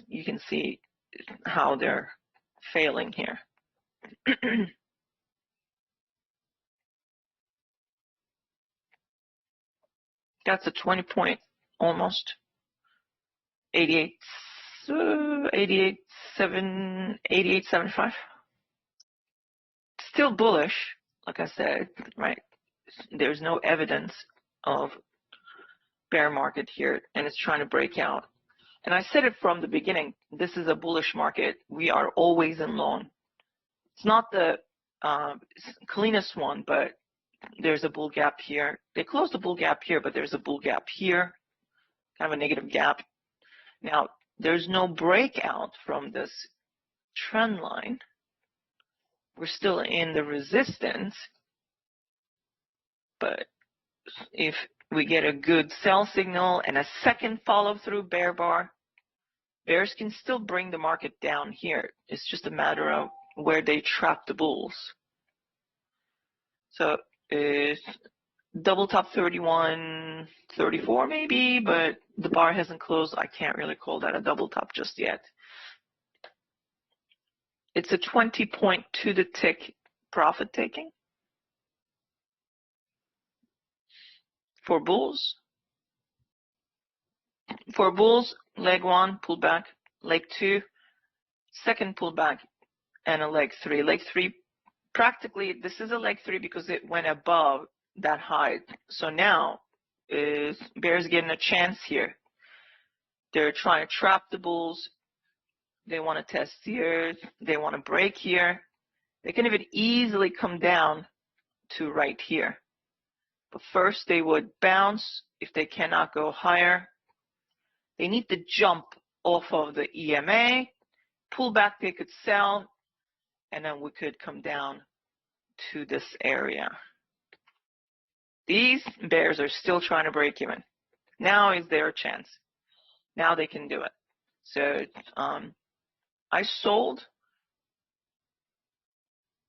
you can see how they're failing here. That's a 20-point almost. 88.75. Still bullish, like I said, right? There's no evidence of bear market here, and it's trying to break out. And I said it from the beginning, this is a bullish market. We are always in long. It's not the cleanest one, but there's a bull gap here. They closed the bull gap here, but there's a bull gap here, kind of a negative gap. Now, there's no breakout from this trend line. We're still in the resistance, but if we get a good sell signal and a second follow-through bear bar, bears can still bring the market down here. It's just a matter of where they trap the bulls. So it's double top 31.34 maybe, but the bar hasn't closed. I can't really call that a double top just yet. It's a 20 point to the tick profit taking for bulls. For bulls, leg 1, pull back, leg 2, second pullback, and a leg 3. Leg 3, practically, this is a leg 3 because it went above that high. So now, bears getting a chance here. They're trying to trap the bulls. They want to test here. They want to break here. They can even easily come down to right here. But first, they would bounce if they cannot go higher. They need to jump off of the EMA, pull back, they could sell, and then we could come down to this area. These bears are still trying to break even. Now is their chance. Now they can do it. So I sold,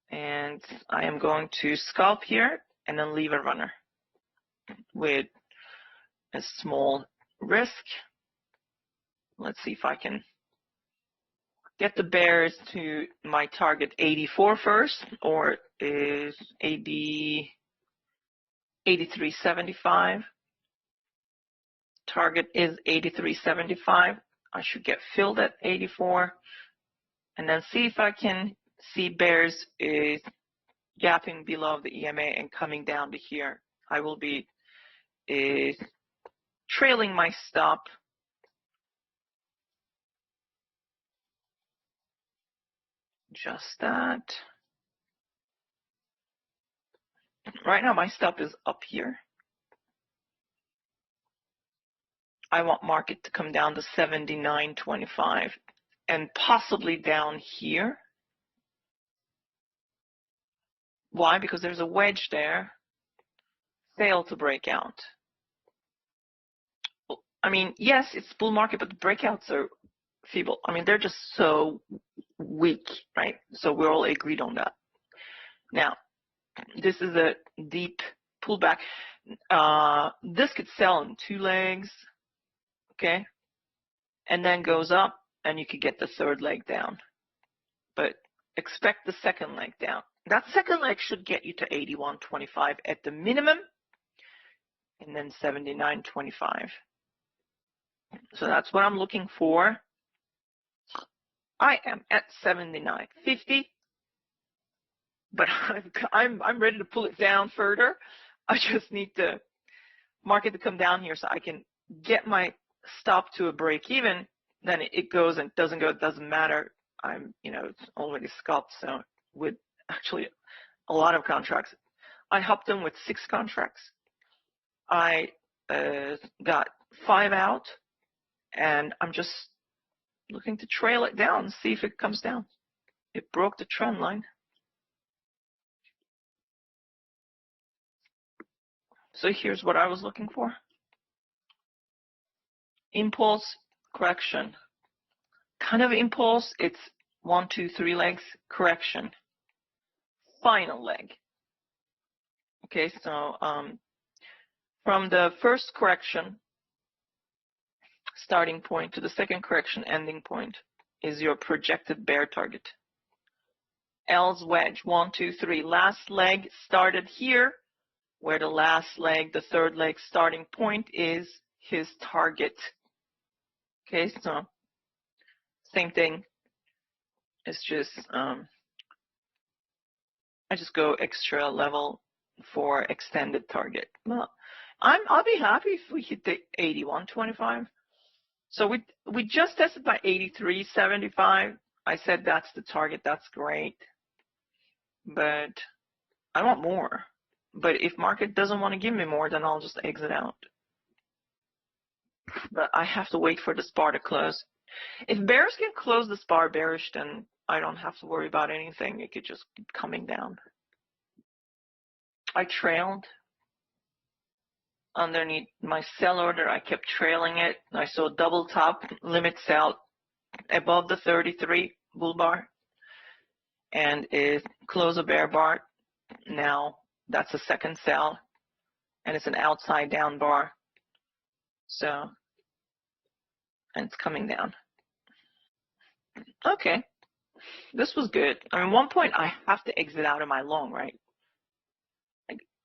and I am going to scalp here and then leave a runner with a small risk. Let's see if I can get the bears to my target 84 first, or is 83.75. Target is 83.75. I should get filled at 84, and then see if I can see bears is gapping below the EMA and coming down to here. I will be trailing my stop. Just that. Right now my stop is up here. I want market to come down to 79.25 and possibly down here. Why? Because there's a wedge there. Fail to break out. I mean, yes, it's bull market, but the breakouts are feeble. I mean, they're just so weak, right? So we're all agreed on that. Now, this is a deep pullback. This could sell in 2 legs, okay? And then goes up, and you could get the third leg down. But expect the second leg down. That second leg should get you to 81.25 at the minimum, and then 79.25. So that's what I'm looking for. I am at 79.50, but I'm ready to pull it down further. I just need the market to come down here so I can get my stop to a break even. Then it goes and doesn't go. It doesn't matter. It's already scalped. So with actually a lot of contracts, I helped them with 6 contracts. I got 5 out, and I'm just looking to trail it down, see if it comes down. It broke the trend line. So here's what I was looking for. Impulse, correction. Kind of impulse, it's 1, 2, 3 legs, correction. Final leg. Okay, so from the first correction, starting point, to the second correction, ending point, is your projected bear target. L's wedge, 1, 2, 3. Last leg started here, where the last leg, the third leg starting point is his target. Okay, so same thing. It's just I just go extra level for extended target. Well, I'll be happy if we hit the 81.25. So we just tested by 83.75. I said that's the target. That's great. But I want more. But if market doesn't want to give me more, then I'll just exit out. But I have to wait for this bar to close. If bears can close this bar bearish, then I don't have to worry about anything. It could just keep coming down. I trailed underneath my sell order. I kept trailing it. I saw double top limit sell above the 33 bull bar, and it closed a bear bar. Now that's a second sell, and it's an outside down bar. So, and it's coming down. Okay, this was good. I mean, one point I have to exit out of my long, right?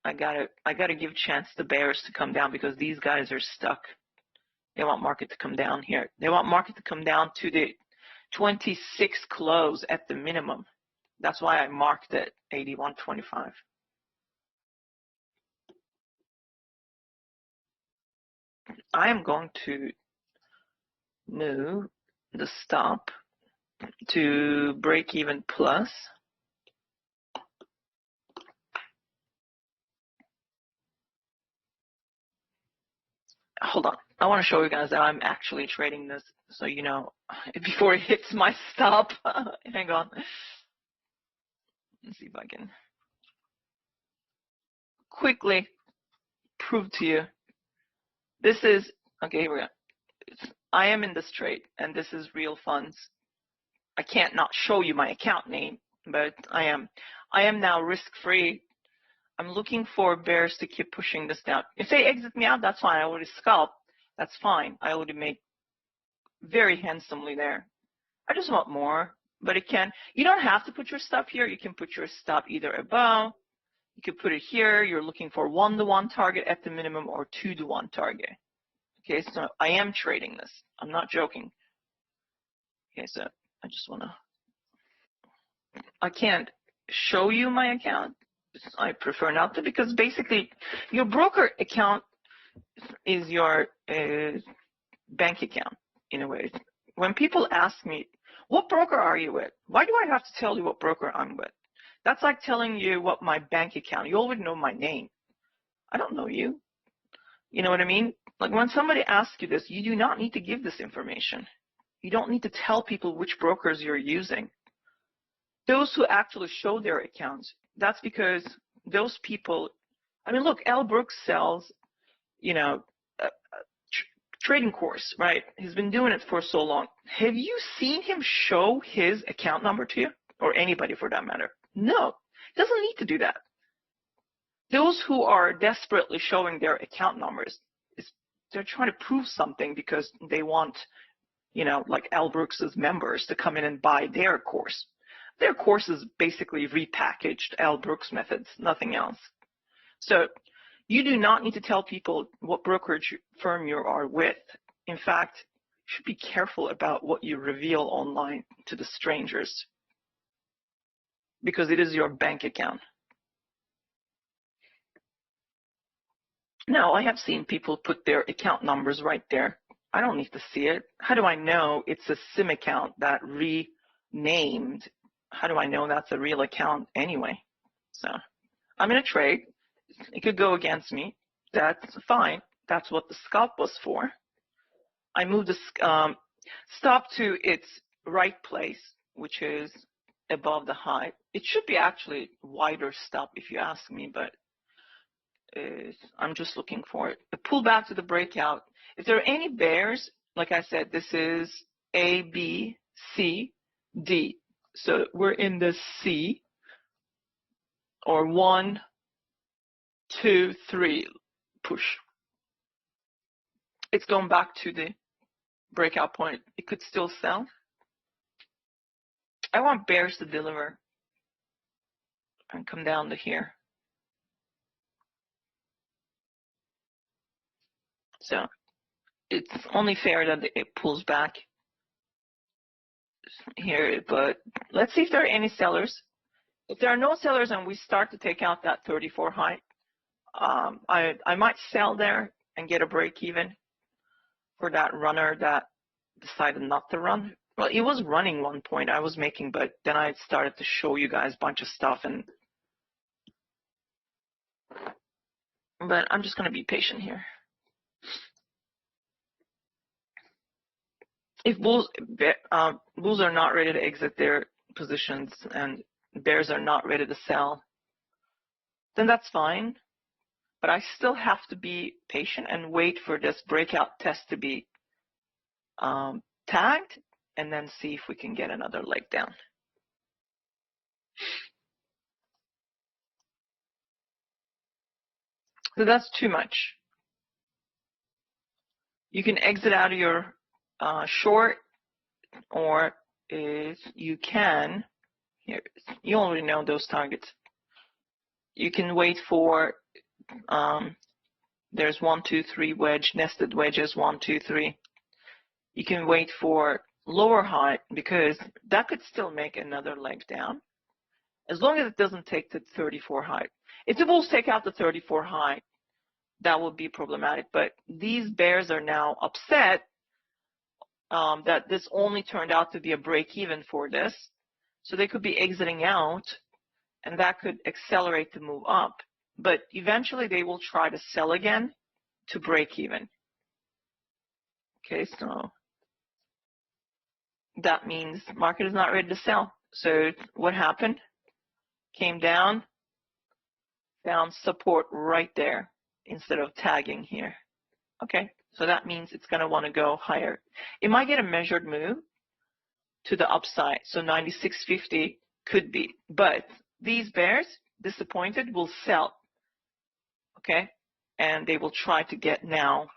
I gotta give chance to bears to come down because these guys are stuck. They want market to come down here. They want market to come down to the 26 close at the minimum. That's why I marked it 81.25. I am going to move the stop to break even plus. Hold on. I want to show you guys that I'm actually trading this, so you know, before it hits my stop. Hang on. Let's see if I can quickly prove to you. This is, okay, here we go. I am in this trade, and this is real funds. I can't not show you my account name, but I am. I am now risk-free. I'm looking for bears to keep pushing this down. If they exit me out, that's fine. I already scalped. That's fine. I already made very handsomely there. I just want more, but it can. You don't have to put your stop here. You can put your stop either above. You can put it here. You're looking for 1-to-1 target at the minimum or 2-to-1 target. Okay, so I am trading this. I'm not joking. Okay, so I just want to. I can't show you my account. I prefer not to, because basically your broker account is your bank account in a way. When people ask me, what broker are you with? Why do I have to tell you what broker I'm with? That's like telling you what my bank account. You already know my name. I don't know you. You know what I mean? Like when somebody asks you this, you do not need to give this information. You don't need to tell people which brokers you're using. Those who actually show their accounts, that's because those people, I mean, look, Al Brooks sells, you know, a trading course, right? He's been doing it for so long. Have you seen him show his account number to you? Or anybody for that matter? No, he doesn't need to do that. Those who are desperately showing their account numbers, they're trying to prove something because they want, you know, like Al Brooks's members to come in and buy their course. Their course is basically repackaged Al Brooks methods, nothing else. So you do not need to tell people what brokerage firm you are with. In fact, you should be careful about what you reveal online to the strangers, because it is your bank account. Now, I have seen people put their account numbers right there. I don't need to see it. How do I know it's a SIM account that renamed? How do I know that's a real account anyway? So I'm in a trade. It could go against me. That's fine. That's what the scalp was for. I moved the stop to its right place, which is above the high. It should be actually wider stop if you ask me, but I'm just looking for it. The pullback to the breakout. If there are any bears, like I said, this is A, B, C, D. So we're in the C, or 1, 2, 3 push. It's going back to the breakout point. It could still sell. I want bears to deliver and come down to here. So it's only fair that it pulls back here, but let's see if there are any sellers. If there are no sellers and we start to take out that 34 high, I might sell there and get a break even for that runner that decided not to run. Well, it was running one point I was making, but then I started to show you guys a bunch of stuff, but I'm just going to be patient here. If bulls are not ready to exit their positions and bears are not ready to sell, then that's fine. But I still have to be patient and wait for this breakout test to be tagged, and then see if we can get another leg down. So that's too much. You can exit out of your short, or you can, here, you already know those targets. You can wait for, there's 1, 2, 3 wedge, nested wedges, 1, 2, 3. You can wait for lower high, because that could still make another leg down, as long as it doesn't take the 34 high. If the bulls take out the 34 high, that would be problematic. But these bears are now upset that this only turned out to be a break even for this. So they could be exiting out, and that could accelerate the move up. But eventually they will try to sell again to break even. Okay, so that means the market is not ready to sell. So what happened? Came down, found support right there instead of tagging here. Okay, so that means it's going to want to go higher. It might get a measured move to the upside, so 96.50 could be. But these bears, disappointed, will sell. Okay, and they will try to get now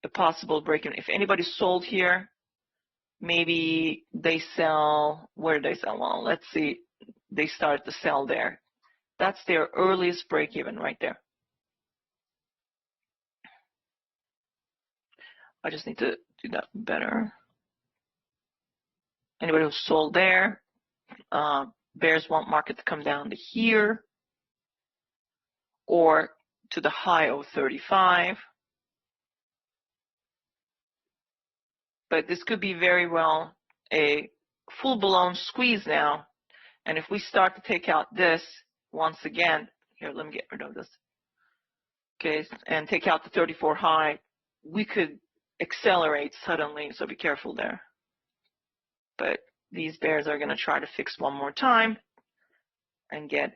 a possible break-even. If anybody sold here, maybe they sell, where did they sell? Well, let's see, they started to sell there. That's their earliest break-even right there. I just need to do that better. Anybody who sold there, bears want market to come down to here or to the high of 35. But this could be very well a full-blown squeeze now. And if we start to take out this once again, here, let me get rid of this. Okay, and take out the 34 high, we could accelerate suddenly, so be careful there. But these bears are going to try to fix one more time and get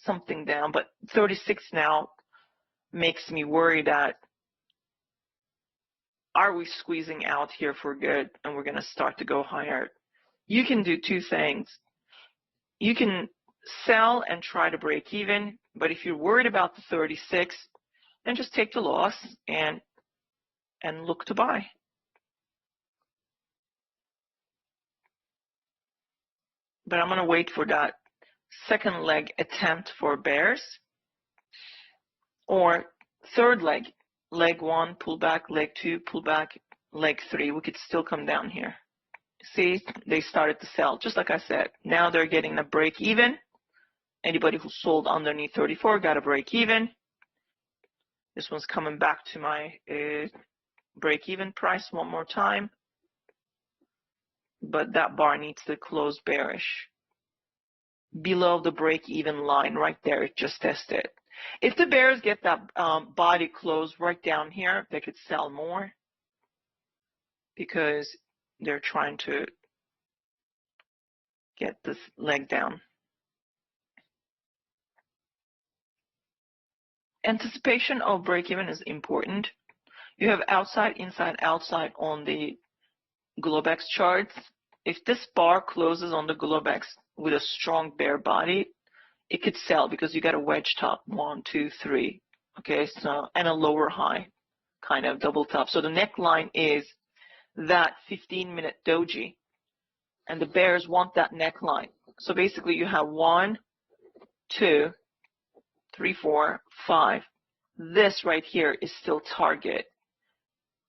something down. But 36 now makes me worry that, are we squeezing out here for good and we're going to start to go higher? You can do two things. You can sell and try to break even, but if you're worried about the 36, then just take the loss and look to buy. But I'm going to wait for that second leg attempt for bears, or third leg, leg 1, pull back, leg 2, pull back, leg 3. We could still come down here. See, they started to sell, just like I said. Now they're getting a break even. Anybody who sold underneath 34 got a break even. This one's coming back to my break even price one more time. But that bar needs to close bearish. Below the break even line right there, it just tested. If the bears get that body closed right down here, they could sell more because they're trying to get this leg down. Anticipation of break-even is important. You have outside, inside, outside on the Globex charts. If this bar closes on the Globex with a strong bear body, it could sell because you got a wedge top, 1, 2, 3. Okay, so, and a lower high, kind of double top. So the neckline is that 15-minute doji, and the bears want that neckline. So basically you have 1, 2, 3, 4, 5. This right here is still target.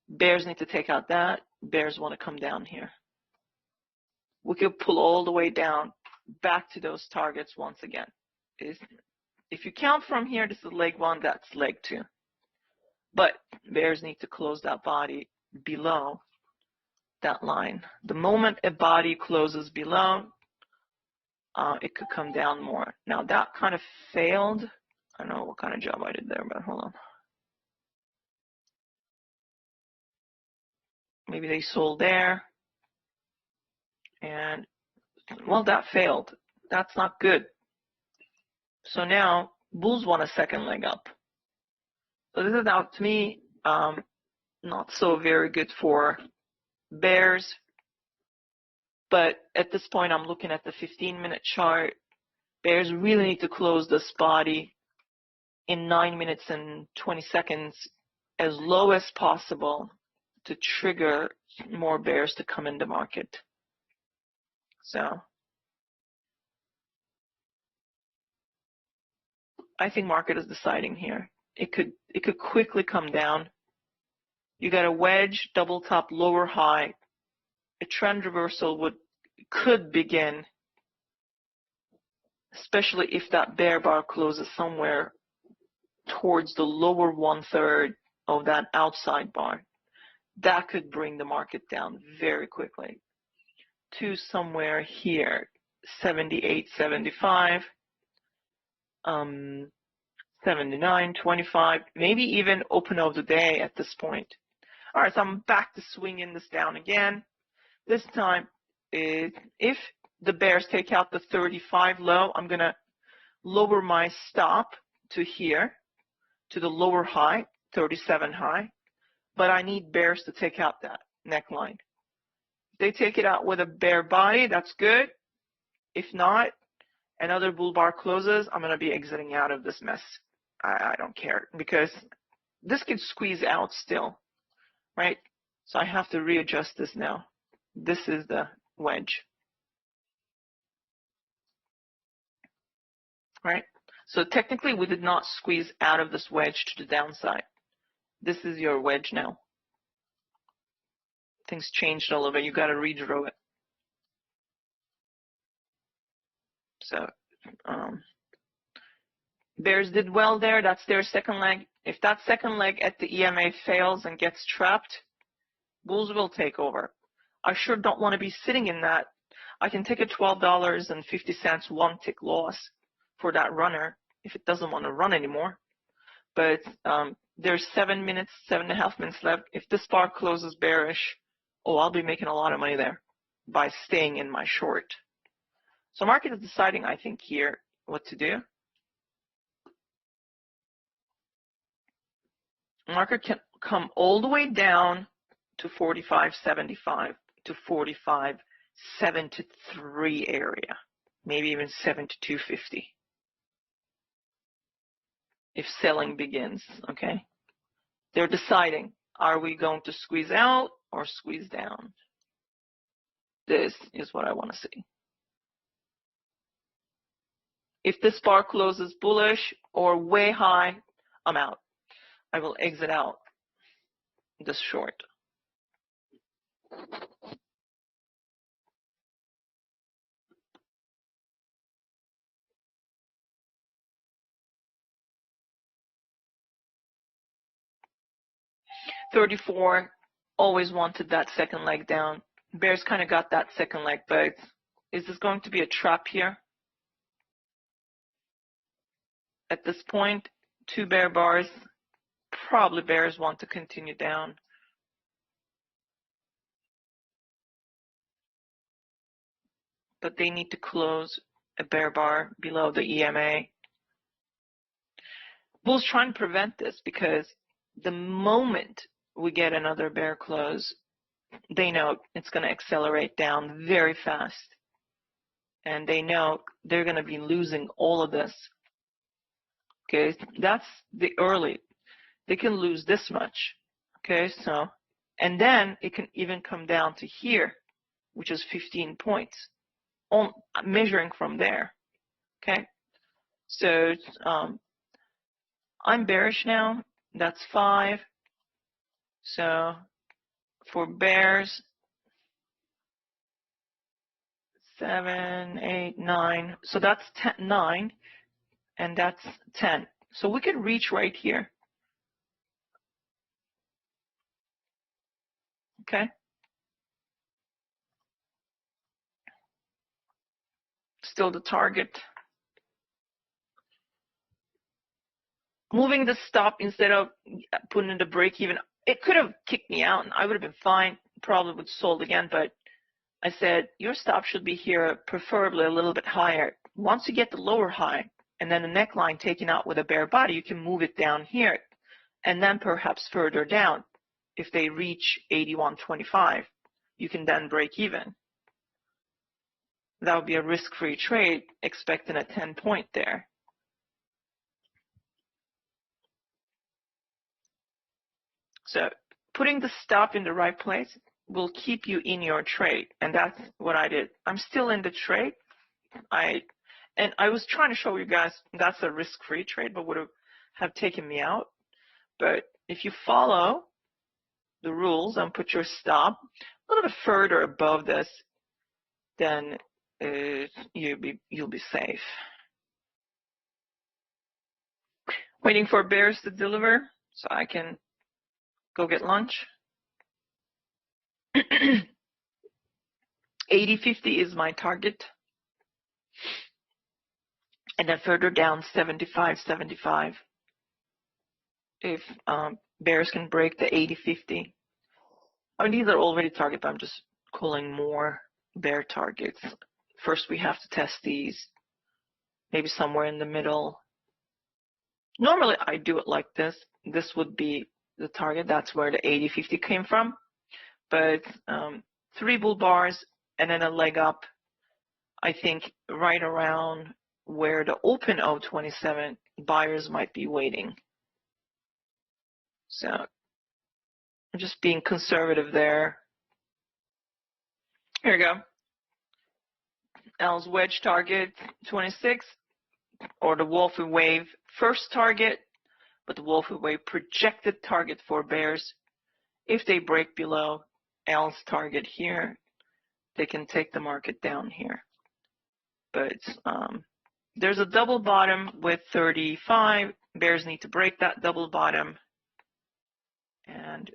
Bears need to take out that. Bears want to come down here. We could pull all the way down back to those targets once again. If you count from here, this is leg 1, that's leg 2. But bears need to close that body below that line. The moment a body closes below, it could come down more. Now that kind of failed. I don't know what kind of job I did there, but hold on. Maybe they sold there. And, well, that failed. That's not good. So now, bulls want a second leg up. So this is now, to me, not so very good for bears. But at this point, I'm looking at the 15-minute chart. Bears really need to close this body in 9 minutes and 20 seconds as low as possible to trigger more bears to come in the market. So I think market is deciding here. It could quickly come down. You got a wedge, double top, lower high. A trend reversal could begin, especially if that bear bar closes somewhere towards the lower 1/3 of that outside bar. That could bring the market down very quickly to somewhere here, 78.75, 79.25, maybe even open of the day at this point. All right, so I'm back to swinging this down again. This time, if the bears take out the 35 low, I'm going to lower my stop to here, to the lower high, 37 high. But I need bears to take out that neckline. If they take it out with a bear body, that's good. If not, another bull bar closes, I'm going to be exiting out of this mess. I don't care, because this could squeeze out still, right? So I have to readjust this now. This is the wedge, right? So technically, we did not squeeze out of this wedge to the downside. This is your wedge now. Things changed a little bit. You got to redraw it. So bears did well there. That's their second leg. If that second leg at the EMA fails and gets trapped, bulls will take over. I sure don't want to be sitting in that. I can take a $12.50 one tick loss for that runner if it doesn't want to run anymore. But there's 7 minutes, 7.5 minutes left. If this bar closes bearish, I'll be making a lot of money there by staying in my short. So market is deciding, I think, here what to do. Market can come all the way down to 45.75 to 45.73 area, maybe even 72.50 if selling begins, okay? They're deciding, are we going to squeeze out or squeeze down? This is what I want to see. If this bar closes bullish or way high, I'm out. I will exit out this short. $34, always wanted that second leg down. Bears kind of got that second leg, but is this going to be a trap here? At this point, 2 bear bars, probably bears want to continue down. But they need to close a bear bar below the EMA. Bulls trying to prevent this because the moment we get another bear close, they know it's going to accelerate down very fast. And they know they're going to be losing all of this. Okay, that's the early. They can lose this much. Okay, so, and then it can even come down to here, which is 15 points, on measuring from there. Okay, so I'm bearish now. That's 5. So for bears, 7, 8, 9. So that's 10, 9, and that's 10. So we can reach right here. Okay. still the target. Moving the stop instead of putting in the break even, it could have kicked me out and I would have been fine, probably would have sold again, but I said, your stop should be here, preferably a little bit higher. Once you get the lower high and then the neckline taken out with a bare body, you can move it down here and then perhaps further down. If they reach 81.25, you can then break even. That would be a risk-free trade, expecting a 10-point there. So putting the stop in the right place will keep you in your trade, and that's what I did. I'm still in the trade. I was trying to show you guys that's a risk-free trade, but would have taken me out. But if you follow the rules and put your stop a little bit further above this, then you'll be safe. Waiting for bears to deliver so I can go get lunch. 80.50 is my target. And then further down, 75.75. If bears can break the 80.50. I mean, these are already target, but I'm just calling more bear targets. First, we have to test these, maybe somewhere in the middle. Normally, I do it like this. This would be the target. That's where the 80.50 came from. But 3 bull bars and then a leg up, I think right around where the open of 27 buyers might be waiting. So I'm just being conservative there. Here we go. L's wedge target 26, or the Wolfie Wave first target, but the Wolfie Wave projected target for bears. If they break below L's target here, they can take the market down here. But there's a double bottom with 35. Bears need to break that double bottom, and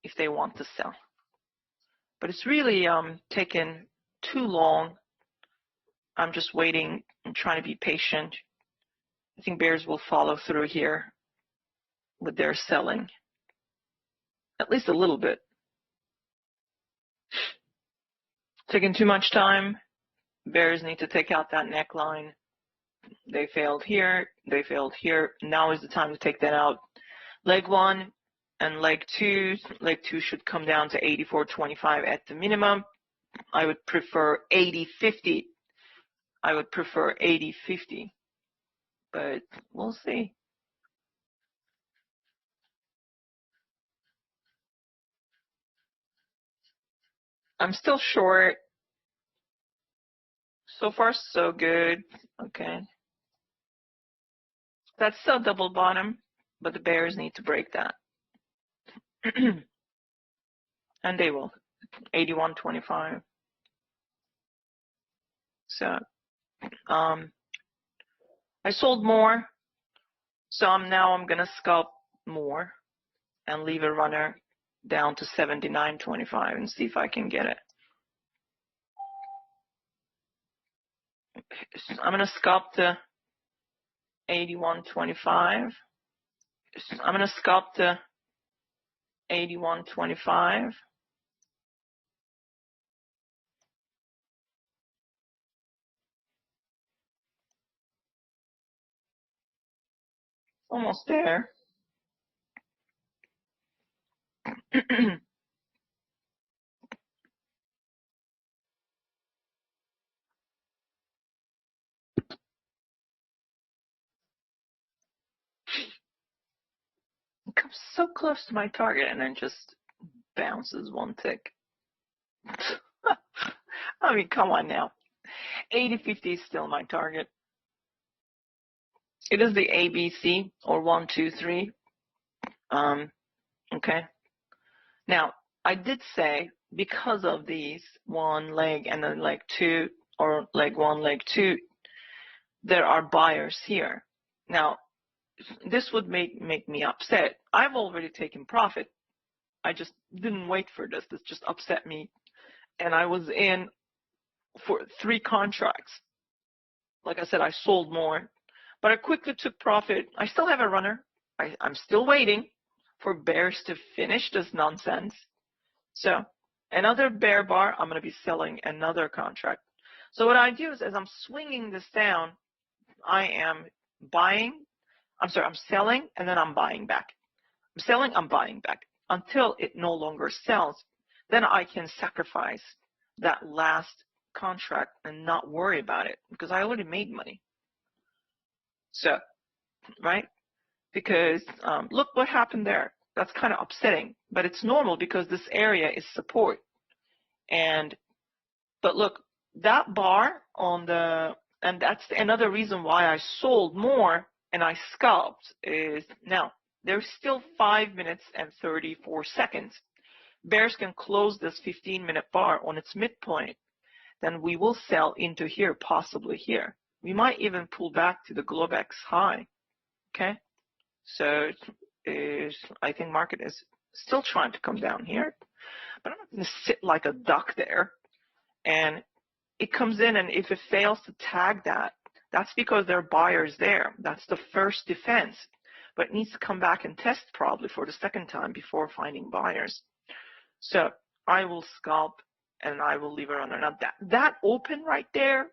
if they want to sell. But it's really taken too long. I'm just waiting and trying to be patient. I think bears will follow through here with their selling, at least a little bit. Taking too much time. Bears need to take out that neckline. They failed here. They failed here. Now is the time to take that out. Leg 1 and leg 2. Leg 2 should come down to 84.25 at the minimum. I would prefer 80.50. I would prefer 80.50. But we'll see. I'm still short. So far, so good. Okay. That's still double bottom, but the bears need to break that. And they will. 81.25. So I sold more, so now I'm gonna scalp more and leave a runner down to 79.25 and see if I can get it. I'm gonna scalp to 81.25. I'm gonna scalp to 81.25. Almost there. It comes so close to my target and then just bounces one tick. I mean, come on now. 80.50 is still my target. It is the ABC, or 1, 2, 3. Okay. Now, I did say because of these 1 leg and then leg 2, or leg 1, leg 2, there are buyers here. Now, this would make me upset. I've already taken profit. I just didn't wait for this. This just upset me. And I was in for 3 contracts. Like I said, I sold more, but I quickly took profit. I still have a runner. I'm still waiting for bears to finish this nonsense. So another bear bar, I'm going to be selling another contract. So what I do is, as I'm swinging this down, I am I'm selling, and then I'm buying back. I'm selling, I'm buying back until it no longer sells. Then I can sacrifice that last contract and not worry about it because I already made money. So, right? Because look what happened there. That's kind of upsetting, but it's normal because this area is support. But look, that bar and that's another reason why I sold more and I scalped is now there's still 5 minutes and 34 seconds. Bears can close this 15-minute bar on its midpoint. Then we will sell into here, possibly here. We might even pull back to the Globex high. Okay, so I think market is still trying to come down here, but I'm not going to sit like a duck there. And it comes in, and if it fails to tag that, that's because there are buyers there. That's the first defense, but it needs to come back and test probably for the second time before finding buyers. So I will scalp and I will leave it on there. Now that open right there,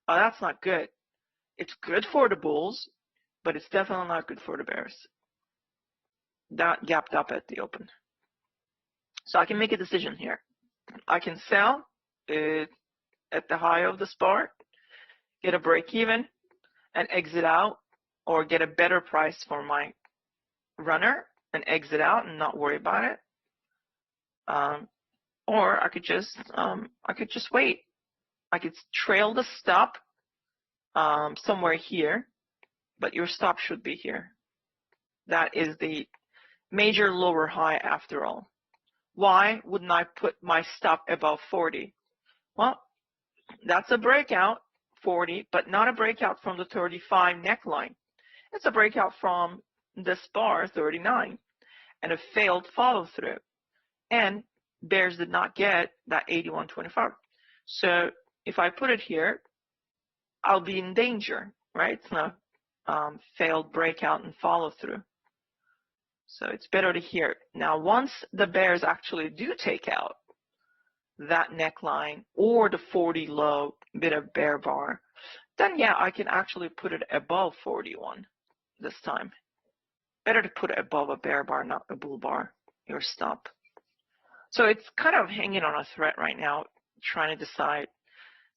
that's not good. It's good for the bulls, but it's definitely not good for the bears. That gapped up at the open. So I can make a decision here. I can sell it at the high of this bar, get a break even, and exit out, or get a better price for my runner and exit out and not worry about it. Or I could just wait. I could trail the stop somewhere here, but your stop should be here. That is the major lower high after all. Why wouldn't I put my stop above 40? Well, that's a breakout, 40, but not a breakout from the 35 neckline. It's a breakout from this bar, 39, and a failed follow through. And bears did not get that 81.25. So if I put it here, I'll be in danger, right? It's not failed breakout and follow through. So it's better to hear it. Now, once the bears actually do take out that neckline or the 40 low bit of bear bar, then yeah, I can actually put it above 41 this time. Better to put it above a bear bar, not a bull bar, your stop. So it's kind of hanging on a thread right now, trying to decide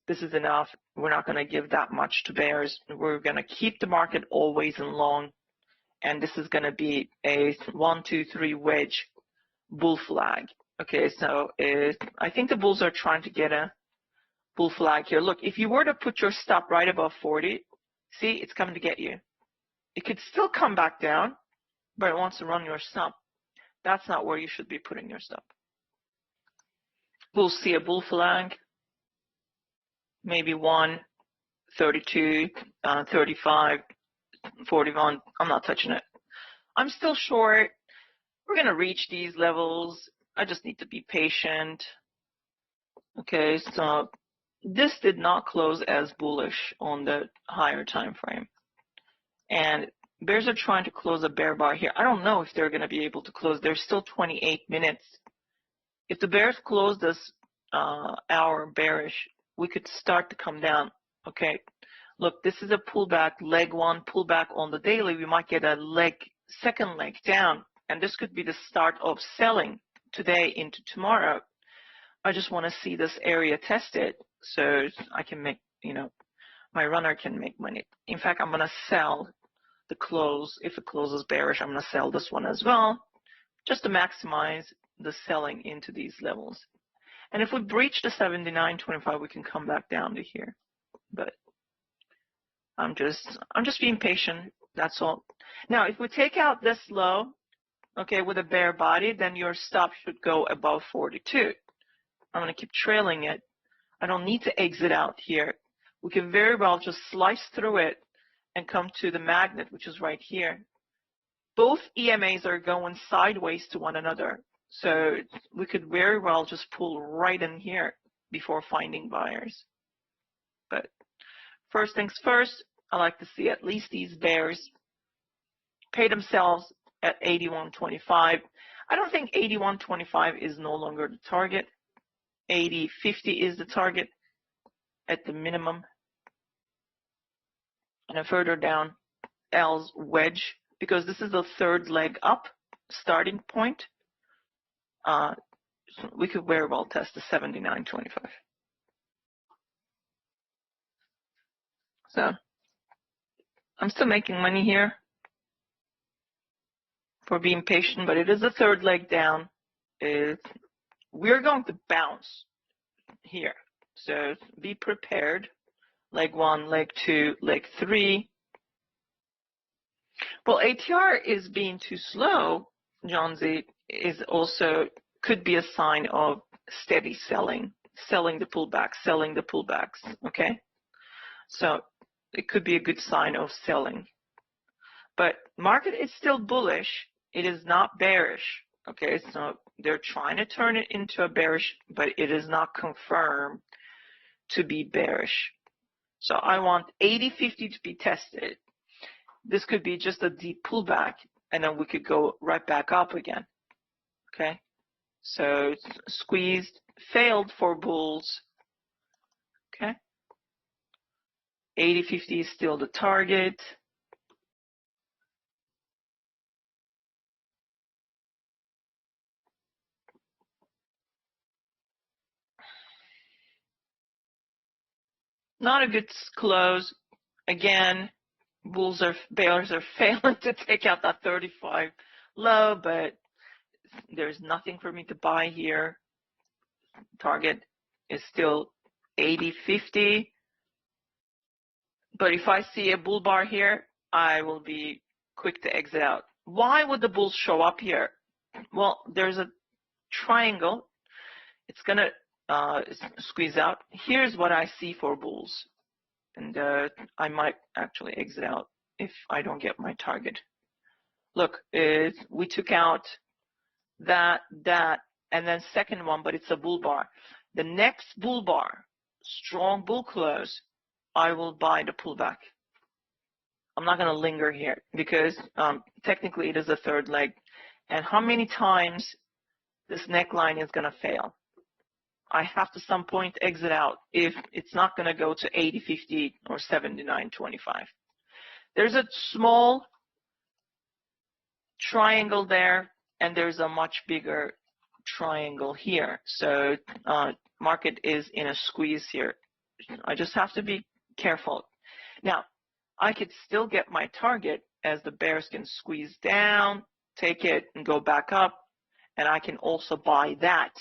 this is enough. We're not going to give that much to bears. We're going to keep the market always in long. And this is going to be a 1, 2, 3 wedge bull flag. Okay, so I think the bulls are trying to get a bull flag here. Look, if you were to put your stop right above 40, see, it's coming to get you. It could still come back down, but it wants to run your stop. That's not where you should be putting your stop. We'll see a bull flag, maybe 1, 32, 35, 41. I'm not touching it. I'm still short. We're going to reach these levels. I just need to be patient. Okay, so this did not close as bullish on the higher time frame. And bears are trying to close a bear bar here. I don't know if they're going to be able to close. There's still 28 minutes. If the bears close this hour bearish, we could start to come down. Okay, look, this is a pullback, leg one, pullback on the daily. We might get a second leg down, and this could be the start of selling today into tomorrow. I just want to see this area tested so I can make, my runner can make money. In fact, I'm going to sell the close. If it closes bearish, I'm going to sell this one as well, just to maximize the selling into these levels. And if we breach the 79.25, we can come back down to here. But I'm just being patient. That's all. Now, if we take out this low, okay, with a bear body, then your stop should go above 42. I'm going to keep trailing it. I don't need to exit out here. We can very well just slice through it and come to the magnet, which is right here. Both EMAs are going sideways to one another. So we could very well just pull right in here before finding buyers. But first things first, I like to see at least these bears pay themselves at 81.25. I don't think 81.25 is no longer the target. 80.50 is the target at the minimum. And then further down, L's wedge, because this is the third leg up starting point. We could very well test the 79.25. So I'm still making money here for being patient, but it is the third leg down. We're going to bounce here. So be prepared. Leg 1, leg 2, leg 3. Well, ATR is being too slow, John Z, is also could be a sign of steady selling, selling the pullbacks, okay? So it could be a good sign of selling. But market is still bullish. It is not bearish, okay? So they're trying to turn it into a bearish, but it is not confirmed to be bearish. So I want 80.50 to be tested. This could be just a deep pullback, and then we could go right back up again, okay? So squeezed, failed for bulls, okay? 80.50 is still the target. Not a good close. Again, bears are failing to take out that 35 low, but there's nothing for me to buy here. Target is still 80.50. But if I see a bull bar here, I will be quick to exit out. Why would the bulls show up here? Well, there's a triangle. It's going to squeeze out. Here's what I see for bulls. And I might actually exit out if I don't get my target. Look, we took out that, and then second one, but it's a bull bar. The next bull bar, strong bull close, I will buy the pullback. I'm not going to linger here because technically it is a third leg. And how many times this neckline is going to fail? I have to some point exit out if it's not going to go to 80.50 or 79.25. There's a small triangle there, and there's a much bigger triangle here. So market is in a squeeze here. I just have to be careful. Now, I could still get my target as the bears can squeeze down, take it, and go back up, and I can also buy that.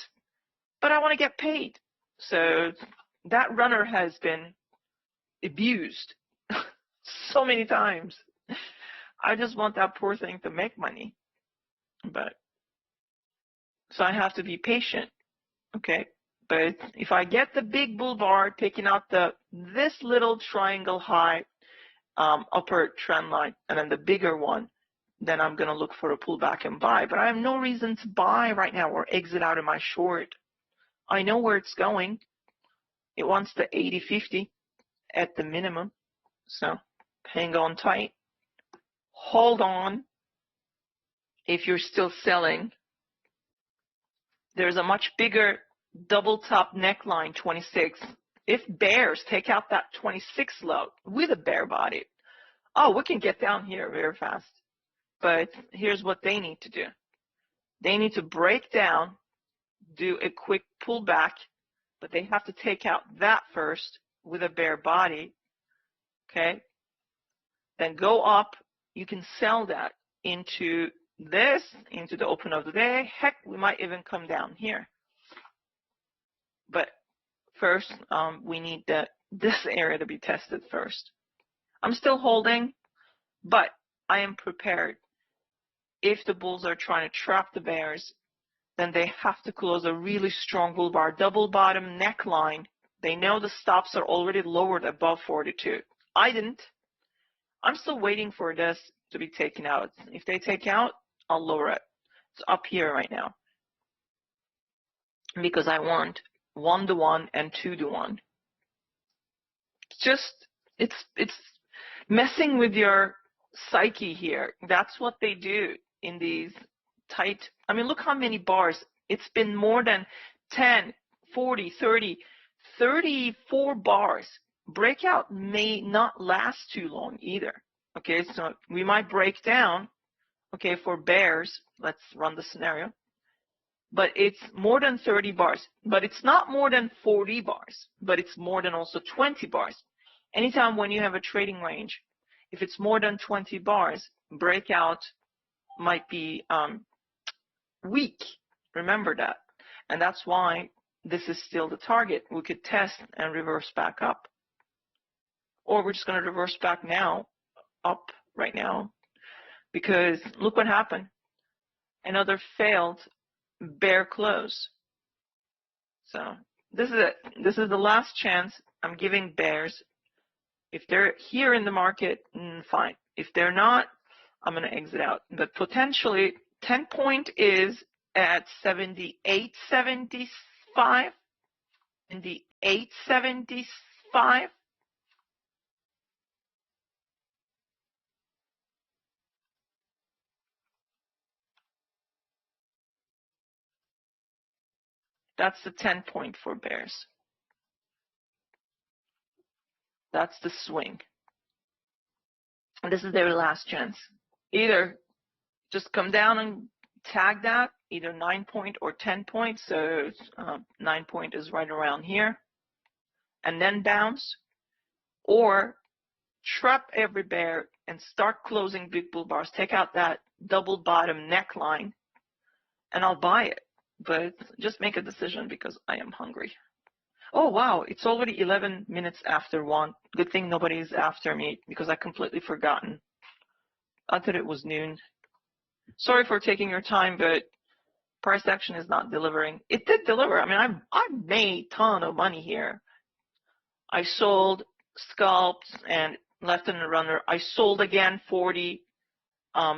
But I want to get paid. So that runner has been abused so many times. I just want that poor thing to make money. But so I have to be patient, okay? But if I get the big bull bar taking out this little triangle high upper trend line and then the bigger one, then I'm going to look for a pullback and buy. But I have no reason to buy right now or exit out of my short. I know where it's going. It wants the 80.50 at the minimum. So hang on tight. Hold on. If you're still selling, there's a much bigger double top neckline, 26. If bears take out that 26 low with a bear body, oh, we can get down here very fast. But here's what they need to do. They need to break down, do a quick pullback, but they have to take out that first with a bear body, okay? Then go up. You can sell that into this, into the open of the day. Heck, we might even come down here. But first, we need this area to be tested first. I'm still holding, but I am prepared. If the bulls are trying to trap the bears, then they have to close a really strong bull bar, double bottom neckline. They know the stops are already lowered above 42. I didn't. I'm still waiting for this to be taken out. If they take out, I'll lower it. It's up here right now because I want 1 to 1 and 2 to 1. it's messing with your psyche here. That's what they do in these tight. I mean, look how many bars. It's been more than 10, 40, 30, 34 bars. Breakout may not last too long either. Okay, so we might break down. Okay, for bears, let's run the scenario. But it's more than 30 bars. But it's not more than 40 bars. But it's more than also 20 bars. Anytime when you have a trading range, if it's more than 20 bars, breakout might be weak. Remember that. And that's why this is still the target. We could test and reverse back up. Or we're just going to reverse back now, up right now. Because look what happened. Another failed bear close. So this is it. This is the last chance I'm giving bears. If they're here in the market, fine. If they're not, I'm going to exit out. But potentially 10 point is at 78.75. 78.75. That's the 10 point for bears. That's the swing. And this is their last chance. Either just come down and tag that, either 9 point or 10 point. So 9 point is right around here. And then bounce. Or trap every bear and start closing big bull bars. Take out that double bottom neckline and I'll buy it. But just make a decision because I am hungry. Oh, wow. It's already 11 minutes after 1. Good thing nobody's after me because I completely forgotten. I thought it was noon. Sorry for taking your time, but price action is not delivering. It did deliver. I mean, I made a ton of money here. I sold, scalped, and left in a runner. I sold again 40,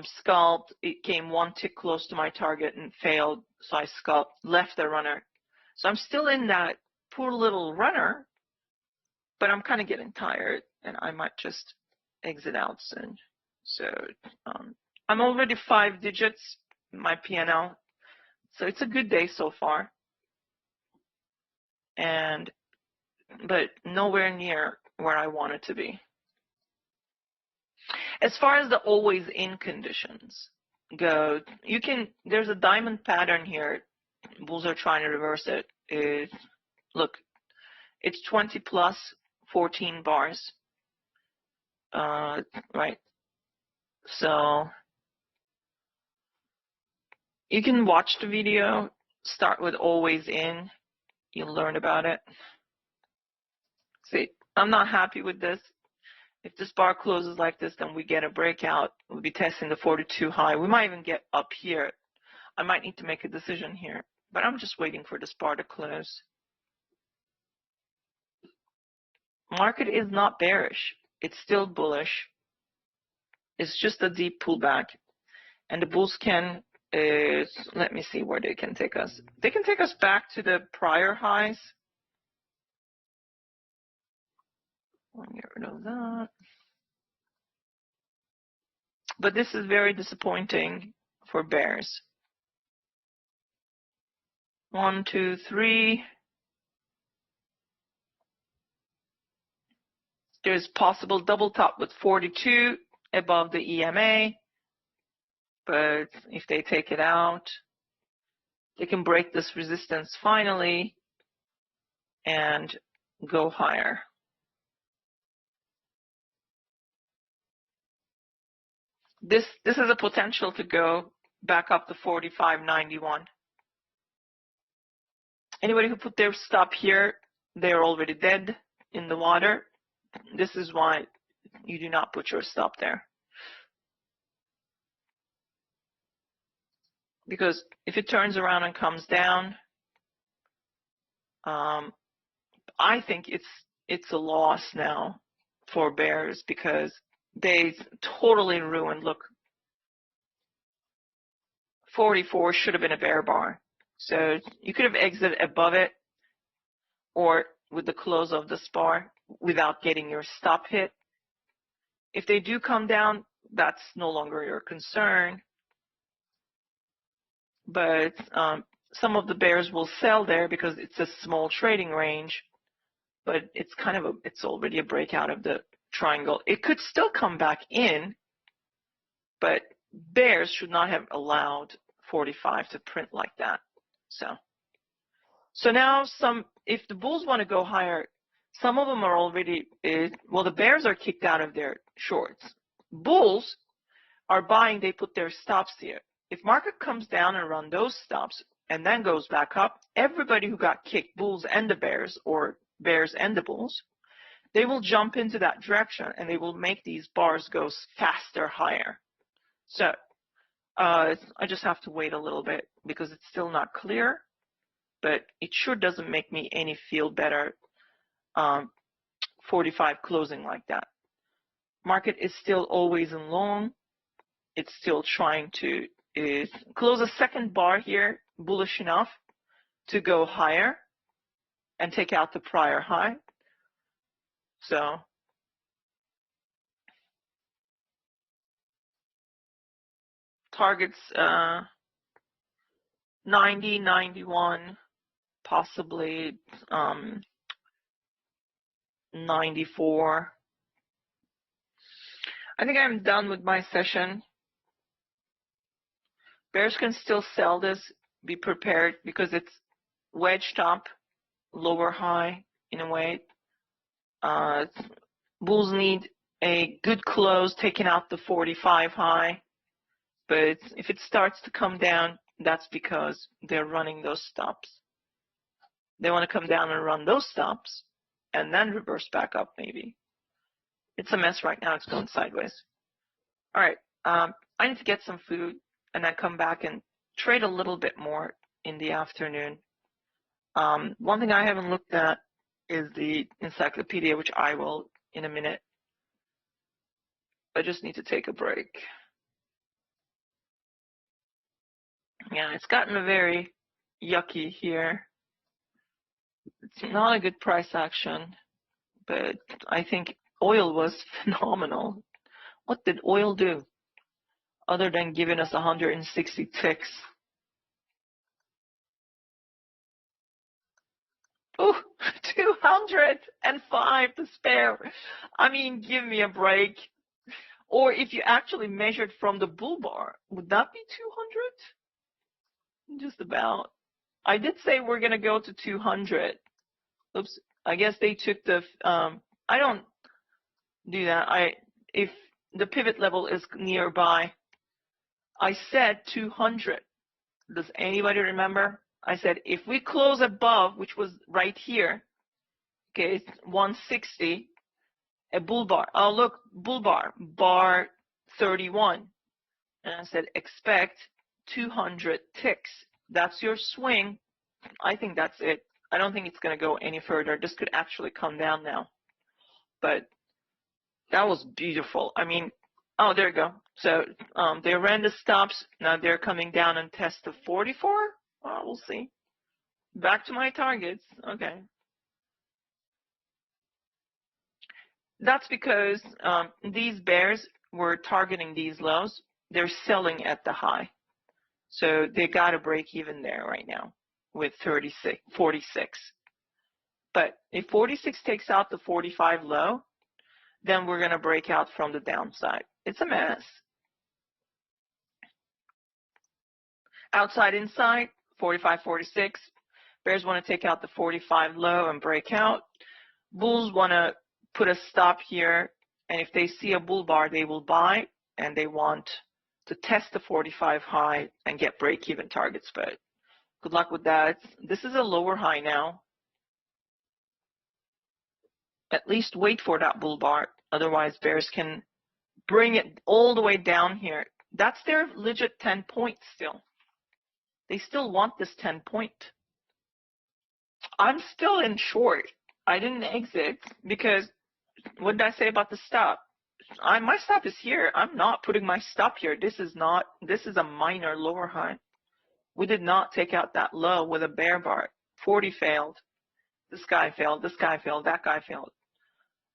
scalped. It came one tick close to my target and failed, so I scalped, left the runner. So I'm still in that poor little runner, but I'm kind of getting tired, and I might just exit out soon. So I'm already 5 digits in my P&L, so it's a good day so far, but nowhere near where I want it to be. As far as the always in conditions go, there's a diamond pattern here. Bulls are trying to reverse it. Look, it's 20 plus 14 bars, right? So you can watch the video, start with always in, you'll learn about it. See, I'm not happy with this. If this bar closes like this, then we get a breakout. We'll be testing the 42 high. We might even get up here. I might need to make a decision here, but I'm just waiting for this bar to close. Market is not bearish. It's still bullish. It's just a deep pullback. And the bulls can, let me see where they can take us. They can take us back to the prior highs. I'll get rid of that. But this is very disappointing for bears. 1, 2, 3. There's possible double top with 42 above the EMA. But if they take it out, they can break this resistance finally and go higher. This is a potential to go back up to 45.91. Anybody who put their stop here, they're already dead in the water. This is why you do not put your stop there. Because if it turns around and comes down, I think it's a loss now for bears because they totally ruined. Look, 44 should have been a bear bar. So you could have exited above it, or with the close of this bar without getting your stop hit. If they do come down, that's no longer your concern. But some of the bears will sell there because it's a small trading range, but it's it's already a breakout of the triangle. It could still come back in, but bears should not have allowed 45 to print like that. So now if the bulls want to go higher, some of them are already, well, the bears are kicked out of their shorts. Bulls are buying, they put their stops here. If market comes down and run those stops and then goes back up, everybody who got kicked, bulls and the bears, or bears and the bulls, they will jump into that direction and they will make these bars go faster higher. So I just have to wait a little bit because it's still not clear, but it sure doesn't make me any feel better. 45 closing like that. Market is still always in long. It's still trying to close a second bar here, bullish enough to go higher and take out the prior high. So targets 90, 91, possibly 94. I think I'm done with my session. Bears can still sell this. Be prepared because it's wedged up, lower high in a way. Bulls need a good close, taking out the 45 high. But if it starts to come down, that's because they're running those stops. They want to come down and run those stops and then reverse back up maybe. It's a mess right now. It's going sideways. All right. I need to get some food and then come back and trade a little bit more in the afternoon. One thing I haven't looked at is the encyclopedia, which I will in a minute. I just need to take a break. Yeah, it's gotten very yucky here. It's not a good price action, but I think oil was phenomenal. What did oil do other than giving us 160 ticks? Ooh, 205 to spare. I mean, give me a break. Or if you actually measured from the bull bar, would that be 200? Just about. I did say we're going to go to 200. Oops. I guess they took the, I don't do that. If the pivot level is nearby, I said 200. Does anybody remember? I said if we close above, which was right here, okay, it's 160, a bull bar. Oh, look, bull bar, bar 31. And I said expect 200 ticks. That's your swing. I think that's it. I don't think it's going to go any further. This could actually come down now. But that was beautiful. I mean, oh, there you go. So they ran the stops. Now they're coming down and test the 44. Well, we'll see. Back to my targets. Okay. That's because these bears were targeting these lows. They're selling at the high. So they got to break even there right now with 46. But if 46 takes out the 45 low, then we're going to break out from the downside. It's a mess. Outside, inside, 45, 46. Bears want to take out the 45 low and break out. Bulls want to put a stop here, and if they see a bull bar, they will buy, and they want to test the 45 high and get break-even targets. But good luck with that. This is a lower high now. At least wait for that bull bar. Otherwise, bears can bring it all the way down here. That's their legit 10 point still. They still want this 10 point. I'm still in short. I didn't exit because what did I say about the stop? My stop is here. I'm not putting my stop here. This is a minor lower high. We did not take out that low with a bear bar. 40 failed. this guy failed, this guy failed, that guy failed.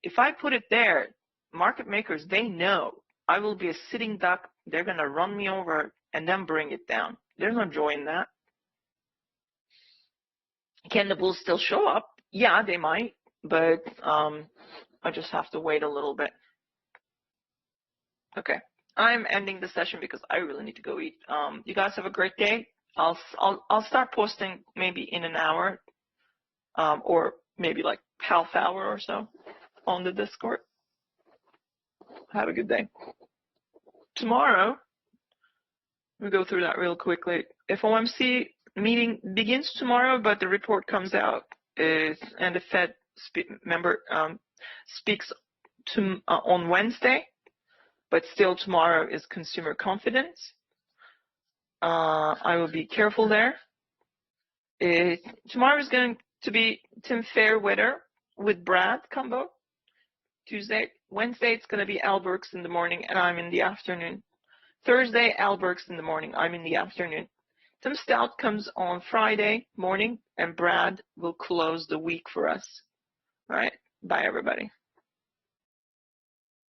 If I put it there, market makers, they know I will be a sitting duck. They're going to run me over and then bring it down. There's no joy in that. Can the bulls still show up? Yeah, they might, but I just have to wait a little bit. Okay, I'm ending the session because I really need to go eat. You guys have a great day. I'll start posting maybe in an hour, or maybe like half hour or so on the Discord. Have a good day. Tomorrow, we'll go through that real quickly. FOMC meeting begins tomorrow, but the report comes out and the Fed member speaks on Wednesday, but still tomorrow is consumer confidence. I will be careful there. Tomorrow is going to be Tim Fairweather with Brad combo. Tuesday, Wednesday, it's going to be Al Burks in the morning, and I'm in the afternoon. Thursday, Al Burks in the morning, I'm in the afternoon. Tim Stout comes on Friday morning, and Brad will close the week for us. All right, bye everybody.